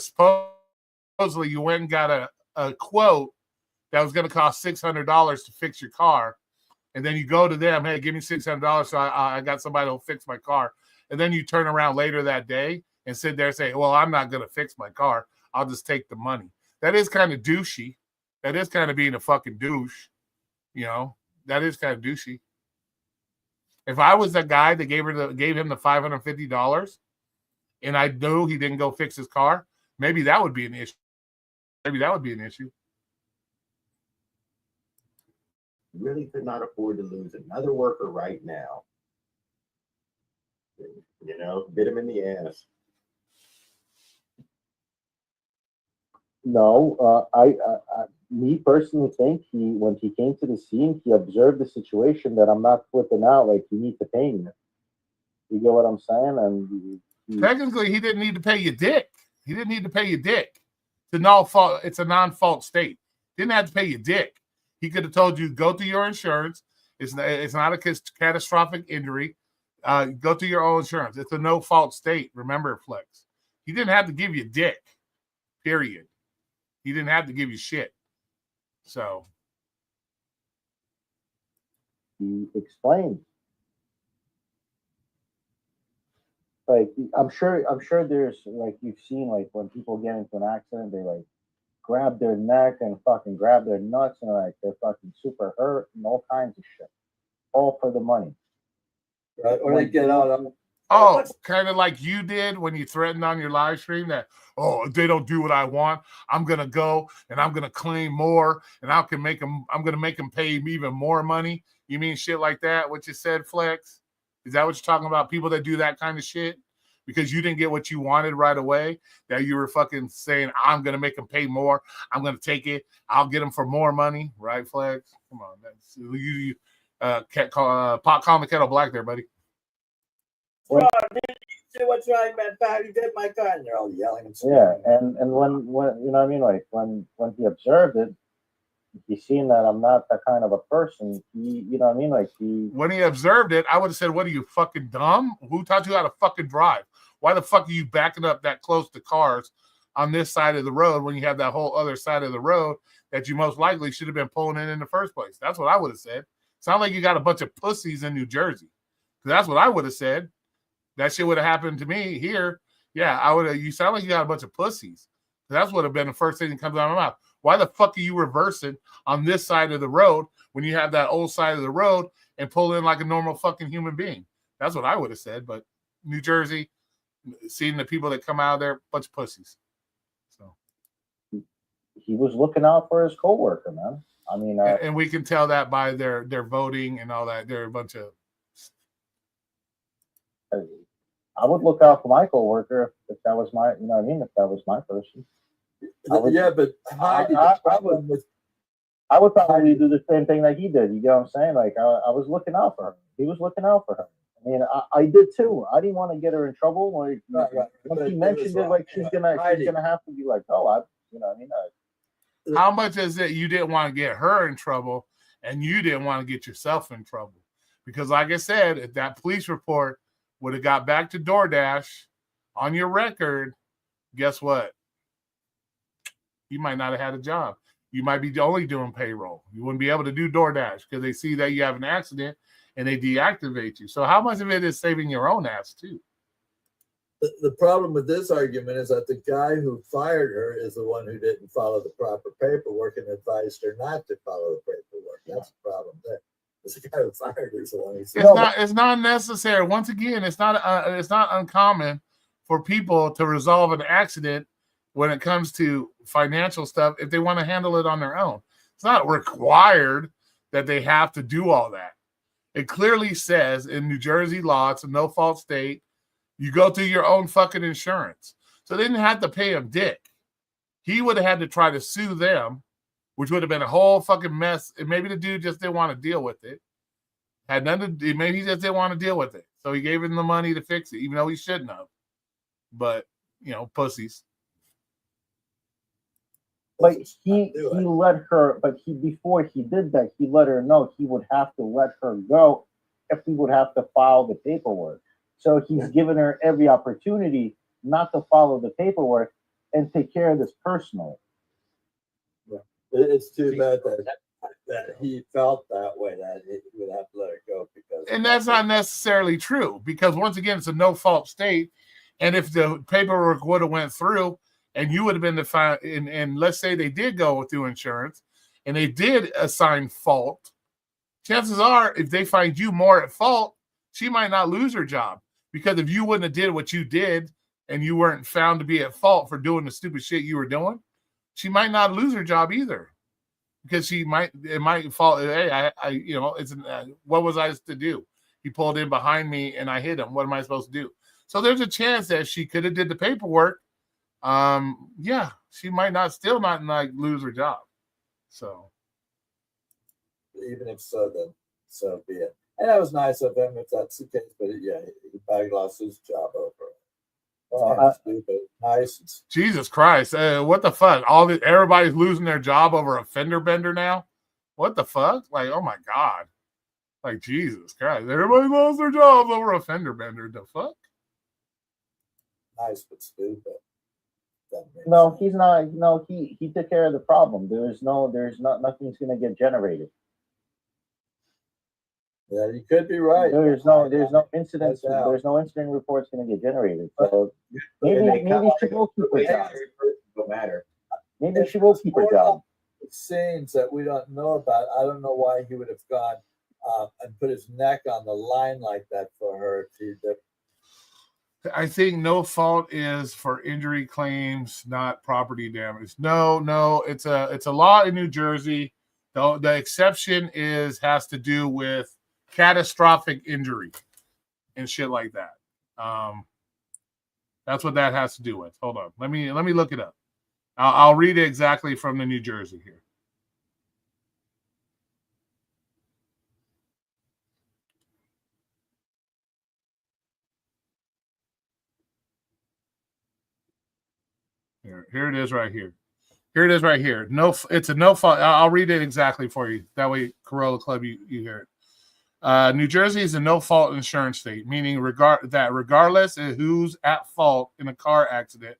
supposedly you went and got a quote that was going to cost $600 to fix your car. And then you go to them, hey, give me $600 so I got somebody who'll fix my car. And then you turn around later that day and sit there and say, well, I'm not going to fix my car. I'll just take the money. That is kind of douchey. That is kind of being a fucking douche. That is kind of douchey. If I was the guy that gave him the $550 and I knew he didn't go fix his car, maybe that would be an issue. Really could not afford to lose another worker right now. You know, bit him in the ass. No, me personally think when he came to the scene, he observed the situation that I'm not flipping out like you need to pay me. You get what I'm saying? And technically, he didn't need to pay you dick. He didn't need to pay you dick. It's a non-fault state. Didn't have to pay you dick. He could have told you go through your insurance. It's not a catastrophic injury. Go through your own insurance. It's a no-fault state. Remember, Flex. He didn't have to give you dick. Period. He didn't have to give you shit. So he explained. Like I'm sure there's like you've seen like when people get into an accident, they like grab their neck and fucking grab their nuts and like they're fucking super hurt and all kinds of shit. All for the money. Right? Or they get out. Oh, kind of like you did when you threatened on your live stream that, oh, if they don't do what I want, I'm gonna go and I'm gonna claim more and I'm gonna make them pay even more money. You mean shit like that? What you said, Flex? Is that what you're talking about? People that do that kind of shit because you didn't get what you wanted right away. That you were fucking saying, I'm gonna make them pay more. I'm gonna take it. I'll get them for more money, right, Flex? Come on, that's you. Pot calling the kettle black there, buddy. Well, see what's right, man? Pat, you did my car, and they're all yelling and screaming. Yeah, and when you know what I mean, like when he observed it, he seen that I'm not that kind of a person. You know what I mean, like when he observed it, I would have said, "What are you fucking dumb? Who taught you how to fucking drive? Why the fuck are you backing up that close to cars on this side of the road when you have that whole other side of the road that you most likely should have been pulling in the first place?" That's what I would have said. Sound like you got a bunch of pussies in New Jersey. That's what I would have said. That shit would have happened to me here. Yeah, I would have. You sound like you got a bunch of pussies. That's what would have been the first thing that comes out of my mouth. Why the fuck are you reversing on this side of the road when you have that old side of the road and pull in like a normal fucking human being? That's what I would have said. But New Jersey, seeing the people that come out of there, bunch of pussies. So he was looking out for his coworker, man. I mean, and we can tell that by their voting and all that. They're a bunch of. I would look out for my coworker if that was my, you know what I mean, if that was my person. I would probably do the same thing that he did. You get what I'm saying? Like I was looking out for her. He was looking out for her. I mean, I did too. I didn't want to get her in trouble. Like when she mentioned it, like she's gonna have to be like, oh, you know what I mean. How much is it you didn't want to get her in trouble and you didn't want to get yourself in trouble? Because like I said, if that police report would have got back to DoorDash on your record, guess what? You might not have had a job. You might be only doing payroll. You wouldn't be able to do DoorDash because they see that you have an accident and they deactivate you. So how much of it is saving your own ass too? The problem with this argument is that the guy who fired her is the one who didn't follow the proper paperwork and advised her not to follow the paperwork. That's the problem there. The guy who fired her is the one who said, it's not necessary. Once again, it's not uncommon for people to resolve an accident when it comes to financial stuff if they want to handle it on their own. It's not required that they have to do all that. It clearly says in New Jersey law, it's a no-fault state. You go through your own fucking insurance. So they didn't have to pay him dick. He would have had to try to sue them, which would have been a whole fucking mess. And maybe the dude just didn't want to deal with it. Had nothing to do. Maybe he just didn't want to deal with it. So he gave him the money to fix it, even though he shouldn't have. But, you know, pussies. But he let her, before he did that, he let her know he would have to let her go if he would have to file the paperwork. So he's given her every opportunity not to follow the paperwork and take care of this personally. Yeah. It's too bad that he felt that way, that he would have to let her go. And that's not necessarily true, because once again, it's a no-fault state. And if the paperwork would have went through and you would have been defined, and let's say they did go through insurance and they did assign fault, chances are if they find you more at fault, she might not lose her job, because if you wouldn't have did what you did and you weren't found to be at fault for doing the stupid shit you were doing, she might not lose her job either, because it might fall. Hey, what was I to do? He pulled in behind me and I hit him. What am I supposed to do? So there's a chance that she could have did the paperwork. Yeah, she might still not lose her job. So even if so, then so be it. And that was nice of him if that's the case. But yeah, he probably lost his job over it. Well, stupid. Nice. Jesus Christ! What the fuck? Everybody's losing their job over a fender bender now. What the fuck? Like, oh my God! Like, Jesus Christ! Everybody lost their jobs over a fender bender. The fuck? Nice but stupid. No, he's not. No, he took care of the problem. Nothing's going to get generated. Yeah, you could be right. There's no incidents. There's no incident reports going to get generated. So maybe she will keep her job. No matter. Maybe she will keep her job. Scenes that we don't know about. I don't know why he would have gone and put his neck on the line like that for her. I think no fault is for injury claims, not property damage. No, it's a law in New Jersey. The exception has to do with catastrophic injury and shit like that. That's what that has to do with. Hold on, let me look it up. I'll read it exactly from the New Jersey here. Here it is right here. Here it is right here. No, it's a no fault. I'll read it exactly for you. That way, Corolla Club, you hear it. New Jersey is a no fault insurance state, meaning regardless of who's at fault in a car accident,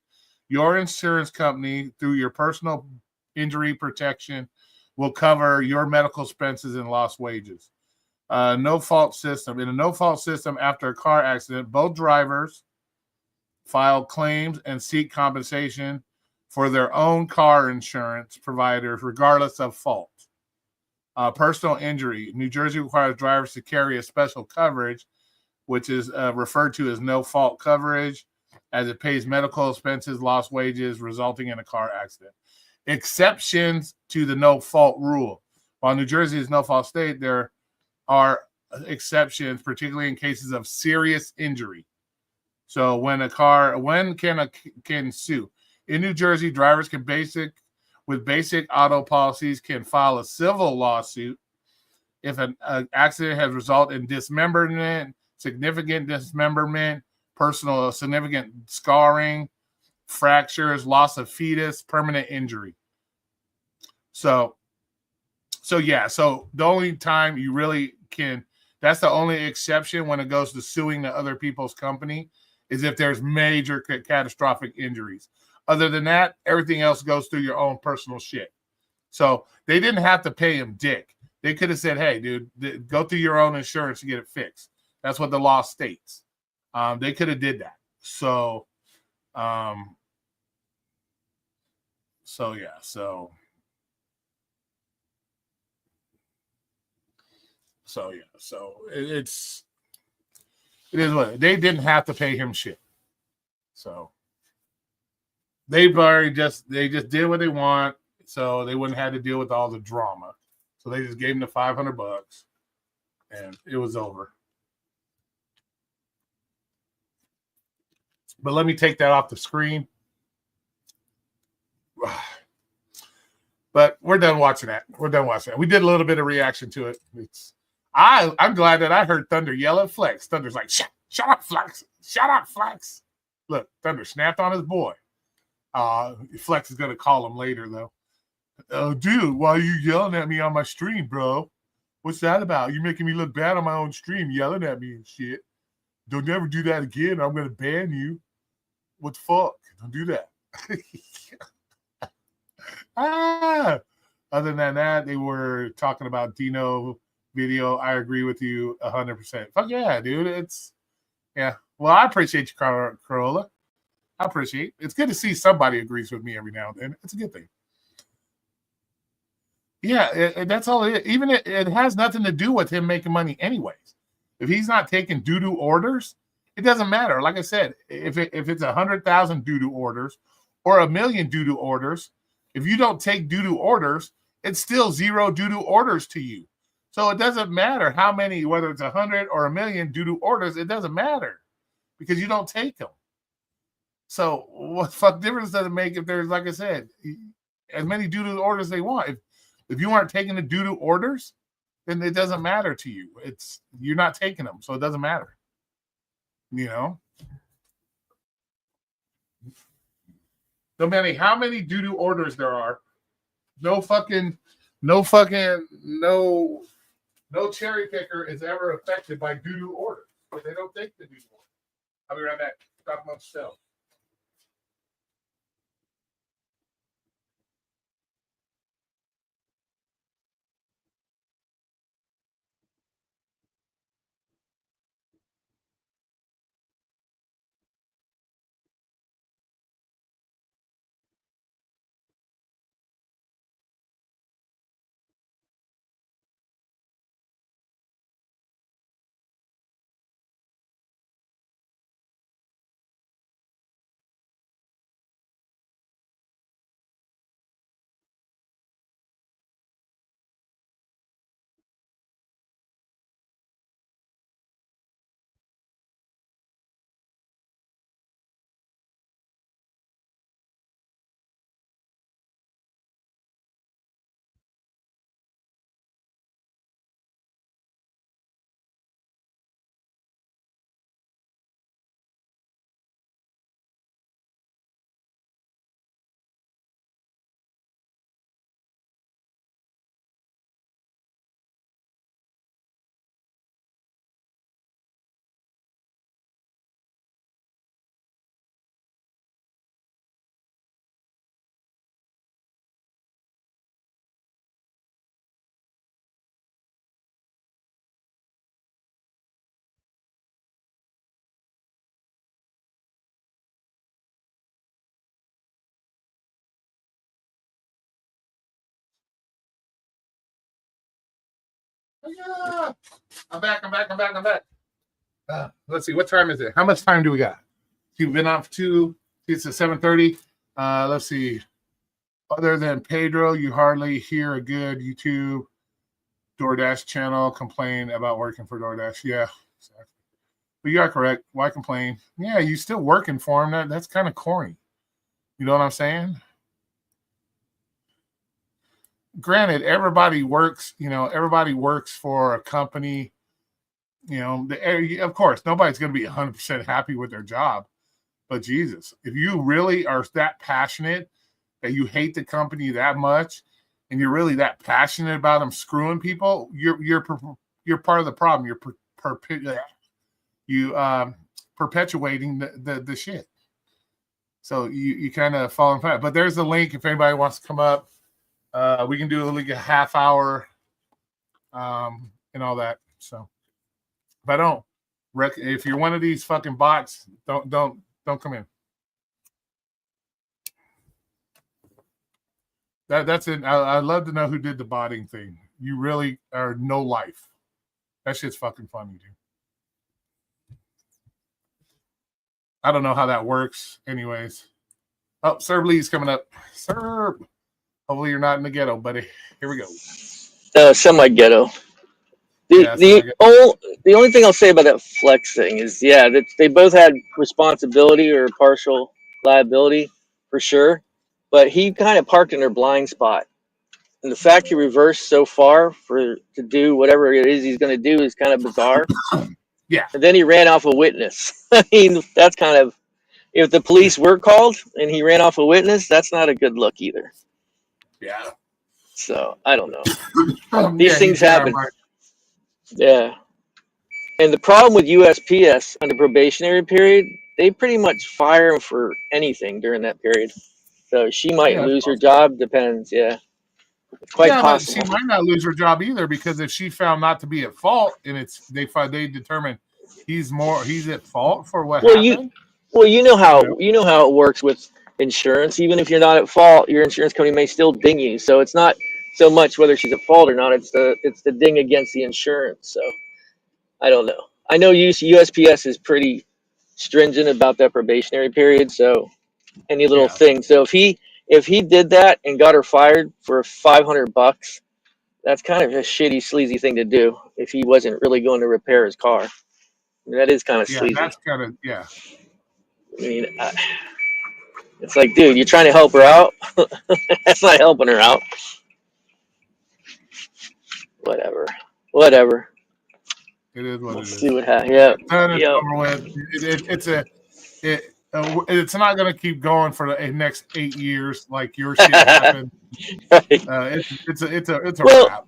your insurance company, through your personal injury protection, will cover your medical expenses and lost wages. No fault system. In a no fault system, after a car accident, both drivers file claims and seek compensation for their own car insurance providers, regardless of fault. Personal injury. New Jersey requires drivers to carry a special coverage, which is referred to as no-fault coverage, as it pays medical expenses, lost wages resulting in a car accident. Exceptions to the no-fault rule. While New Jersey is no-fault state, there are exceptions, particularly in cases of serious injury. So when can sue? In New Jersey, drivers with basic auto policies can file a civil lawsuit if an accident has resulted in dismemberment, significant dismemberment, personal significant scarring, fractures, loss of fetus, permanent injury. So the only time you really can, that's the only exception when it goes to suing the other people's company, is if there's major catastrophic injuries. Other than that, everything else goes through your own personal shit. So they didn't have to pay him dick. They could have said, hey, dude, go through your own insurance to get it fixed. That's what the law states. They could have did that. So it is what they didn't have to pay him shit. So they just did what they want, so they wouldn't have to deal with all the drama. So they just gave him the $500 and it was over. But let me take that off the screen. But we're done watching that. We did a little bit of reaction to it. I'm glad that I heard Thunder yell at Flex. Thunder's like, shut up, Flex. Shut up, Flex. Look, Thunder snapped on his boy. Flex is going to call him later, though. Oh, dude, why are you yelling at me on my stream, bro? What's that about? You're making me look bad on my own stream, yelling at me and shit. Don't ever do that again. I'm going to ban you. What the fuck? Don't do that. Other than that, they were talking about Dino video. I agree with you 100%. Fuck yeah, dude. Yeah. Well, I appreciate you, Corolla. I appreciate it. It's good to see somebody agrees with me every now and then. It's a good thing. Yeah, that's all it is. Even it has nothing to do with him making money anyways. If he's not taking doo-doo orders, it doesn't matter. Like I said, if it's 100,000 doo-doo orders or 1 million doo-doo orders, if you don't take doo-doo orders, it's still 0 doo-doo orders to you. So it doesn't matter how many, whether it's 100 or 1 million doo-doo orders, it doesn't matter because you don't take them. So what the fuck difference does it make if there's, like I said, as many doo-doo orders they want? If you aren't taking the doo-doo orders, then it doesn't matter to you. You're not taking them, so it doesn't matter. You know? No matter how many doo-doo orders there are, no cherry picker is ever affected by doo-doo orders. But they don't take the doo-doo orders. I'll be right back. Talk about yourself. Yeah. I'm back. Let's see. What time is it? How much time do we got? You've been on for 2. It's at 7:30. Let's see. Other than Pedro, you hardly hear a good YouTube DoorDash channel complain about working for DoorDash. Yeah, exactly. But you are correct. Why complain? Yeah, you still working for them. That's kind of corny. You know what I'm saying? Granted, everybody works for a company. Of course, nobody's going to be 100% happy with their job. But Jesus, if you really are that passionate that you hate the company that much, and you're really that passionate about them screwing people, you're part of the problem. You're perpetuating the shit. So you kind of fall in flat. But there's the link if anybody wants to come up. We can do like a half hour and all that. So if you're one of these fucking bots, don't come in. That's it. I'd love to know who did the botting thing. You really are no life. That shit's fucking funny, dude. I don't know how that works. Anyways. Oh, Serb Lee's coming up. Serb. Hopefully you're not in the ghetto, buddy. Here we go. Semi-ghetto. The only thing I'll say about that Flex thing is, that they both had responsibility or partial liability for sure, but he kind of parked in their blind spot. And the fact he reversed so far to do whatever it is he's going to do is kind of bizarre. Yeah. And then he ran off a witness. I mean, that's kind of, if the police were called and he ran off a witness, that's not a good look either. Yeah. So I don't know. These things happen. Right. Yeah. And the problem with USPS under probationary period, they pretty much fire him for anything during that period. So she might lose her job. Depends. Yeah. It's quite possible. But she might not lose her job either, because if she found not to be at fault and they determine he's at fault for what happened. You know how it works with insurance. Even if you're not at fault, your insurance company may still ding you. So it's not so much whether she's at fault or not. It's the ding against the insurance. So I don't know. I know USPS is pretty stringent about that probationary period, so any little thing. So if he did that and got her fired for $500, that's kind of a shitty, sleazy thing to do if he wasn't really going to repair his car. I mean, that is kind of Yeah, sleazy. that's kind of yeah. I mean, it's like, dude, you're trying to help her out. That's not helping her out. Whatever. It is what Let's it is. see what happens. Yeah. Done and Yep. over with. It's not going to keep going for the next 8 years like your shit happened. Right. It's a Well, wrap.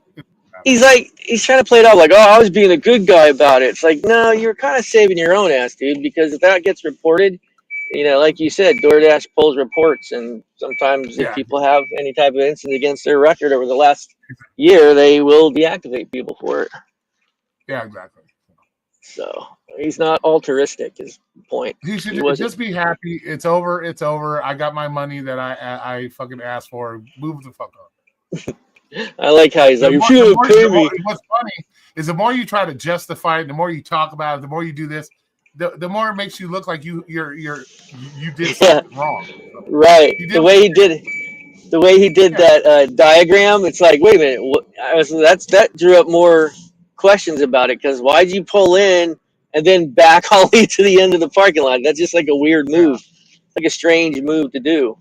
he's trying to play it out like, oh, I was being a good guy about it. It's like, no, you're kind of saving your own ass, dude, because if that gets reported, like you said, DoorDash pulls reports, and sometimes if people have any type of incident against their record over the last year, they will deactivate people for it. Yeah, exactly. So he's not altruistic, is the point. He should wasn't. just be happy. It's over. It's over. I got my money that I fucking asked for. Move the fuck up. I like how he's like, you should pay me. What's funny is the more you try to justify it, the more you talk about it, the more you do this, the more it makes you look like you did something wrong. Right. The way he did that diagram, it's like, wait a minute, that drew up more questions about it, because why'd you pull in and then back all the way to the end of the parking lot? That's just like a weird move, like a strange move to do.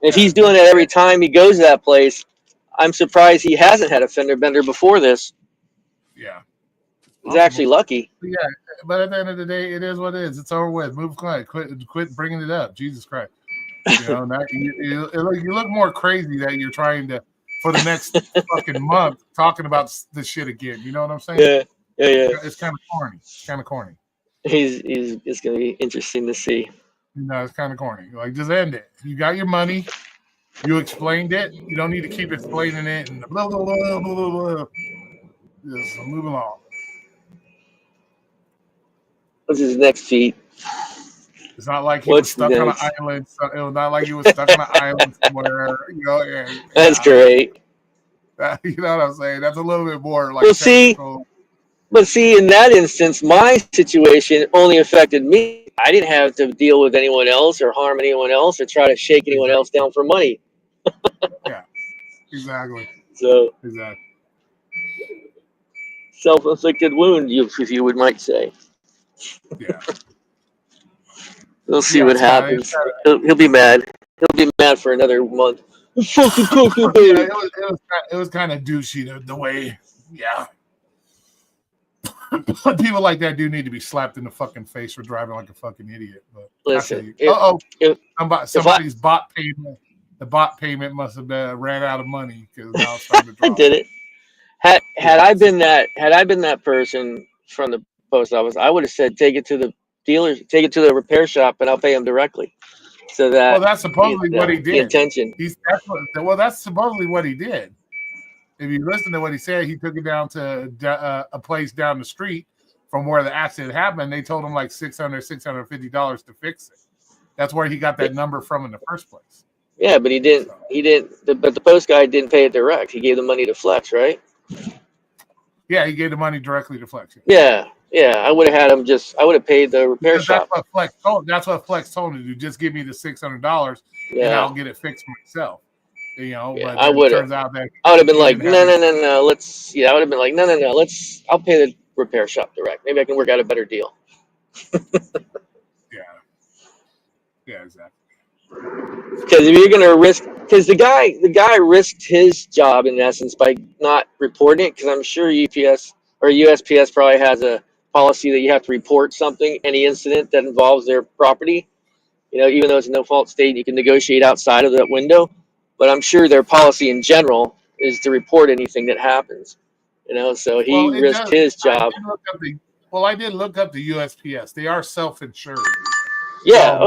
And if he's doing it every time he goes to that place, I'm surprised he hasn't had a fender bender before this. Yeah. He's actually lucky. Yeah, but at the end of the day, it is what it is. It's over with. Move on. Quit bringing it up. Jesus Christ. Now you look more crazy that you're trying to, for the next fucking month, talking about this shit again. You know what I'm saying? Yeah. It's kind of corny. It's gonna be interesting to see. No, it's kind of corny. Like, just end it. You got your money. You explained it. You don't need to keep explaining it and blah blah blah blah blah blah. Just move along. What's his next feat? It's not like he was stuck on an island. So it was not like he was stuck on an island somewhere. That's great. You know what I'm saying? That's a little bit more like. Well, see, in that instance, my situation only affected me. I didn't have to deal with anyone else or harm anyone else or try to shake anyone else down for money. Yeah, exactly. So exactly. Self-inflicted wound, if you might say. Yeah. We'll see what happens. He'll be mad. He'll be mad for another month. It was kind of douchey the way. Yeah. People like that do need to be slapped in the fucking face for driving like a fucking idiot. But listen, somebody's bot payment. The bot payment must have ran out of money because now it's starting to drop. I did it. Had I been that person from the post office, I would have said, take it to the dealers, take it to the repair shop, and I'll pay them directly. So that that's supposedly what he did. The intention. That's supposedly what he did. If you listen to what he said, he took it down to a place down the street from where the accident happened. They told him like $650 to fix it. That's where he got that number from in the first place. Yeah, but he didn't. But the post guy didn't pay it direct. He gave the money to Flex, right? Yeah, he gave the money directly to Flex. Yeah. I would have had him I would have paid the repair shop. That's what Flex told him to do. Just give me the $600 and I'll get it fixed myself. But I would have. Turns out that I would have been like, no. I would have been like, no. I'll pay the repair shop direct. Maybe I can work out a better deal. Yeah, exactly. Because if you're gonna risk, because the guy risked his job in essence by not reporting it. Because I'm sure UPS or USPS probably has a policy that you have to report any incident that involves their property. Even though it's a no-fault state, you can negotiate outside of that window. But I'm sure their policy in general is to report anything that happens. So he risked his job. I did look up the USPS. They are self-insured. Yeah.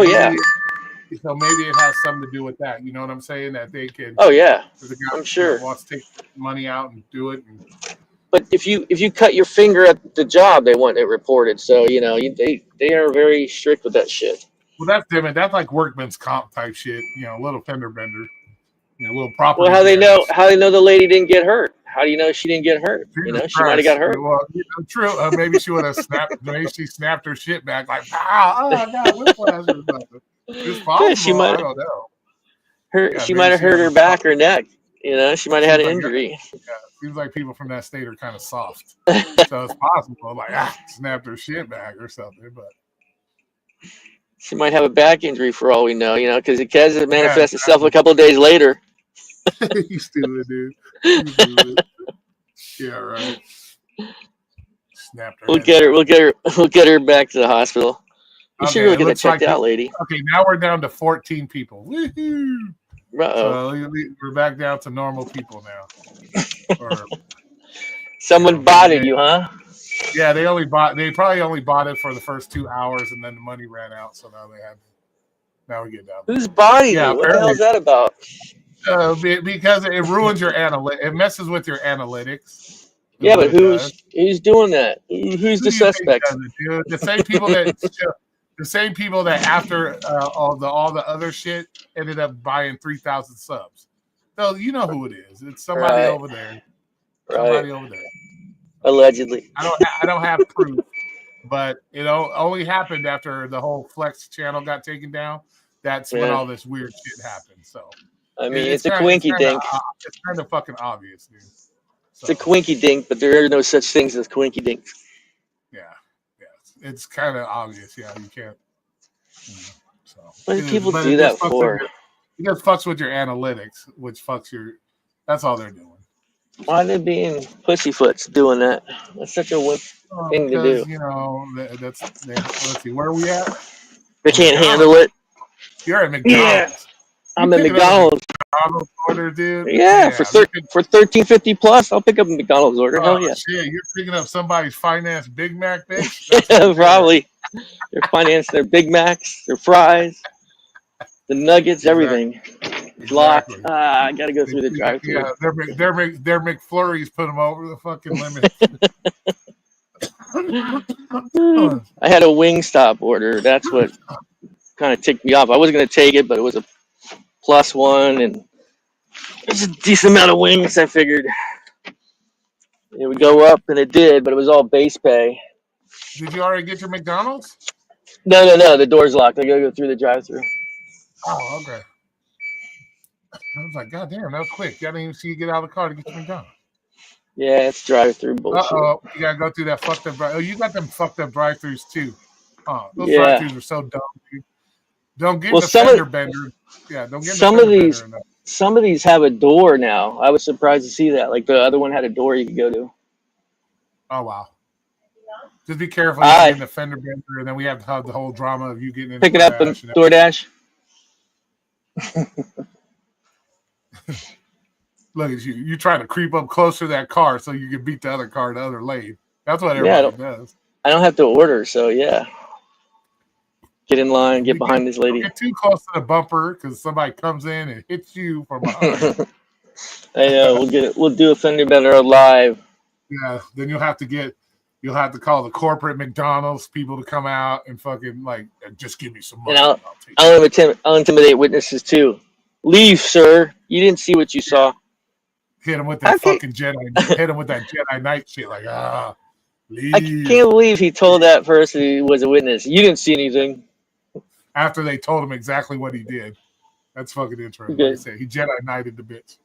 So maybe it has something to do with that. You know what I'm saying? That they can. Oh yeah. I'm sure. Wants to take money out and do it. But if you cut your finger at the job, they want it reported. So they are very strict with that shit. Well, that's different. That's like workman's comp type shit. Little fender bender. Little property. Well, how they know the lady didn't get hurt? how do you know she didn't get hurt? You know, Jesus she might have got Christ. hurt. Well, true. Maybe she would have snapped. Maybe she snapped her shit back like, oh God, whiplash or something. It's Yeah, possible. she might I don't know. she Yeah, might maybe have she hurt got her back or neck. You know, she might have had Seems an like injury. seems like people from that state are kind of soft, so it's possible. Like snapped her shit back or something. But She might have a back injury for all we know. You know, because it can yeah, manifest itself a couple of days later. you stupid dude. You stupid. Yeah, right. Snapped her We'll head get her. back. We'll get her back to the hospital. You should Okay, really it get that looks checked like out, lady. okay. Now we're down to 14 people. Woohoo! Uh-oh. So we're back down to normal people now. Or Someone botted you, huh? yeah, they probably only bought it for the first 2 hours, and then the money ran out. So now we get down. Who's botting Yeah, you? What the hell's that about? Because it ruins your it messes with your analytics. Yeah, but who's doing that? Who's the suspects? Dude? The same people that after all the other shit ended up buying 3,000 subs. So you know who it is. It's somebody Right. over there. Right. Somebody over there. Allegedly. I don't have proof, but it only happened after the whole Flex channel got taken down. That's when Yeah. all this weird shit happened. So I mean, it's a quinky dink. It's kind of fucking obvious, dude. It's a quinky dink, but there are no such things as quinky dinks. Yeah, it's kind of obvious. Yeah, you can't. So What do it is, people but do it that just fucks for? with it just fucks with your analytics, which fucks your. That's all they're doing. Why are they being pussyfoots doing that? That's such a whip thing to Because do. you know let's see, where are we at? They can't handle it. You're at McDonald's. Yeah, I'm at picking up a McDonald's. McDonald's order, dude. Yeah, for $13.50 plus, I'll pick up a McDonald's order. Hell yeah. Shit, you're picking up somebody's financed Big Mac, bitch. Yeah, probably. They're financing their Big Macs, their fries, the nuggets, everything. It's locked. I gotta go through the drive-thru. Yeah, their McFlurries put them over the fucking limit. I had a Wingstop order. That's what kind of ticked me off. I wasn't gonna take it, but it was a plus one, and there's a decent amount of wings. I figured it would go up, and it did, but it was all base pay. Did you already get your McDonald's? No. The door's locked. I gotta go through the drive-thru. Oh, okay. I was like, God damn, that was quick. I didn't even see you get out of the car to get your McDonald's. Yeah, it's drive-through bullshit. You gotta go through that fucked up. Oh, you got them fucked up drive-thrus too. Those Yeah. drive-thrus are so dumb, dude. Don't get Well, the some fender of- bender. Yeah, don't get Some the of fender these, bender. some of these have a door now. I was surprised to see that. Like the other one had a door you could go to. Oh wow. Just be careful Aye. getting the fender bender, and then we have to have the whole drama of you getting in Pick it up on DoorDash. Look at you. You trying to creep up closer to that car so you can beat the other car, the other lane. That's what Yeah, everybody does. I don't have to order, so yeah. Get in line, get behind this lady. Get too close to the bumper because somebody comes in and hits you from behind. I know. We'll get it. We'll do a fender bender live. Yeah, then you'll have to call the corporate McDonald's people to come out and fucking like just give me some money. And I'll intimidate witnesses too. Leave, sir. You didn't see what you saw. Hit him with that fucking Jedi. Hit him with that Jedi Knight shit. Like leave. I can't believe he told that person he was a witness. You didn't see anything. After they told him exactly what he did. That's fucking interesting. Okay. Like I said, he Jedi Knighted the bitch.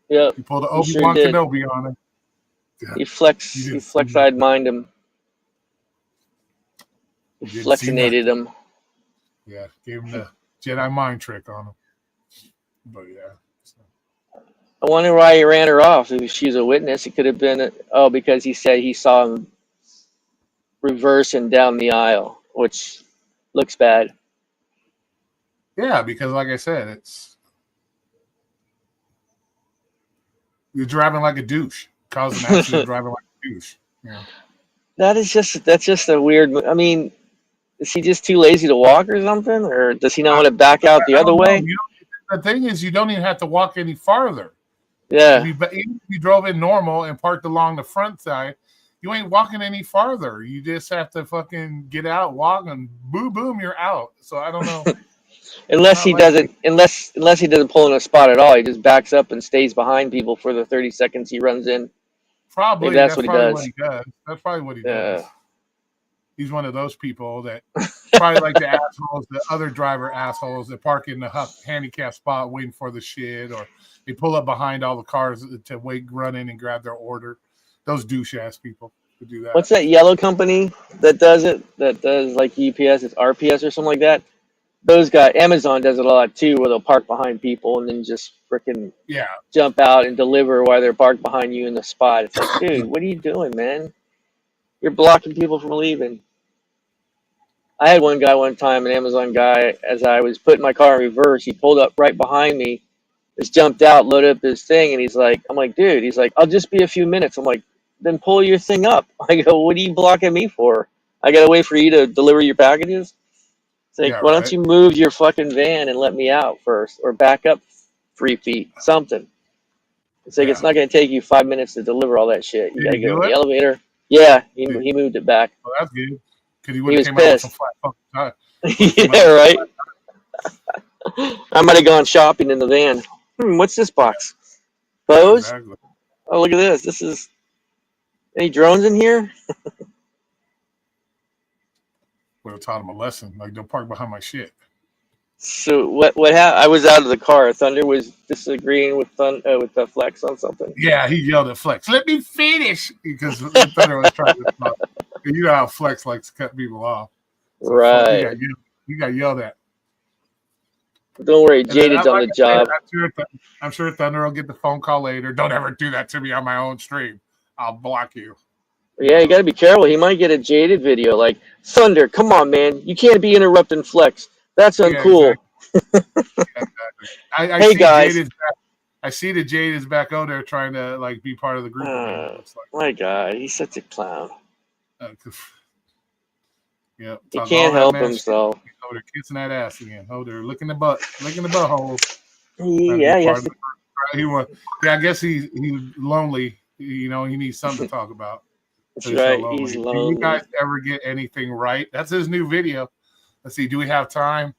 Yep. He pulled the He sure Obi-Wan did. Kenobi on him. He flex-eyed mind him. You didn't see Flexinated him. Yeah, gave him the Jedi mind trick on him. But yeah. I wonder why he ran her off. If she's a witness, it could have been because he said he saw him reversing down the aisle, which looks bad. Yeah, because like I said, you're driving like a douche, causing an accident driving like a douche. Yeah. That's just a weird. I mean, is he just too lazy to walk or something, or does he not want to back out the I other don't know. way? The thing is, you don't even have to walk any farther. Yeah. Even if you drove in normal and parked along the front side, you ain't walking any farther. You just have to fucking get out, walk, and boom, you're out. So I don't know. Unless he doesn't pull in a spot at all, he just backs up and stays behind people for the 30 seconds he runs in. Probably Maybe that's that's what he probably does. what he does. That's probably what he Yeah. does. He's one of those people that probably like the assholes, the other driver assholes that park in the handicap spot waiting for the shit, or they pull up behind all the cars to run in and grab their order. Those douche ass people who do that. What's that yellow company that does it? That does like UPS, it's RPS or something like that. Those guys, Amazon does it a lot too, where they'll park behind people and then just freaking Yeah. jump out and deliver while they're parked behind you in the spot. It's like, dude, what are you doing, man? You're blocking people from leaving. I had one guy one time, an Amazon guy, as I was putting my car in reverse, he pulled up right behind me, just jumped out, loaded up his thing, and he's like, I'm like, dude, he's like, I'll just be a few minutes. I'm like, then pull your thing up. I go, what are you blocking me for? I gotta wait for you to deliver your packages? It's like, Yeah, why don't right. you move your fucking van and let me out first, or back up 3 feet, something. It's like, it's not gonna take you 5 minutes to deliver all that shit. You Did gotta he go do in the it? elevator. Yeah, he moved it back. Well, that's good. Because he He would have was came out with some pissed. flat fucking tire. Yeah, right. I might have gone shopping in the van. What's this box? Bose? Exactly. Oh, look at this. This is any drones in here? Would have taught him a lesson. Like, don't park behind my shit. So what happened? I was out of the car. Thunder was disagreeing with the Flex on something. Yeah, he yelled at Flex, let me finish. Because Thunder was trying to talk. You know how Flex likes to cut people off. So Right. You got yelled at. Don't worry, And then, Jaded's on like the I said, job. I'm sure Thunder will get the phone call later. Don't ever do that to me on my own stream. I'll block you. Yeah, you gotta be careful. He might get a Jaded video like, Thunder, come on, man. You can't be interrupting Flex. That's Yeah, uncool. exactly. I Hey, see guys. Jaded's back. I see that Jade is back out there trying to like be part of the group again. It looks like. My God, he's such a clown. Yeah, He talk can't all that help man shit. himself. Oh, they're kissing that ass again. Oh, they're licking the butthole. Yeah, he has to. I guess he's lonely. You know, he needs something to talk about. That's He's so right. lonely. He's Do lonely. you guys ever get anything right? That's his new video. Let's see. Do we have time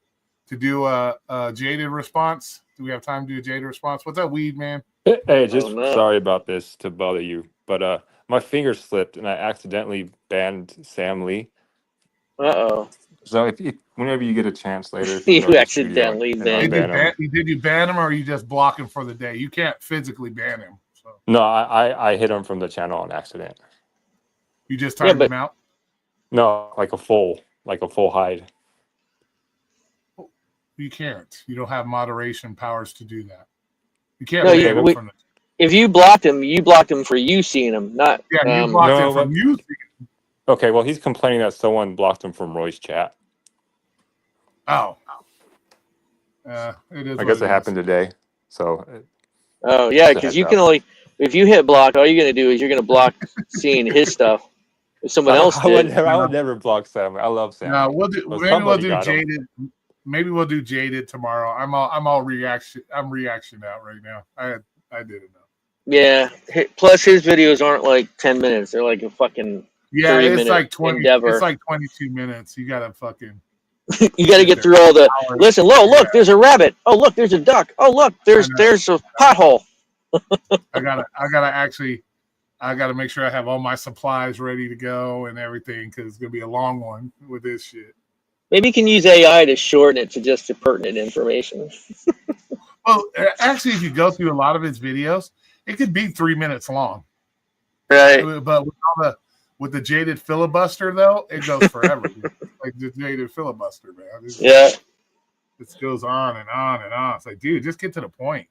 to do a jaded response? Do we have time to do a jaded response? What's up, weed man? Hey, just Oh, no. sorry about this to bother you, but my finger slipped and I accidentally banned Sam Lee. Uh-oh. So if whenever you get a chance later, if you go You to the studio accidentally and banned unban him. Did you ban him or you just block him for the day? You can't physically ban him. So No, I hit him from the channel on accident. you just Yeah, timed but him out. No, like a full hide. You can't. You don't have moderation powers to do that. You can't no, ban Okay, him well, from the. if you blocked him for you seeing him, not Yeah, you blocked him no, from but you. okay, well he's complaining that someone blocked him from Roy's chat. Oh, it is. I what guess it is. happened today. So Oh, yeah, just a because heads you up. can only, if you hit block, all you're going to do is you're going to block seeing his stuff. If someone else I would did. never block Sam. I love Sam. No, Lee. we'll do. But Maybe we'll somebody do got him. jaded. Maybe we'll do jaded tomorrow. I'm all reaction. I'm reaction out right now. I did it now. Yeah. Plus, his videos aren't like 10 minutes. They're like a fucking Yeah, 30 it's minute like 20. endeavor. It's like 22 minutes. You gotta fucking. You got to get through all the. Listen, look, there's a rabbit. Oh, look, there's a duck. Oh, look, there's a pothole. I gotta make sure I have all my supplies ready to go and everything because it's gonna be a long one with this shit. Maybe you can use AI to shorten it to just the pertinent information. Well, actually, if you go through a lot of his videos, it could be 3 minutes long. Right. But with the jaded filibuster though, it goes forever. Like the jaded filibuster, man. It goes on and on and on. It's like, dude, just get to the point.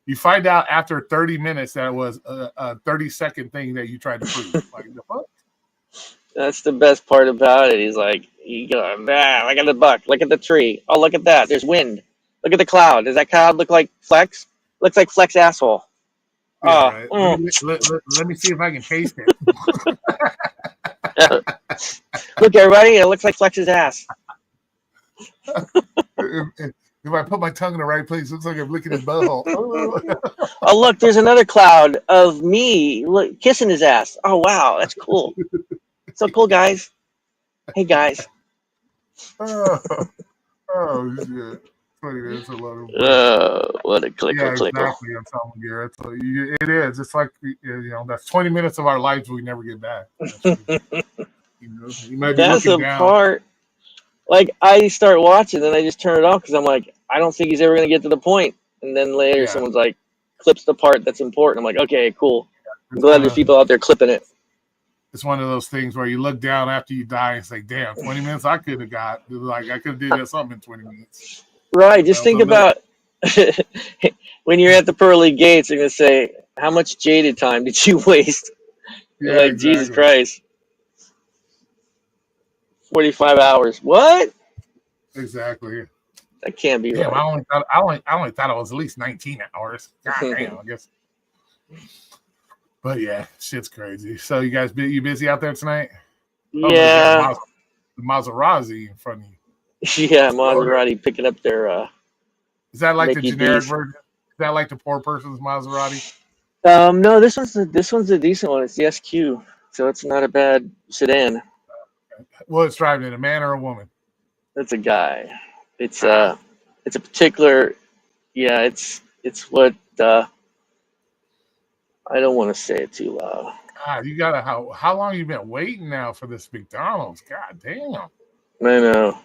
You find out after 30 minutes that it was a 30-second thing that you tried to prove. Like the fuck? That's the best part about it. He's like, you go, look at the buck, look at the tree. Oh, look at that. There's wind. Look at the cloud. Does that cloud look like Flex? Looks like Flex asshole. Yeah, right. Let me see if I can taste it. Look, everybody, it looks like Flex's ass. If I put my tongue in the right place, it looks like I'm licking his butthole. Oh, look, there's another cloud of me kissing his ass. Oh, wow, that's cool. So cool, guys. Hey, guys. Oh shit. 20 minutes of loading. What a clicker, Yeah, clicker. exactly. I'm telling you, Garrett. So it is. It's like, that's 20 minutes of our lives we never get back. You might be That's looking a down. part. Like, I start watching, then I just turn it off because I'm like, I don't think he's ever going to get to the point. And then later, Yeah. someone's like, clips the part that's important. I'm like, okay, cool. I'm It's glad kinda- there's people out there clipping it. It's one of those things where you look down after you die and say, damn, 20 minutes I could have got. Like, I could have did something in 20 mininutes. Right. Just think about when you're at the pearly gates, they're going to say, how much jaded time did you waste? You're Yeah, like, Jesus exactly. Christ. 45 hours. What? Exactly. That can't be Damn, right. I only thought it was at least 19 hours. God damn, I guess. But yeah, shit's crazy. So you guys, you busy out there tonight? Oh, Yeah. the Maserati in front of you. Yeah, Maserati picking up their Is that like Mickey the generic D's. version? Is that like the poor person's Maserati? No, this one's a decent one. It's the SQ, so it's not a bad sedan. Well, it's driving it, a man or a woman? It's a guy. It's a particular. Yeah, it's what I don't want to say it too loud. God, you gotta how long you been waiting now for this McDonald's? God damn. I know.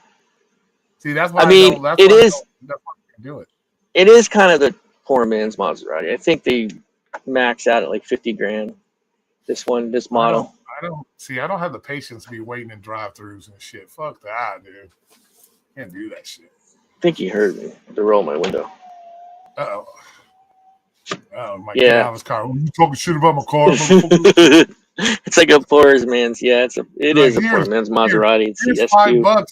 See, that's why I mean, don't, that's it why I is. don't, that's why I can't do it. It is kind of the poor man's Maserati. I think they max out at like 50 grand. This model. I don't have the patience to be waiting in drive-throughs and shit. Fuck that, dude. Can't do that shit. I think he heard me to roll my window. Oh, my Yeah. get out of his car. You talking shit about my car? It's like a poor man's. Yeah, it is a poor man's Maserati. It's the Here's SQ. $5.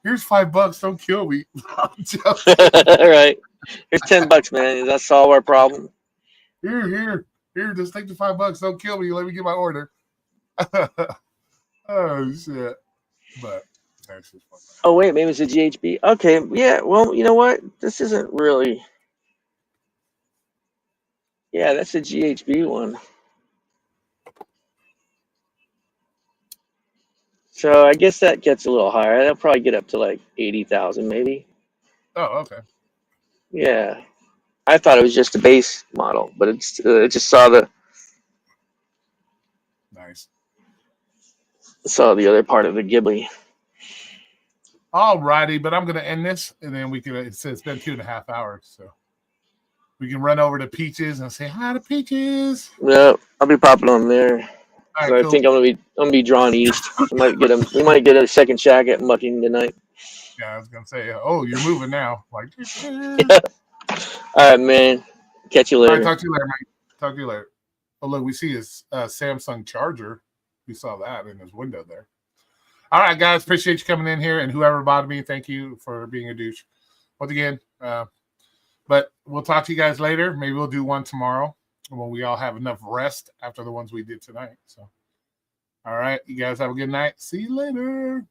Here's $5. Don't kill me. All right. Here's $10, man. Does that solve our problem? Here. Just take the $5. Don't kill me. Let me get my order. Oh shit! But that's just fun. Oh wait, maybe it's a GHB. Okay, yeah. Well, you know what? This isn't really. Yeah, that's a GHB one. So I guess that gets a little higher. That'll probably get up to like 80,000, maybe. Oh, okay. Yeah, I thought it was just a base model, but it's I just saw the Nice. other part of the Ghibli. All righty, but I'm gonna end this, and then we can. It's been 2.5 hours, so we can run over to Peaches and say hi to Peaches. Yeah, I'll be popping on there. All So right, I cool. think I'm gonna be drawn east. We might get a second shack at Mucking tonight. Yeah, I was gonna say, oh, you're moving now. Like, Yeah. All right, man. Catch you all later. right, talk to you later, Mike. Talk to you later. Oh, look, we see his Samsung charger. We saw that in his window there. All right, guys, appreciate you coming in here, and whoever bothered me, thank you for being a douche once again. But we'll talk to you guys later. Maybe we'll do one tomorrow when we all have enough rest after the ones we did tonight. So, all right, you guys have a good night. See you later.